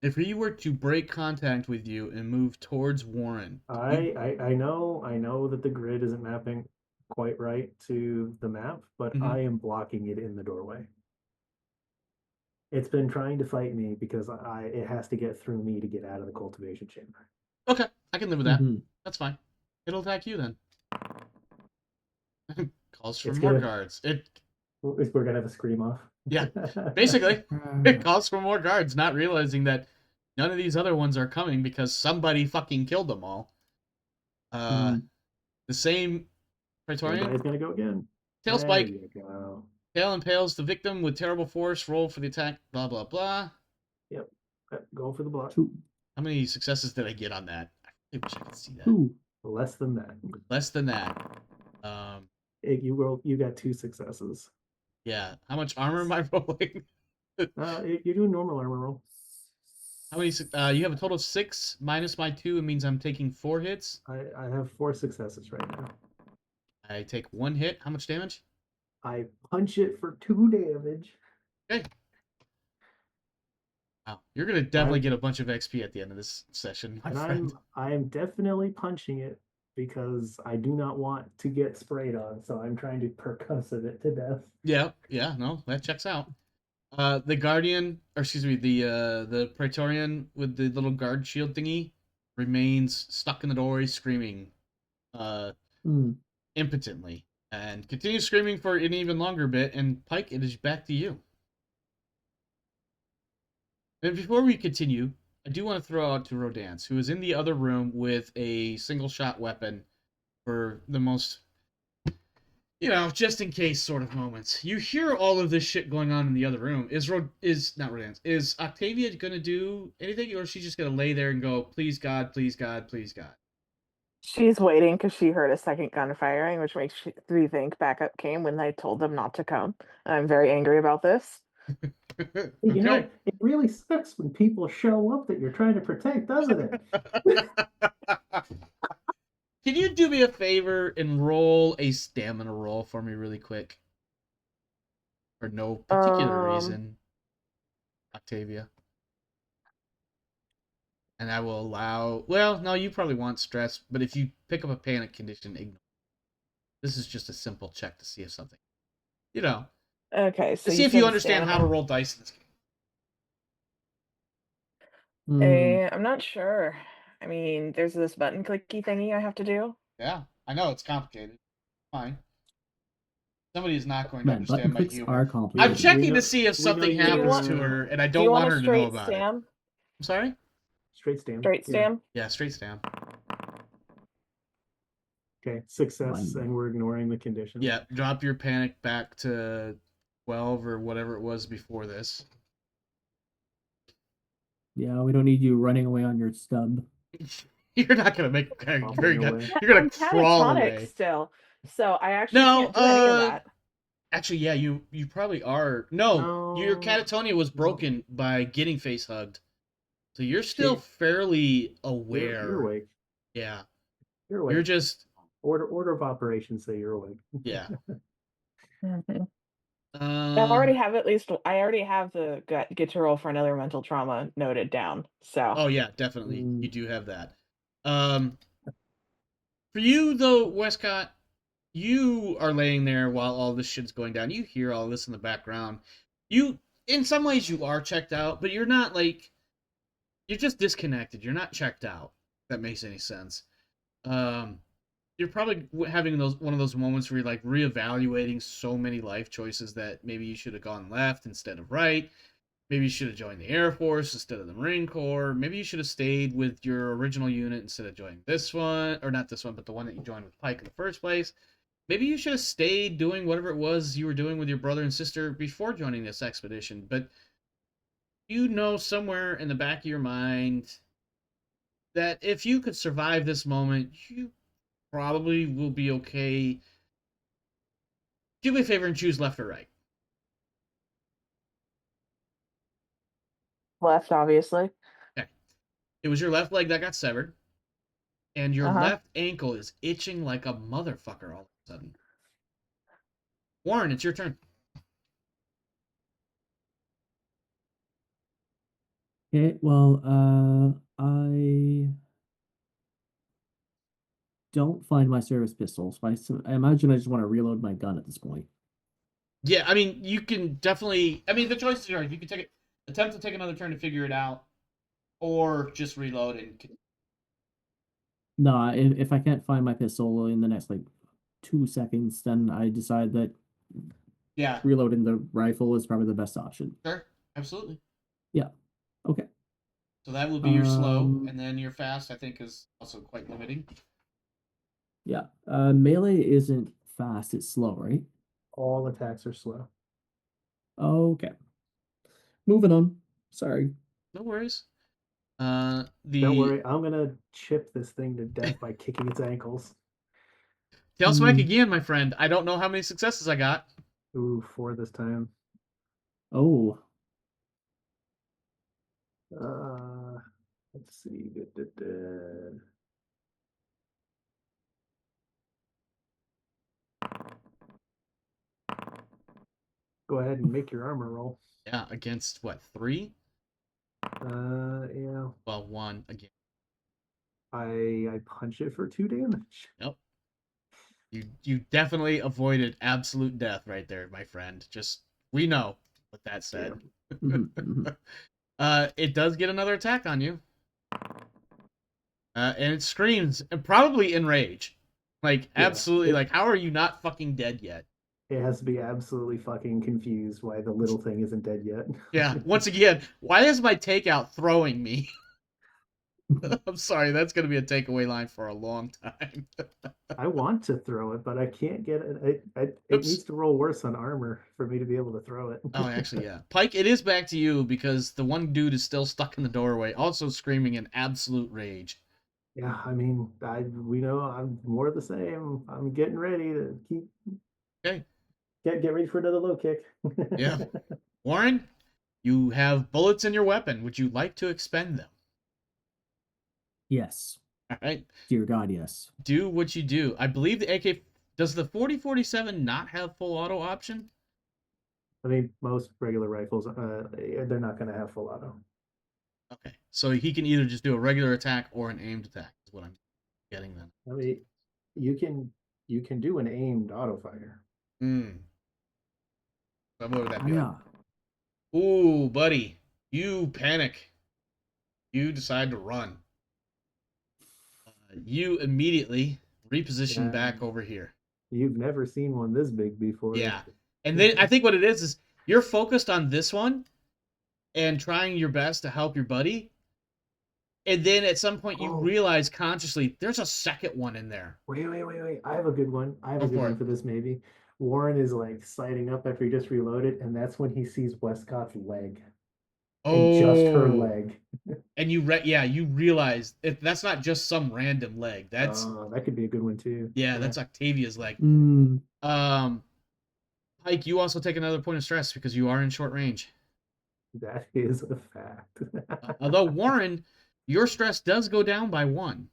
if he were to break contact with you and move towards Warren, I know that the grid isn't mapping quite right to the map, but Mhm. I am blocking it in the doorway. It's been trying to fight me because it has to get through me to get out of the cultivation chamber. Okay, I can live with that. Mhm. That's fine. It'll attack you then. Calls for It's more gonna- guards. We're gonna have a scream off. Yeah, basically. It calls for more guards, not realizing that none of these other ones are coming because somebody fucking killed them all. The same Praetorian. Guy's gonna go again. Tail There spike. you go. Tail impales the victim with terrible force. Roll for the attack. Blah blah blah. Yep. Going for the block. 2. How many successes did I get on that? I really wish I could see that. 2. Less than that. Less than that. You got 2 successes. Yeah. How much armor am I rolling? You're doing normal armor roll. How many? You have a total of 6 minus my 2. It means I'm taking 4 hits. I have 4 successes right now. I take 1 hit. How much damage? I punch it for 2 damage. Okay. Wow, you're gonna definitely get a bunch of XP at the end of this session, my friend. I am definitely punching it because I do not want to get sprayed on, so I'm trying to percussive it to death. Yeah, no, that checks out. The Guardian, or excuse me, the Praetorian with the little guard shield thingy remains stuck in the doorway, screaming, impotently, and continues screaming for an even longer bit. And Pike, it is back to you. And before we continue, I do want to throw out to Rodance, who is in the other room with a single shot weapon for the most, just in case sort of moments. You hear all of this shit going on in the other room. Is not Rodance. Is Octavia gonna do anything, or is she just gonna lay there and go, please God, please God, please God? She's waiting because she heard a second gun firing, which makes me think backup came when they told them not to come. And I'm very angry about this. You know, it really sucks when people show up that you're trying to protect, doesn't it? Can you do me a favor and roll a stamina roll for me really quick? For no particular Um, reason, Octavia. And I will allow. Well, no, you probably want stress, but if you pick up a panic condition, ignore. This is just a simple check to see if something, you know, Okay, to so see you if you said understand how to stamina. roll dice in this game. I'm not sure. I mean, there's this button clicky thingy I have to do. Yeah, I know it's complicated. Fine. Somebody is not going to Man, button understand my clicks are humor. I'm complicated. checking to see if we know something Do you happens want to her, and I do you don't want want a her to know straight about it. stam? I'm sorry? Straight stam. Straight Yeah. stam? Yeah, straight stam. Okay, success, One. and we're ignoring the condition. Yeah, drop your panic back to 12 or whatever it was before this. Yeah, we don't need you running away on your stub. You're not gonna make Hopping very good. away. You're gonna I'm crawl catatonic away. still, so I actually No, can't do any of that. actually, yeah, you probably are. No, your No. catatonia was broken by getting face hugged, so you're still Shit. fairly You're aware. awake. Yeah, You're awake. you're just Order of operations say you're awake. yeah. Mhm. I Uh, already have the get to roll for another mental trauma noted down. So oh yeah, definitely, Mm. you do have that. For you though, Westcott, you are laying there while all this shit's going down. You hear all this in the background. You, in some ways, you are checked out, but you're not like you're just disconnected. You're not checked out. If that makes any sense. You're probably having one of those moments where you're like reevaluating so many life choices that maybe you should have gone left instead of right. Maybe you should have joined the Air Force instead of the Marine Corps. Maybe you should have stayed with your original unit instead of joining this one, or not this one, but the one that you joined with Pike in the first place. Maybe you should have stayed doing whatever it was you were doing with your brother and sister before joining this expedition. But you know somewhere in the back of your mind that if you could survive this moment, you probably will be okay. Do me a favor and choose left or right. left, obviously. Okay. It was your left leg that got severed, and your Uh-huh. left ankle is itching like a motherfucker all of a sudden. Warren, it's your turn. Okay, well, I don't find my service pistol, so I imagine I just want to reload my gun at this point. Yeah, I mean, you can definitely. I mean, the choices are you can attempt to take another turn to figure it out, or just reload and. No, if I can't find my pistol in the next like 2 seconds, then I decide that Yeah, reloading the rifle is probably the best option. sure, absolutely. Yeah. Okay. So that will be your slow, Um, and then your fast. I think is also quite limiting. Yeah. Melee isn't fast, it's slow, right? All attacks are slow. Okay. Moving on. Sorry. No worries. Don't worry, I'm gonna chip this thing to death by kicking its ankles. Tail smack again, my friend. I don't know how many successes I got. Ooh, 4 this time. Oh. Let's see. Go ahead and make your armor roll. Yeah, against what, 3? Yeah. Well, 1 again. I punch it for 2 damage. Nope. You definitely avoided absolute death right there, my friend. Just we know what that said. It does get another attack on you. And it screams, and probably in rage. Like, absolutely, like, how are you not fucking dead yet? It has to be absolutely fucking confused why the little thing isn't dead yet. Yeah, once again, why is my takeout throwing me? I'm sorry, that's going to be a takeaway line for a long time. I want to throw it, but I can't get it. It needs to roll worse on armor for me to be able to throw it. Oh, actually, yeah. Pike, it is back to you because the one dude is still stuck in the doorway, also screaming in absolute rage. Yeah, I mean, we know I'm more of the same. I'm getting ready to keep. Okay. Get ready for another low kick. Yeah. Warren, you have bullets in your weapon. Would you like to expend them? Yes. All right. Dear God, yes. Do what you do. I believe the AK... Does the 4047 not have full auto option? I mean, most regular rifles, they're not going to have full auto. Okay, so he can either just do a regular attack or an aimed attack. Is what I'm getting then. I mean, you can do an aimed auto fire. Hmm. What would that Oh, be like? yeah. Ooh, buddy, you panic. You decide to run. You immediately reposition Yeah. back over here. You've never seen one this big before. Yeah, and then I think what it is you're focused on this one and trying your best to help your buddy. And then at some point you Oh. realize consciously there's a second one in there. Wait. I have a good one. I have Go a good for one it. for this maybe. Warren is like sliding up after he just reloaded, and that's when he sees Westcott's leg. And just her Oh, leg. and you realize that's not just some random leg. That's That could be a good one too. that's Octavia's leg. Mm, Pike, you also take another point of stress because you are in short range. That is a fact. Although Warren, your stress does go down by 1.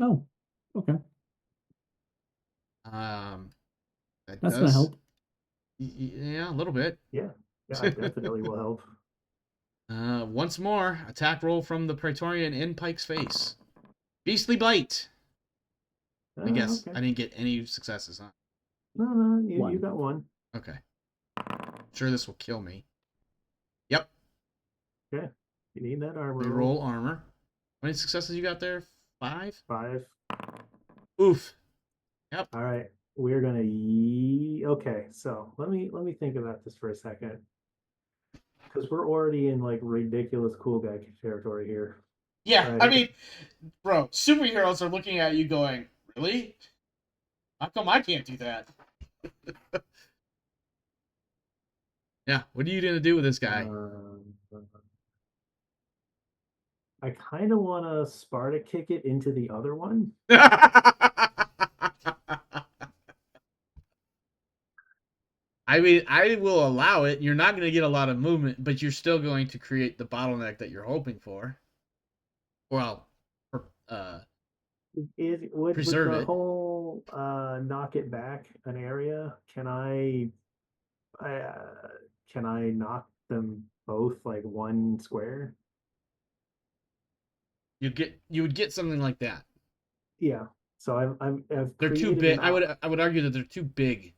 oh, okay. That That's does gonna help. Yeah, a little bit. Yeah, it definitely will help. Once more, attack roll from the Praetorian in Pike's face. Beastly bite. I guess Okay. I didn't get any successes, huh? No, you One. got one. Okay. Sure, this will kill me. Yep. Okay. You need that armor. Reroll armor. How many successes you got there? 5? 5. Oof. Yep. All right. We're gonna okay, so let me think about this for a second. Because we're already in like ridiculous cool guy territory here. Yeah, Right. I mean, bro, superheroes are looking at you going, really? How come I can't do that? Yeah, what are you gonna do with this guy? I kind of want to Sparta kick it into the other one. I mean, I will allow it. You're not going to get a lot of movement, but you're still going to create the bottleneck that you're hoping for. Well, Would preserve the it. whole knock it back an area? Can I knock them both like one square? You would get something like that. Yeah. So I've They're too created big. an I would argue that they're too big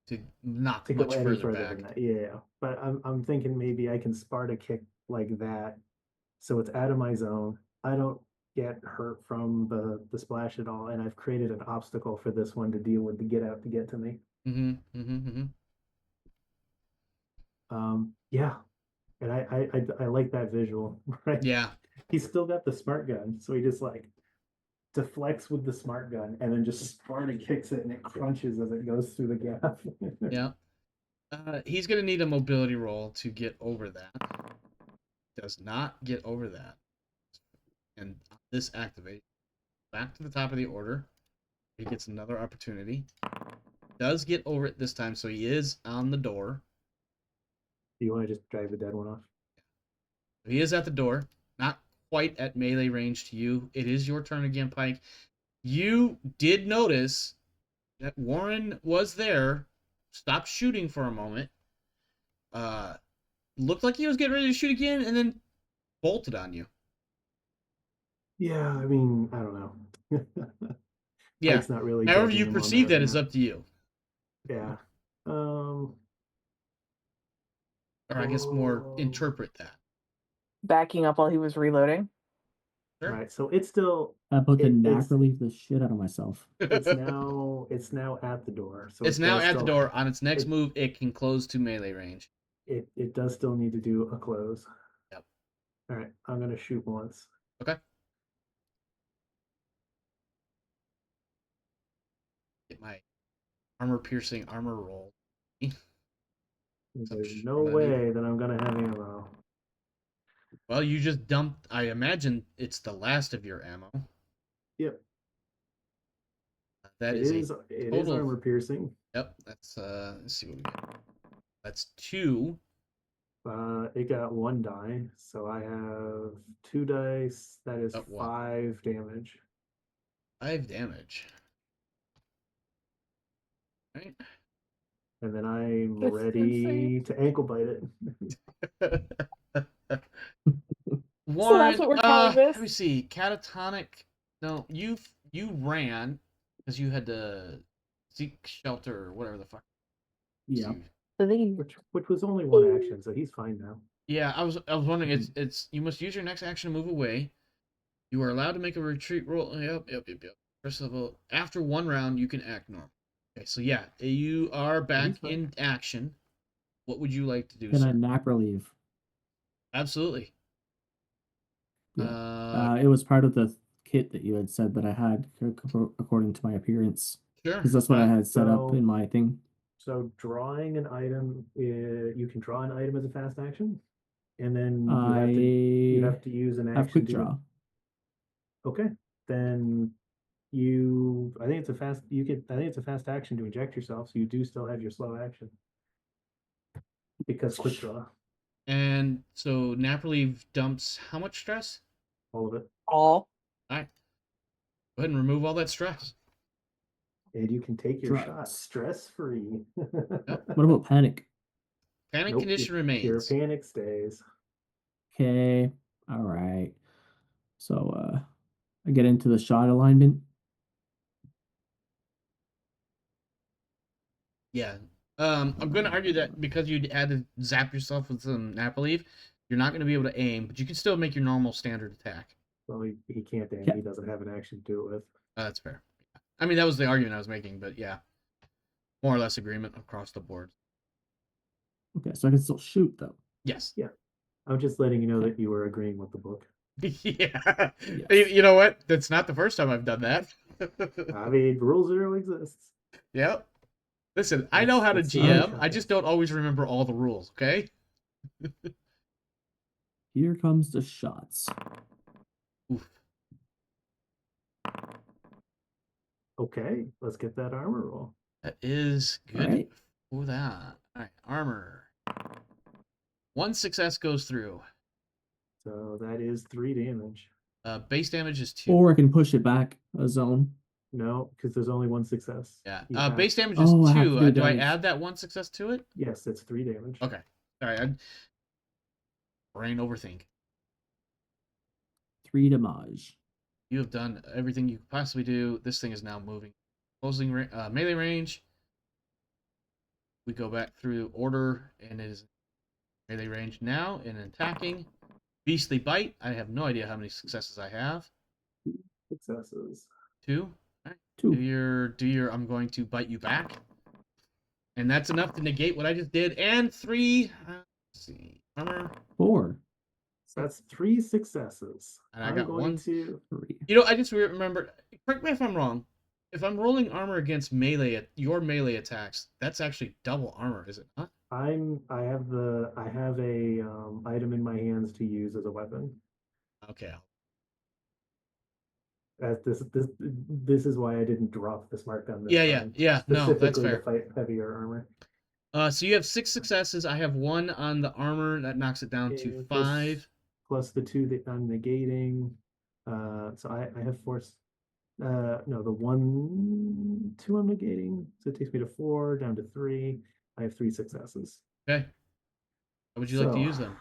to knock to go much any further further back. than that. Yeah. But I'm thinking maybe I can Sparta kick like that, so it's out of my zone. I don't get hurt from the splash at all, and I've created an obstacle for this one to deal with to get out to get to me. Yeah, and I like that visual. Right? Yeah. He's still got the smart gun, so he just like deflects with the smart gun and then just Sparta kicks it and it crunches as it goes through the gap. Yeah. He's going to need a mobility roll to get over that. Does not get over that. And this activate back to the top of the order. He gets another opportunity. Does get over it this time, so he is on the door. Do you want to just drive the dead one off? He is at the door, not quite at melee range to you. It is your turn again, Pike. You did notice that Warren was there, stopped shooting for a moment, looked like he was getting ready to shoot again, and then bolted on you. Yeah, I mean, I don't know. Yeah. Pike's not really However judging you him on perceive that right is now. up to you. Yeah. Or I guess more interpret that. Backing up while he was reloading. Sure. Right. So it's still I put the knack relief the shit out of myself. it's now at the door. So it's it now does at the still- door. On its next move, it can close to melee range. It does still need to do a close. Yep. All right. I'm gonna shoot once. Okay. Get my armor-piercing armor roll. There's no way that I'm gonna have ammo. Well, you just dumped. I imagine it's the last of your ammo. Yep. That It is is armor piercing. Yep. That's let's see what we got. That's 2. It got 1 die, so I have 2 dice. That is 5 damage. 5 damage. Right. and then I'm That's ready insane. to ankle bite it. Warren, what we're calling this? let me see. Catatonic. No, you ran because you had to seek shelter or whatever the fuck. Yeah. Which was only one action, so he's fine now. Yeah, I was wondering. It's you must use your next action to move away. You are allowed to make a retreat roll. Yep. First of all, after one round, you can act normal. Okay, so yeah, you are back in action. What would you like to do, Can sir? I nap relieve? Absolutely. Yeah. It was part of the kit that you had said that I had according to my appearance. Sure. Because that's what I had set up in my thing. So drawing an item, you can draw an item as a fast action, and then you have to use an action. Have quick draw. Okay, then I think it's a fast action to inject yourself, so you do still have your slow action because quick draw. And so nap relief dumps how much stress? All of it. All. All right. Go ahead and remove all that stress. And you can take your shot stress-free. What about panic? Panic condition remains. Your panic stays. Okay. All right. So I get into the shot alignment. Yeah. I'm going to argue that because you had to zap yourself with some nap relief, you're not going to be able to aim, but you can still make your normal standard attack. Well, he can't aim. He doesn't have an action to do it with. That's fair. I mean, that was the argument I was making, but yeah. More or less agreement across the board. Okay, so I can still shoot, though. Yes. Yeah. I'm just letting you know that you were agreeing with the book. Yeah. Yes. You know what? That's not the first time I've done that. I mean, Rule Zero exists. Yep. Listen, I know how to GM. I just don't always remember all the rules, okay? Here comes the shots. Oof. Okay, let's get that armor roll. That is good for that. All right, armor. 1 success goes through. So that is 3 damage. Base damage is 2. Or I can push it back a zone. No, because there's only 1 success. Yeah. Base damage is 2. Do I add that 1 success to it? Yes, it's 3 damage. Okay. Sorry, brain overthink. 3 damage. You have done everything you could possibly do. This thing is now moving. Closing melee range. We go back through order, and it is melee range now and attacking. Beastly bite. I have no idea how many successes I have. Successes. 2. All right. 2. Do your. I'm going to bite you back, and that's enough to negate what I just did. And 3. Let's see. Armor. 4. So that's 3 successes. And I got 1. 3. You know, I just remembered. Correct me if I'm wrong. If I'm rolling armor against your melee attacks, that's actually double armor, is it not? I have a item in my hands to use as a weapon. Okay. As this is why I didn't drop the smart gun. Yeah. No, that's fair. To fight heavier armor. So you have 6 successes. I have 1 on the armor that knocks it down to 5. Plus the 2 that I'm negating. So I have 4. No, the 2 I'm negating. So it takes me to 4, down to 3. I have 3 successes. Okay. How would you like to use them?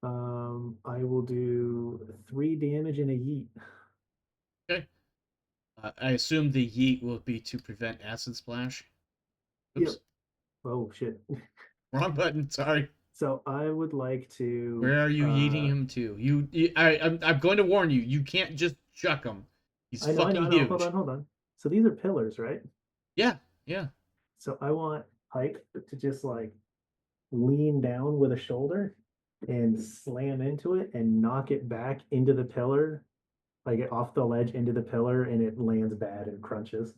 I will do 3 damage and a yeet. Okay. I assume the yeet will be to prevent acid splash. Oops. Yep. Oh shit. Wrong button. Sorry. So I would like to. Where are you yeeting him to? I'm going to warn you. You can't just chuck him. He's fucking huge. Hold on. So these are pillars, right? Yeah. So I want Pike to just like lean down with a shoulder and slam into it and knock it back into the pillar, like off the ledge into the pillar, and it lands bad and crunches.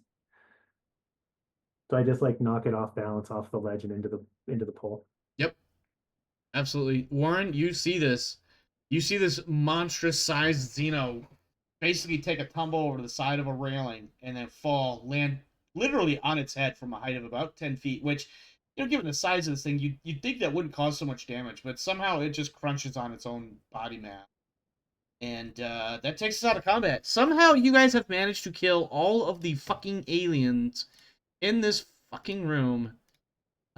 So I just like knock it off balance off the ledge and into the pole. Yep. Absolutely. Warren, you see this. You see this monstrous sized Xeno basically take a tumble over the side of a railing and then land literally on its head from a height of about 10 feet, which, given the size of this thing, you'd think that wouldn't cause so much damage, but somehow it just crunches on its own body mass. And that takes us out of combat. Somehow you guys have managed to kill all of the fucking aliens in this fucking room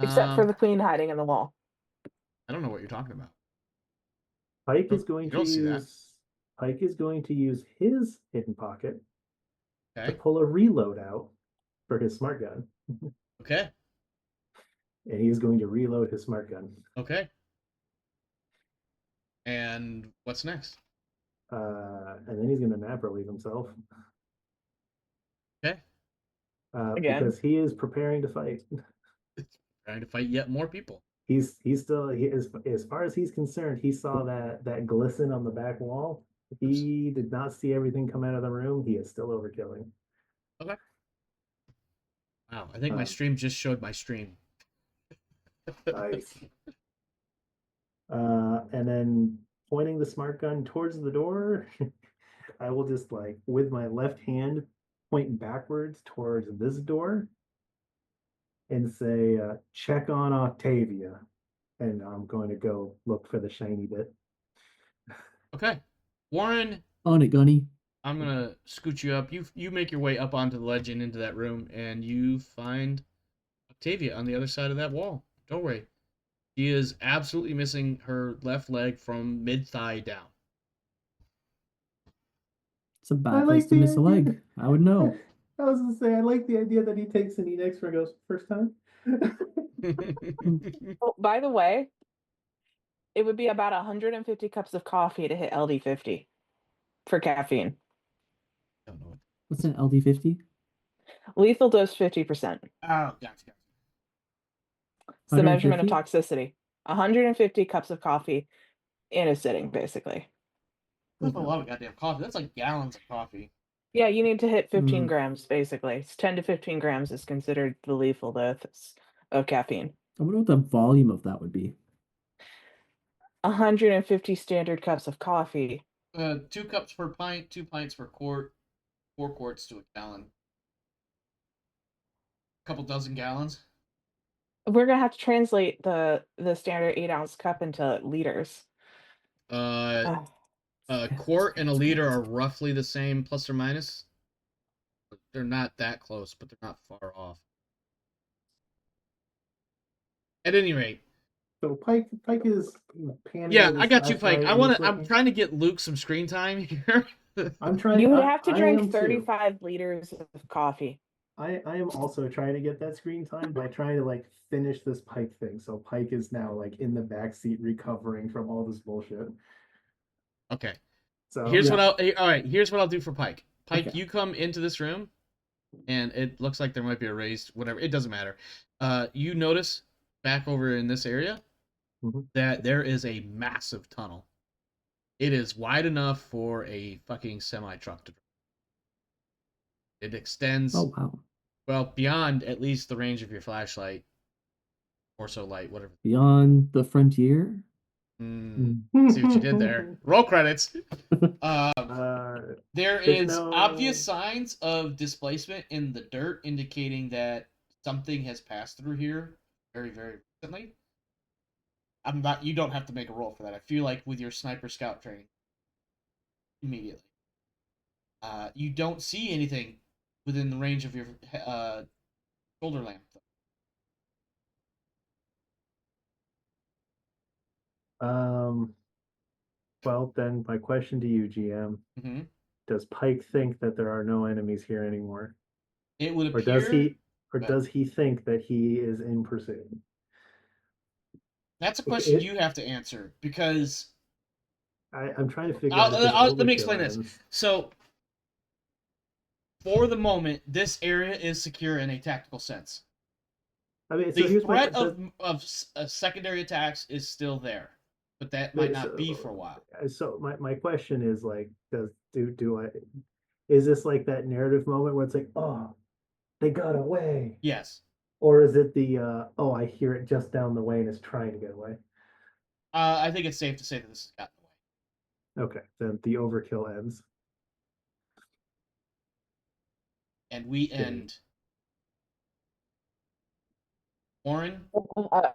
Except for the queen hiding in the wall. I don't know what you're talking about. Pike is You going to don't see that. use Pike is going to use his hidden pocket to Okay. pull a reload out for his smart gun. Okay. And he's going to reload his smart gun. Okay. And what's next? And then he's going to nap relieve himself. Okay. Again? Because he is preparing to fight. Trying to fight yet more people. He's still as far as he's concerned, he saw that glisten on the back wall. He did not see everything come out of the room. He is still overkilling. Okay. Wow, I think my stream just showed my stream. Nice. And then pointing the smart gun towards the door, I will just like with my left hand point backwards towards this door and say, check on Octavia. And I'm going to go look for the shiny bit. Okay. Warren, On it, Gunny. I'm gonna scoot you up. You make your way up onto the ledge and into that room, and you find Octavia on the other side of that wall. Doorway. She is absolutely missing her left leg from mid-thigh down. It's a I bad like place to the miss a idea. leg. I would know. I was gonna say I like the idea that he takes an Enex for goes first time. Oh, by the way, it would be about 150 cups of coffee to hit LD50 for caffeine. Don't know what. What's an LD50? Lethal dose 50%. Oh, gotcha. It's the measurement of 150? toxicity. 150 cups of coffee in a sitting, basically. That's a lot of goddamn coffee. That's like gallons of coffee. Yeah, you need to hit 15 Mm. grams, basically. It's 10 to 15 grams is considered the lethal dose of caffeine. I wonder what the volume of that would be. 150 standard cups of coffee. 2 cups per pint, 2 pints per quart, 4 quarts to a gallon. A couple dozen gallons. We're gonna have to translate the standard 8-ounce cup into liters. A Oh, quart and a liter are roughly the same, plus or minus. They're not that close, but they're not far off. At any rate, So Pike is panning. yeah, to I his got you, left, Pike. right, I and want he's to. I'm looking. trying to get Luke some screen time here. I'm trying. you would have to I drink am too. 35 liters of coffee. I am also trying to get that screen time by trying to like finish this Pike thing. So Pike is now like in the back seat recovering from all this bullshit. Okay. So Here's yeah. all right. Here's what I'll do for Pike. Pike, Okay. you come into this room, and it looks like there might be a raised whatever. It doesn't matter. You notice back over in this area that there is a massive tunnel. It is wide enough for a fucking semi truck to drive. It extends Oh, wow. well beyond at least the range of your flashlight, or so light, whatever. Beyond the frontier? See what you did there. Roll credits. There There's is no- obvious signs of displacement in the dirt, indicating that something has passed through here very, very recently. You don't have to make a roll for that. I feel like with your sniper scout training, immediately. You don't see anything within the range of your shoulder lamp. Well, then my question to you, GM, Mm-hmm. does Pike think that there are no enemies here anymore? It would Or appear. does he think that he is in pursuit? That's a question you have to answer, because I'm trying to figure out if let me explain this. this. So, for the moment, this area is secure in a tactical sense. I mean, so The here's threat my, of secondary attacks is still there, but that might not be for a while. So my question is like, is this like that narrative moment where it's like, oh, they got away? Yes. Or is it the oh, I hear it just down the way and is trying to get away? I think it's safe to say that this has gotten away. Okay, then the overkill ends. And we end. Warren?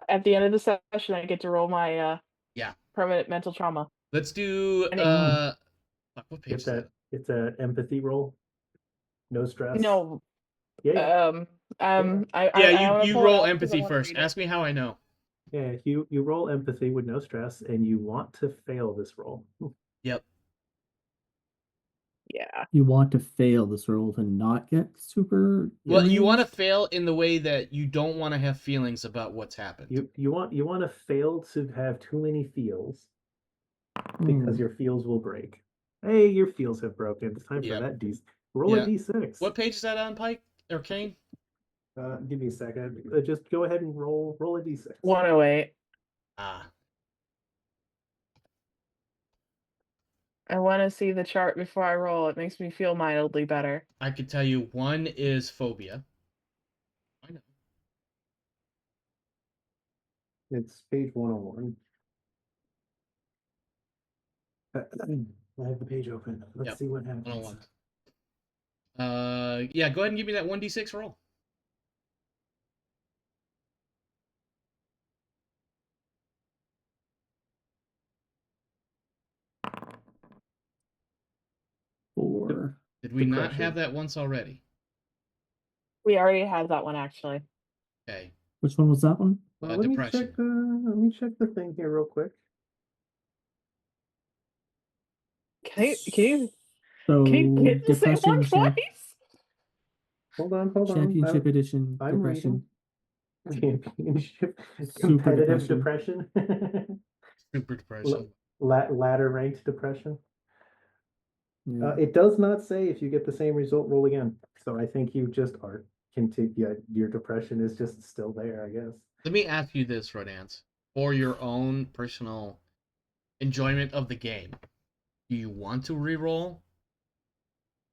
At the end of the session, I get to roll my Yeah. permanent mental trauma. Let's do what page is that? It's an empathy roll. No stress. No, Yeah. I Yeah, wanna you pull it roll up 'cause I empathy wanna first. read it. Ask me how I know. Yeah, you roll empathy with no stress, and you want to fail this roll. Yep. Yeah. You want to fail this roll to not get super Well, you want to enraged? fail in the way that you don't want to have feelings about what's happened. You want to fail to have too many feels because Hmm. your feels will break. Hey, your feels have broken. It's time for Yep. that d. Roll a Yeah. d6. What page is that on, Pike or Kane? Give me a second. Just go ahead and roll a d6. 108. Ah, I want to see the chart before I roll. It makes me feel mildly better. I could tell you one is phobia. I know. It's page 101. I have the page open. Let's Yep. see what happens. 101. Yeah, go ahead and give me that 1d6 roll. Four. Did we not Depression. have that once already? We already had that one actually. Okay. Which one was that one? Let me Depression. check the thing here real quick. Can you So get the same one depression, twice? Hold on. championship edition, I'm depression, Championship super competitive depression. Super depression. Ladder ranked depression. Yeah. It does not say if you get the same result, roll again. So I think you just are continue. Your depression is just still there, I guess. Let me ask you this, Rodance. For your own personal enjoyment of the game, do you want to re-roll?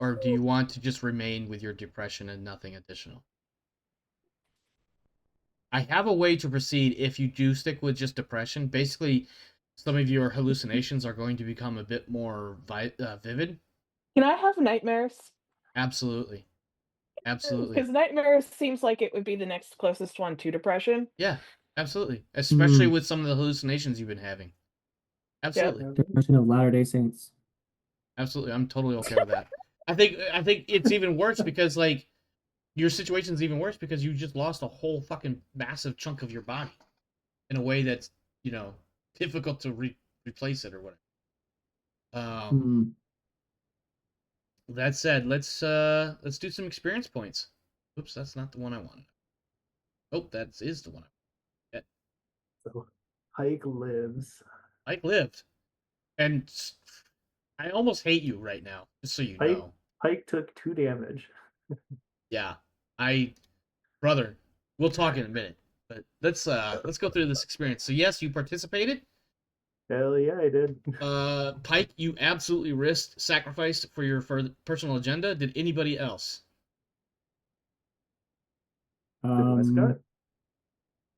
Or do you want to just remain with your depression and nothing additional? I have a way to proceed if you do stick with just depression. Basically, some of your hallucinations are going to become a bit more vivid. Can I have nightmares? Absolutely. Absolutely. Because nightmares seems like it would be the next closest one to depression. Yeah, absolutely. Especially Hmm. with some of the hallucinations you've been having. Absolutely. Depression of Latter-day Saints. Absolutely. I'm totally okay with that. I think it's even worse because like your situation's even worse because you just lost a whole fucking massive chunk of your body in a way that's, difficult to replace it or whatever. Hmm. That said, let's do some experience points. Oops, that's not the one I wanted. Oh, that is the one I wanted. So Pike lives. Mike lived. And I almost hate you right now, just so you know. Pike took 2 damage. Yeah. Brother, we'll talk in a minute. But let's go through this experience. So yes, you participated. Hell yeah, I did. Pike, you absolutely risked sacrifice for your personal agenda. Did anybody else? Did Westcott?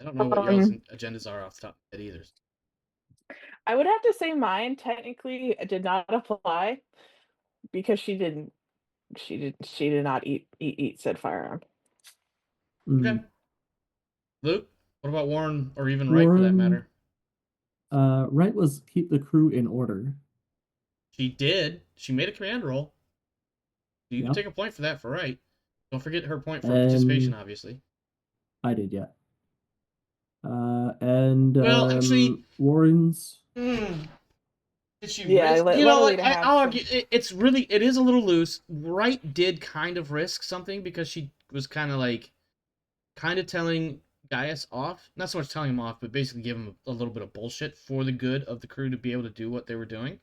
I don't know what your agendas are off the top of my head either. I would have to say mine technically did not apply because she did not eat said firearm. Okay. Luke, what about Warren or even Wright for that matter? Wright was keep the crew in order. She did. She made a command roll. You can Yeah. take a point for that for Wright. Don't forget her point for participation, obviously. I did, yeah. And well, actually, Warren's. Did she Yeah, risk? I'll argue it is a little loose. Wright did kind of risk something because she was kind of telling Gaius off. Not so much telling him off, but basically give him a little bit of bullshit for the good of the crew to be able to do what they were doing.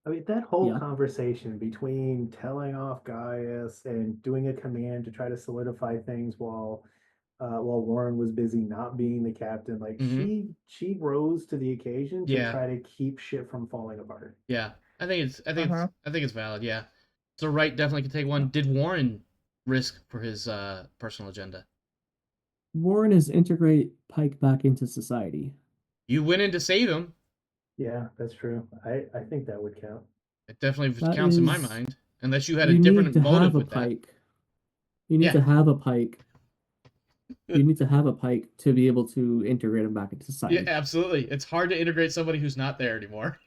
I mean, that whole conversation between telling off Gaius and doing a command to try to solidify things while Warren was busy not being the captain, like she rose to the occasion to try to keep shit from falling apart. Yeah, I think it's valid. Yeah, so Wright definitely could take one. Did Warren risk for his personal agenda? Warren is integrate Pike back into society. You went in to save him. Yeah, that's true. I think that would count. It definitely counts in my mind, unless you had a need different to motive have a with Pike. that. You need to have a Pike. You need to have a Pike to be able to integrate him back into society. Yeah, absolutely. It's hard to integrate somebody who's not there anymore.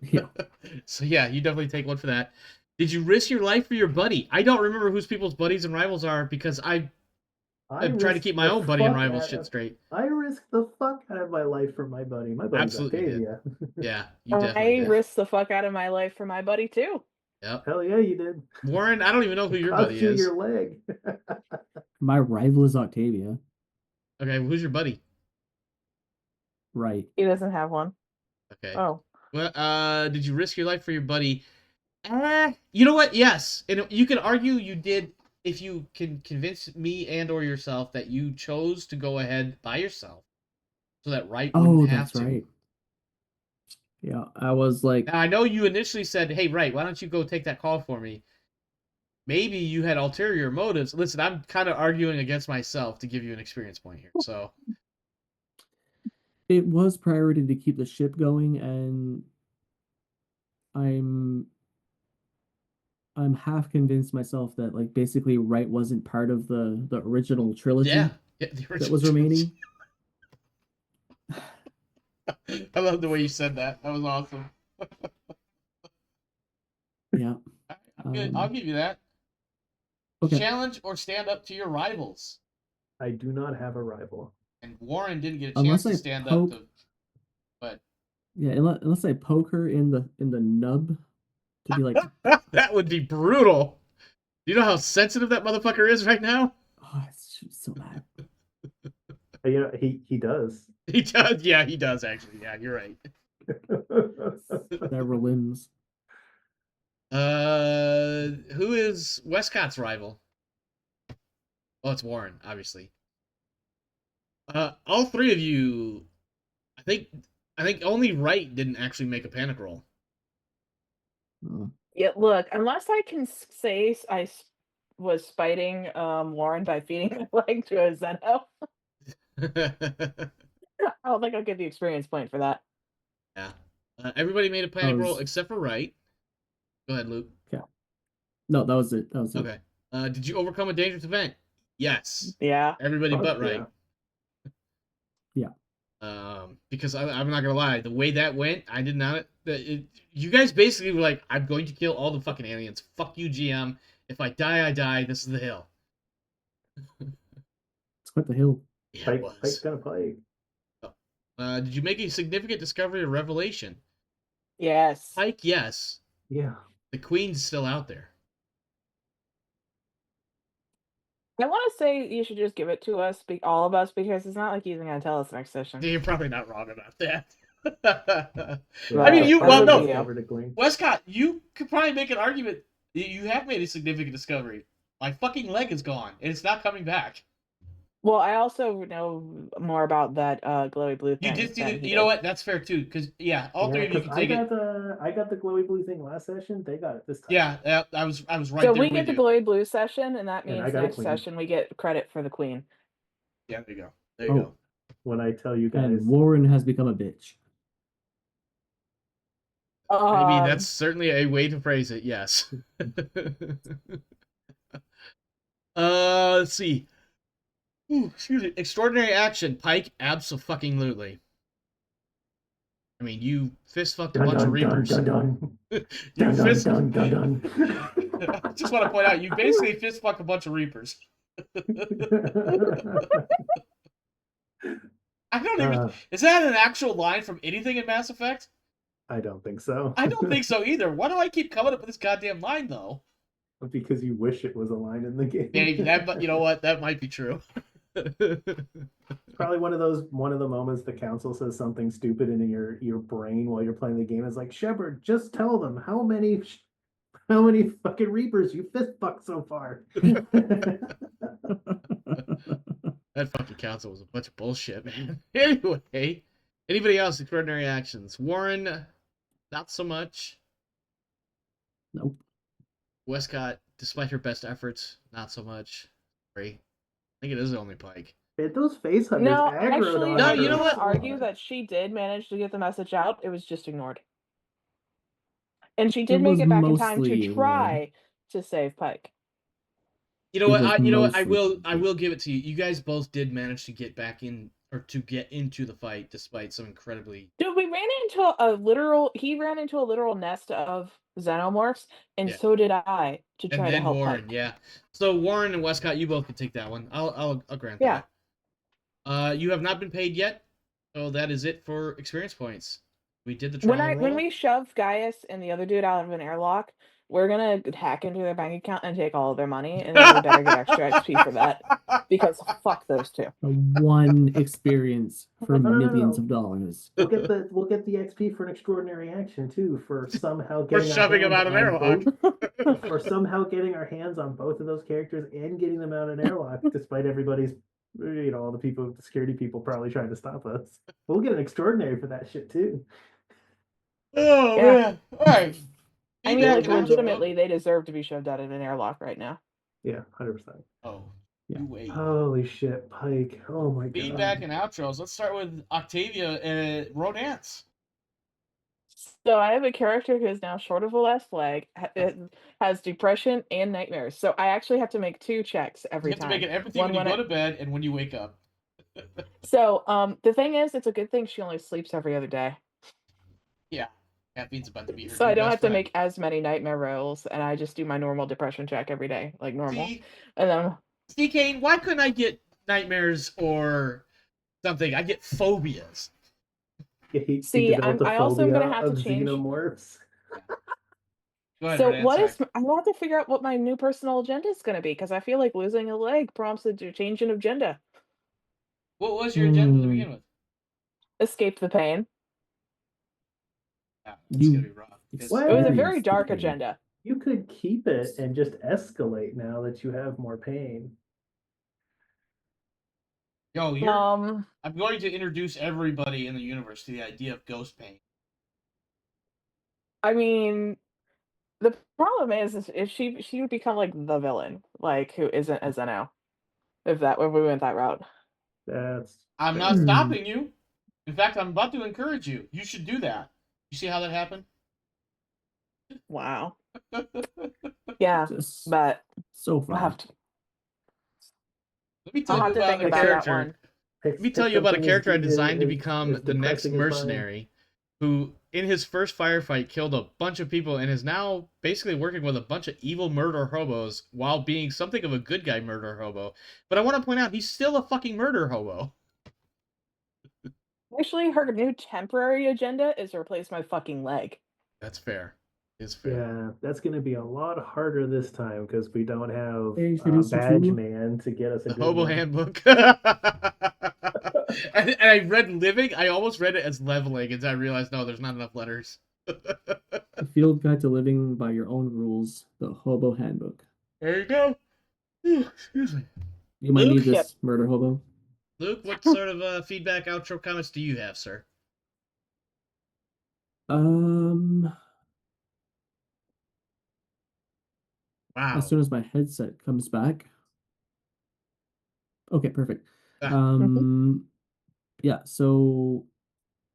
Yeah. So yeah, you definitely take one for that. Did you risk your life for your buddy? I don't remember whose people's buddies and rivals are because I I'm trying to keep my own buddy and rival shit straight. I risk the fuck out of my life for my buddy. My buddy's Absolutely did. Octavia. Yeah, you definitely I did. risked the fuck out of my life for my buddy too. Yep. Hell yeah, you did. Warren, I don't even know who your buddy Cost you is. your leg. My rival is Octavia. Okay, who's your buddy? Right. He doesn't have one. Okay. Oh. Well, did you risk your life for your buddy? You know what? Yes. And you can argue you did if you can convince me and or yourself that you chose to go ahead by yourself. So that Wright wouldn't have that's to. right. Yeah, I was like, Now, I know you initially said, hey, Wright, why don't you go take that call for me? Maybe you had ulterior motives. Listen, I'm kind of arguing against myself to give you an experience point here. So it was priority to keep the ship going, and I'm half convinced myself that like basically Wright wasn't part of the original trilogy yeah, the original that was remaining. I love the way you said that. That was awesome. Yeah. I'll give you that. Okay. Challenge or stand up to your rivals. I do not have a rival. And Warren didn't get a chance Unless to I stand poke- up to. But Yeah, unless I poke her in the nub to be like, that would be brutal. Do you know how sensitive that motherfucker is right now? oh, it's so bad. You know, he does. He does. Yeah, he does actually. Yeah, you're right. Several limbs. Who is Westcott's rival? Oh, it's Warren, obviously. All three of you, I think only Wright didn't actually make a panic roll. Oh. Yeah, look, unless I can say I was spiting Warren by feeding my leg to a Zeno, I don't think I'll get the experience point for that. Yeah. Everybody made a panic roll except for Wright. Go ahead, Luke. Okay. No, that was it. That was it. Okay. Did you overcome a dangerous event? Yes. Yeah. Everybody but Wright. Yeah. Because I'm not gonna lie, the way that went, I did not. You guys basically were like, "I'm going to kill all the fucking aliens. Fuck you, GM. If I die, I die. This is the hill." It's quite the hill. Yeah, it was. Pike's got a pike. Did you make a significant discovery or revelation? Yes. Pike, yes. Yeah. The Queen's still out there. I want to say you should just give it to us, all of us, because it's not like he's going to tell us next session. You're probably not wrong about that. Yeah, I mean, no. Over to Queen. Westcott, you could probably make an argument. You have made a significant discovery. My fucking leg is gone, and it's not coming back. Well, I also know more about that glowy blue thing. You did see you know what? That's fair too, because all three of you can take it. I got the glowy blue thing last session. They got it this time. Yeah, I was right so there. So we get the glowy blue session, and that means I next session we get credit for the Queen. Yeah, there you go. There you go. When I tell you guys, And Warren has become a bitch. Maybe that's certainly a way to phrase it. Yes. Let's see. Ooh, excuse me. Extraordinary action, Pike. Abso-fucking-lutely. I mean, you fist fucked a bunch of Reapers. I just want to point out, you basically fist fucked a bunch of Reapers. I don't even. Is that an actual line from anything in Mass Effect? I don't think so. I don't think so either. Why do I keep coming up with this goddamn line though? Because you wish it was a line in the game. Maybe that, you know what? That might be true. Probably one of the moments the council says something stupid and in your brain while you're playing the game is like, Shepard, just tell them how many fucking Reapers you fist fucked so far. That fucking council was a bunch of bullshit, man. Anyway, anybody else? Extraordinary actions. Warren, not so much. Nope. Westcott, despite her best efforts, not so much. Great. I think it is the only Pike. Those face hunters No, aggroed actually, on No, her. you know what? I argue that she did manage to get the message out. It was just ignored. And she did make it back in time to try to save Pike. You know what? I will give it to you. You guys both did manage to get back in or to get into the fight despite some incredibly Dude, we ran into a literal. He ran into a literal nest of xenomorphs, and Yeah. so did I to and try to then help Warren, Pike. yeah. So Warren and Westcott, you both can take that one. I'll grant Yeah. that. You have not been paid yet, so that is it for experience points. We did the trauma roll. When we shove Gaius and the other dude out of an airlock, we're gonna hack into their bank account and take all of their money, and then we better get extra XP for that because fuck those two. One experience for No. millions of dollars. We'll get the XP for an extraordinary action too, for somehow For getting shoving him our out of hands an on airlock. for somehow getting our hands on both of those characters and getting them out of an airlock, despite everybody's, all the people, the security people probably trying to stop us. We'll get an extraordinary for that shit too. Oh Yeah. man! All right. I mean, Feedback like and outro. legitimately, they deserve to be shoved out of an airlock right now. Yeah, 100%. Oh, Yeah. you wait. Holy shit, Pike! Oh my Feedback god. and outros. Let's start with Octavia and Rodance. So I have a character who is now short of a left leg, has depression and nightmares. So I actually have to make 2 checks You every have to time. make an empathy One when you when go I- to bed and when you wake up. So the thing is, it's a good thing she only sleeps every other day, Yeah, caffeine's about to be her so new I don't best have to friend. make as many nightmare rolls, and I just do my normal depression check every day, like normal. See, And then Kane, why couldn't I get nightmares or something? I get phobias. He See, developed a I also am phobia gonna have to of change. xenomorphs. Go ahead, So Rodance. what Sorry. is? I'm gonna have to figure out what my new personal agenda is gonna be because I feel like losing a leg prompts a change in agenda. What was your agenda to begin with? Escape the pain. Yeah, it's You gonna be rough. What? It was a very experienced the dark pain. agenda. You could keep it and just escalate now that you have more pain. Yo, Um, I'm going to introduce everybody in the universe to the idea of ghost pain. I mean, the problem is if she would become like the villain, like who isn't a Zeno, if we went that route. That's I'm fair. not stopping you. In fact, I'm about to encourage you. You should do that. You see how that happened? Wow. Yeah, Just but so I'll fun. have to. Let me I'll tell you have to about think the about that character. one. Let me tell you about a character I designed to become as the next depressing as mine. mercenary, who in his first firefight killed a bunch of people and is now basically working with a bunch of evil murder hobos while being something of a good guy murder hobo. But I want to point out he's still a fucking murder hobo. Actually, her new temporary agenda is to replace my fucking leg. That's fair. It's fair. Yeah, that's going to be a lot harder this time because we don't have Hey, introduce you Badge to- Man to get us a The good hobo one. handbook. and I read living. I almost read it as leveling, and I realized no, there's not enough letters. The Field Guide to Living by Your Own Rules, the Hobo Handbook. There you go. Excuse me. You might Luke? need this, Yep. murder hobo. Luke, what sort of feedback, outro comments do you have, sir? Wow. Wow. As soon as my headset comes back. Okay, perfect. Ah. Yeah, so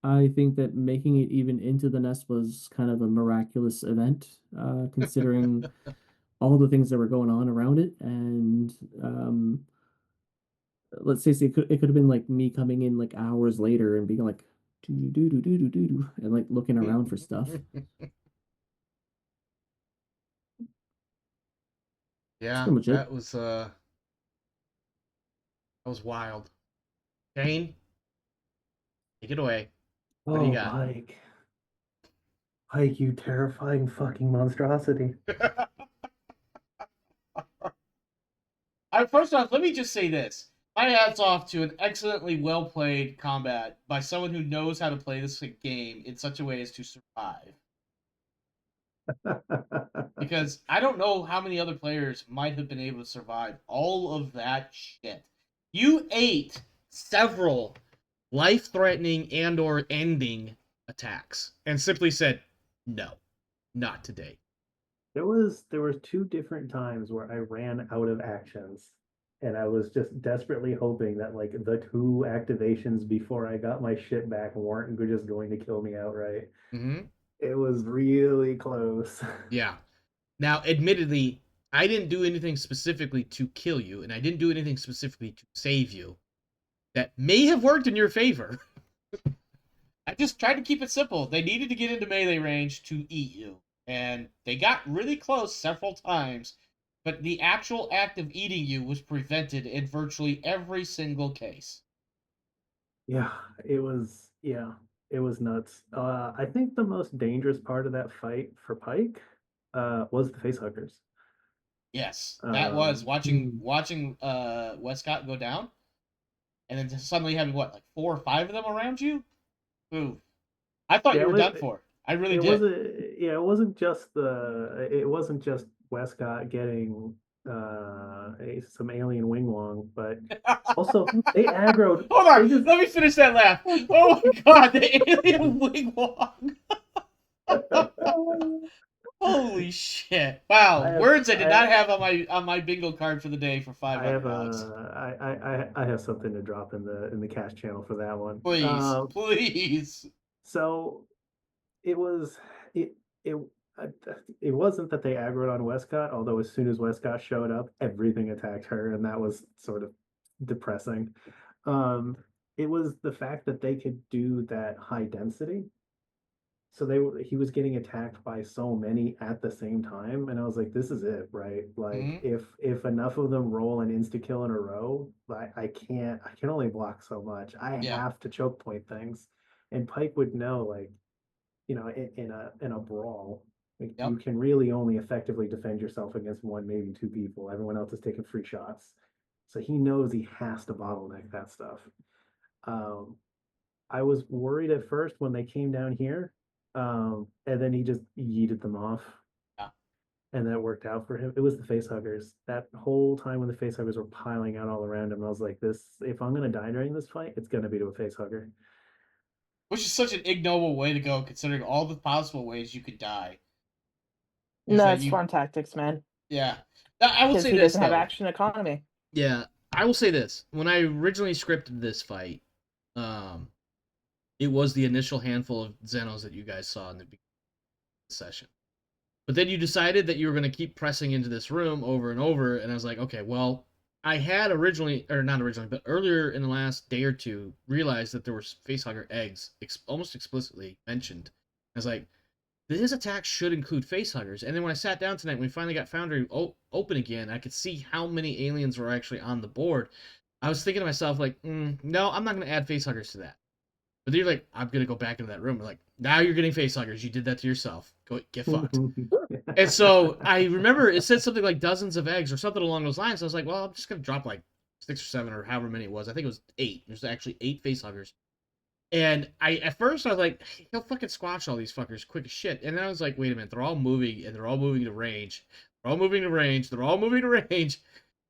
I think that making it even into the nest was kind of a miraculous event, considering all the things that were going on around it. And let's say it could have been like me coming in like hours later and being like do do do do do do do and like looking around for stuff. Yeah, pretty much it. that was wild. Kane, take it away. What do you Oh, got? Pike. Pike, you terrifying fucking monstrosity. First off, let me just say this. My hat's off to an excellently well played combat by someone who knows how to play this game in such a way as to survive. Because I don't know how many other players might have been able to survive all of that shit. You ate several life-threatening and or ending attacks and simply said, no, not today. There were 2 different times where I ran out of actions, and I was just desperately hoping that like the 2 activations before I got my shit back weren't just going to kill me outright. Mm-hmm. It was really close. Yeah. Now, admittedly, I didn't do anything specifically to kill you, and I didn't do anything specifically to save you. that may have worked in your favor. I just tried to keep it simple. They needed to get into melee range to eat you, and they got really close several times, but the actual act of eating you was prevented in virtually every single case. Yeah, it was nuts. I think the most dangerous part of that fight for Pike was the facehuggers. Yes, that was Hmm. watching Westcott go down, and then suddenly having what, like 4 or 5 of them around you. Ooh, I thought Yeah, you were done for. I really it did. wasn't yeah, it wasn't just Westcott getting some alien wing wong, but also they aggroed Hold they on, just let me finish that laugh. Oh my god, the alien wigwam! Holy shit! I Wow, have words I did not I have on my bingo card for the day for I have $500. I have something to drop in the cash channel for that one. Please, please. So it was it it uh, it wasn't that they aggroed on Westcott, although as soon as Westcott showed up, everything attacked her, and that was sort of depressing. Um, it was the fact that they could do that high density. So he was getting attacked by so many at the same time, and I was like, this is it, right? Like Hmm. if enough of them roll an insta kill in a row, I can only block so much. I Yeah. have to choke point things. And Pike would know, like, in a brawl, like, Yep. you can really only effectively defend yourself against one, maybe two people. Everyone else is taking free shots. So he knows he has to bottleneck that stuff. Um, I was worried at first when they came down here, and then he just yeeted them off, Yeah. and that worked out for him. It was the face huggers. That whole time when the face huggers were piling out all around him, I was like, "This, if I'm gonna die during this fight, it's gonna be to a face hugger." Which is such an ignoble way to go, considering all the possible ways you could die. Is No, that it's you? swarm tactics, man. Yeah. I will Because say he this doesn't have though. action economy. Yeah, I will say this. When I originally scripted this fight, um, it was the initial handful of Xenos that you guys saw in the beginning of the session. But then you decided that you were going to keep pressing into this room over and over, and I was like, okay, well, I had originally, or not originally, but earlier in the last day or two, realized that there were facehugger eggs, almost explicitly mentioned. I was like, his attacks should include facehuggers. And then when I sat down tonight, when we finally got Foundry open again, I could see how many aliens were actually on the board. I was thinking to myself, like, no, I'm not going to add facehuggers to that. But then you're like, I'm going to go back into that room. Like, now you're getting facehuggers. You did that to yourself. Go get fucked. And so I remember it said something like dozens of eggs or something along those lines. I was like, well, I'm just going to drop like 6 or 7 or however many it was. I think it was 8. There's actually 8 facehuggers. And at first I was like, he'll fucking squash all these fuckers quick as shit. And then I was like, wait a minute, they're all moving and they're all moving to range. They're all moving to range. They're all moving to range.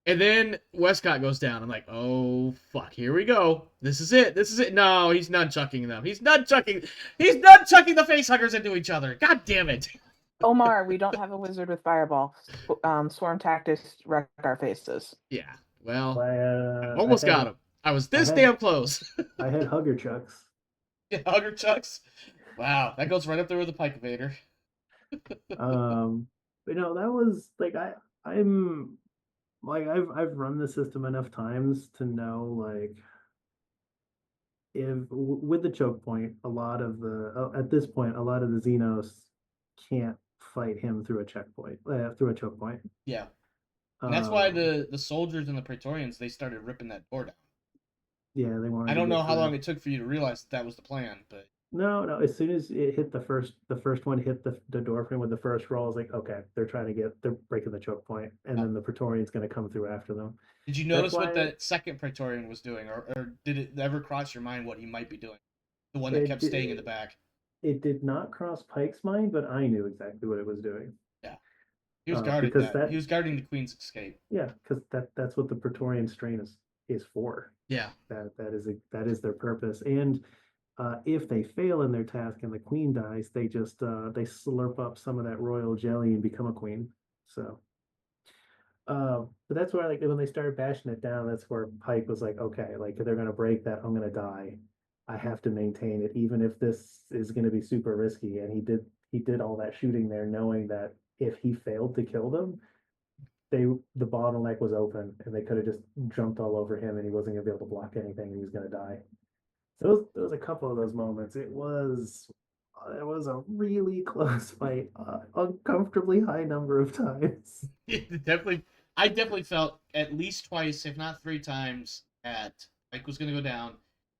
And then Westcott goes down. I'm like, oh fuck, here we go. This is it. This is it. No, he's nunchucking them. He's nunchucking the facehuggers into each other. God damn it. Omar, we don't have a wizard with fireball. Swarm tactics wreck our faces. Yeah. Well, I I almost got him. I was I this had damn close. I had hugger chucks. Yeah, Hugger Chucks. Wow, that goes right up there with the Pike Evader. But no, that was like I'm like I've run the system enough times to know, like, with the choke point, a lot of the at this point, a lot of the Xenos can't fight him through a checkpoint, through a choke point. Yeah. And that's why Um, the soldiers and the Praetorians, they started ripping that door down. yeah, they I wanted to don't get know how long through. it took for you to realize that that was the plan, but No, no. As soon as it hit the first one hit the door frame with the first roll, I was like, okay, they're breaking the choke point, and oh. then the Praetorian's going to come through after them. Did you That's notice what why that second Praetorian was doing, or did it ever cross your mind what he might be doing? The one that it kept staying in the back. it did not cross Pike's mind, but I knew exactly what it was doing. Yeah, he was guarding Because that. He was guarding the Queen's escape. yeah, because that's what the Praetorian strain is for. Yeah. That is their purpose. And if they fail in their task and the queen dies, they just they slurp up some of that royal jelly and become a queen. So, but that's where, like, when they started bashing it down, that's where Pike was like, okay, like, if they're gonna break that, I'm gonna die. I have to maintain it, even if this is gonna be super risky. And he did all that shooting there, knowing that if he failed to kill them, the bottleneck was open and they could have just jumped all over him and he wasn't gonna be able to block anything. He was gonna die. So there was a couple of those moments. It was a really close fight, uncomfortably high number of times. Definitely, I definitely felt at least twice, if not 3 times, that Mike was going to go down.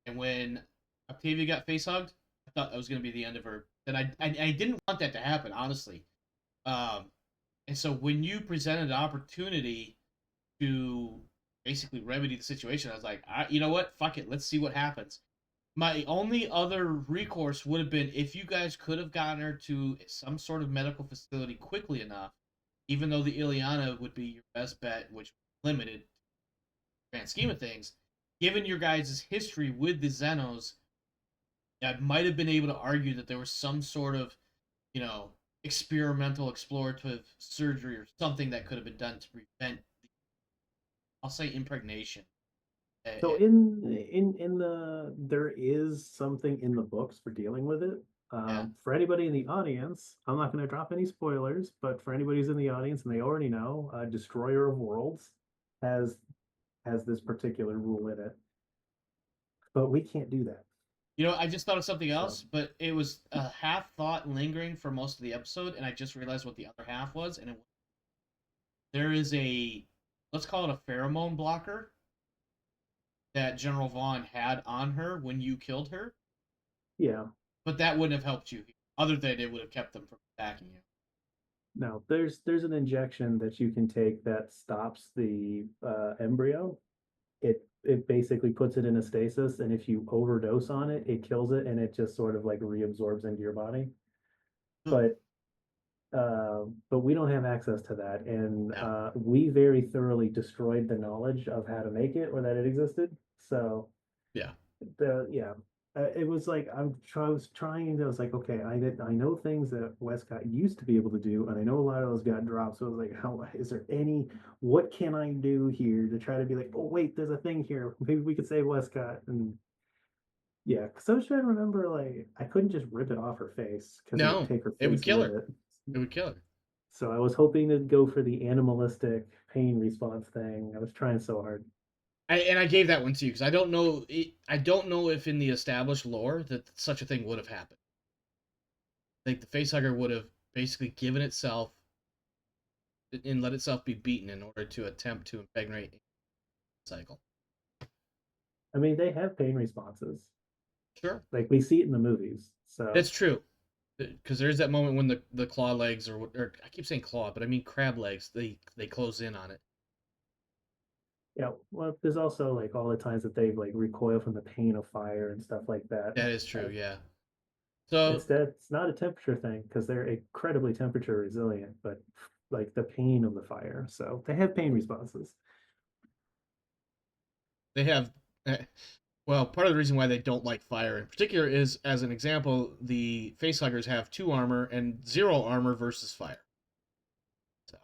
And when Octavia got face hugged, I thought that was going to be the end of her. And I didn't want that to happen, honestly. Um, and so when you presented an opportunity to basically remedy the situation, I was like, you know what? Fuck it. Let's see what happens. My only other recourse would have been if you guys could have gotten her to some sort of medical facility quickly enough, even though the Ileana would be your best bet, which limited grand scheme of things. Given your guys' history with the Xenos, I might have been able to argue that there was some sort of, experimental explorative surgery or something that could have been done to prevent, I'll say, impregnation. So in the there is something in the books for dealing with it. Yeah. For anybody in the audience, I'm not going to drop any spoilers, but for anybody who's in the audience and they already know, Destroyer of Worlds has this particular rule in it, but we can't do that. I just thought of something else, but it was a half thought lingering for most of the episode, and I just realized what the other half was, and there is let's call it a pheromone blocker that General Vaughn had on her when you killed her. Yeah. But that wouldn't have helped you, other than it would have kept them from attacking you. No, there's an injection that you can take that stops the embryo. It basically puts it in a stasis, and if you overdose on it, it kills it, and it just sort of like reabsorbs into your body. But we don't have access to that, and No. we very thoroughly destroyed the knowledge of how to make it or that it existed. So Yeah. it was like I was trying. I was like, okay, I know things that Westcott used to be able to do, and I know a lot of those got dropped. So I was like, how is there any? What can I do here to try to be like, oh wait, there's a thing here. Maybe we could save Westcott. And yeah, because I was trying to remember, like I couldn't just rip it off her face because it would No, take her face it would kill with her. it. It would kill her. So I was hoping to go for the animalistic pain response thing. I was trying so hard. I gave that one to you because I don't know. I don't know if in the established lore that such a thing would have happened. I think the facehugger would have basically given itself and let itself be beaten in order to attempt to impregnate the cycle. I mean, they have pain responses. Sure. Like we see it in the movies. So That's true. Because there's that moment when the claw legs, or I keep saying claw, but I mean crab legs, they close in on it. yeah, well, there's also like all the times that they like recoil from the pain of fire and stuff like that. That is true, yeah. So It's not a temperature thing because they're incredibly temperature resilient, but like the pain of the fire. So they have pain responses. they have, well, part of the reason why they don't like fire in particular is, as an example, the facehuggers have 2 armor and 0 armor versus fire. So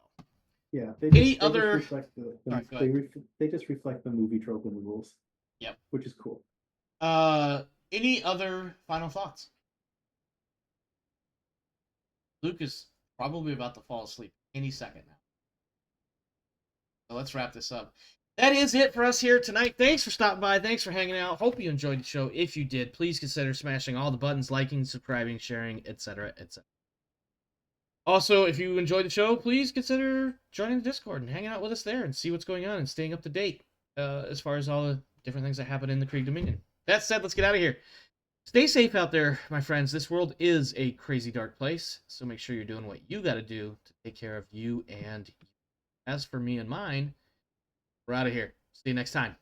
Yeah, Any they other- just reflect Sorry, go ahead. they just reflect the movie trope in the rules. Yep. Which is cool. Any other final thoughts? Luke is probably about to fall asleep any second now. So let's wrap this up. That is it for us here tonight. Thanks for stopping by. Thanks for hanging out. Hope you enjoyed the show. If you did, please consider smashing all the buttons, liking, subscribing, sharing, etc., etc. Also, if you enjoyed the show, please consider joining the Discord and hanging out with us there and see what's going on and staying up to date as far as all the different things that happen in the Krieg Dominion. That said, let's get out of here. Stay safe out there, my friends. This world is a crazy dark place, so make sure you're doing what you got to do to take care of you and you. As for me and mine, we're out of here. See you next time.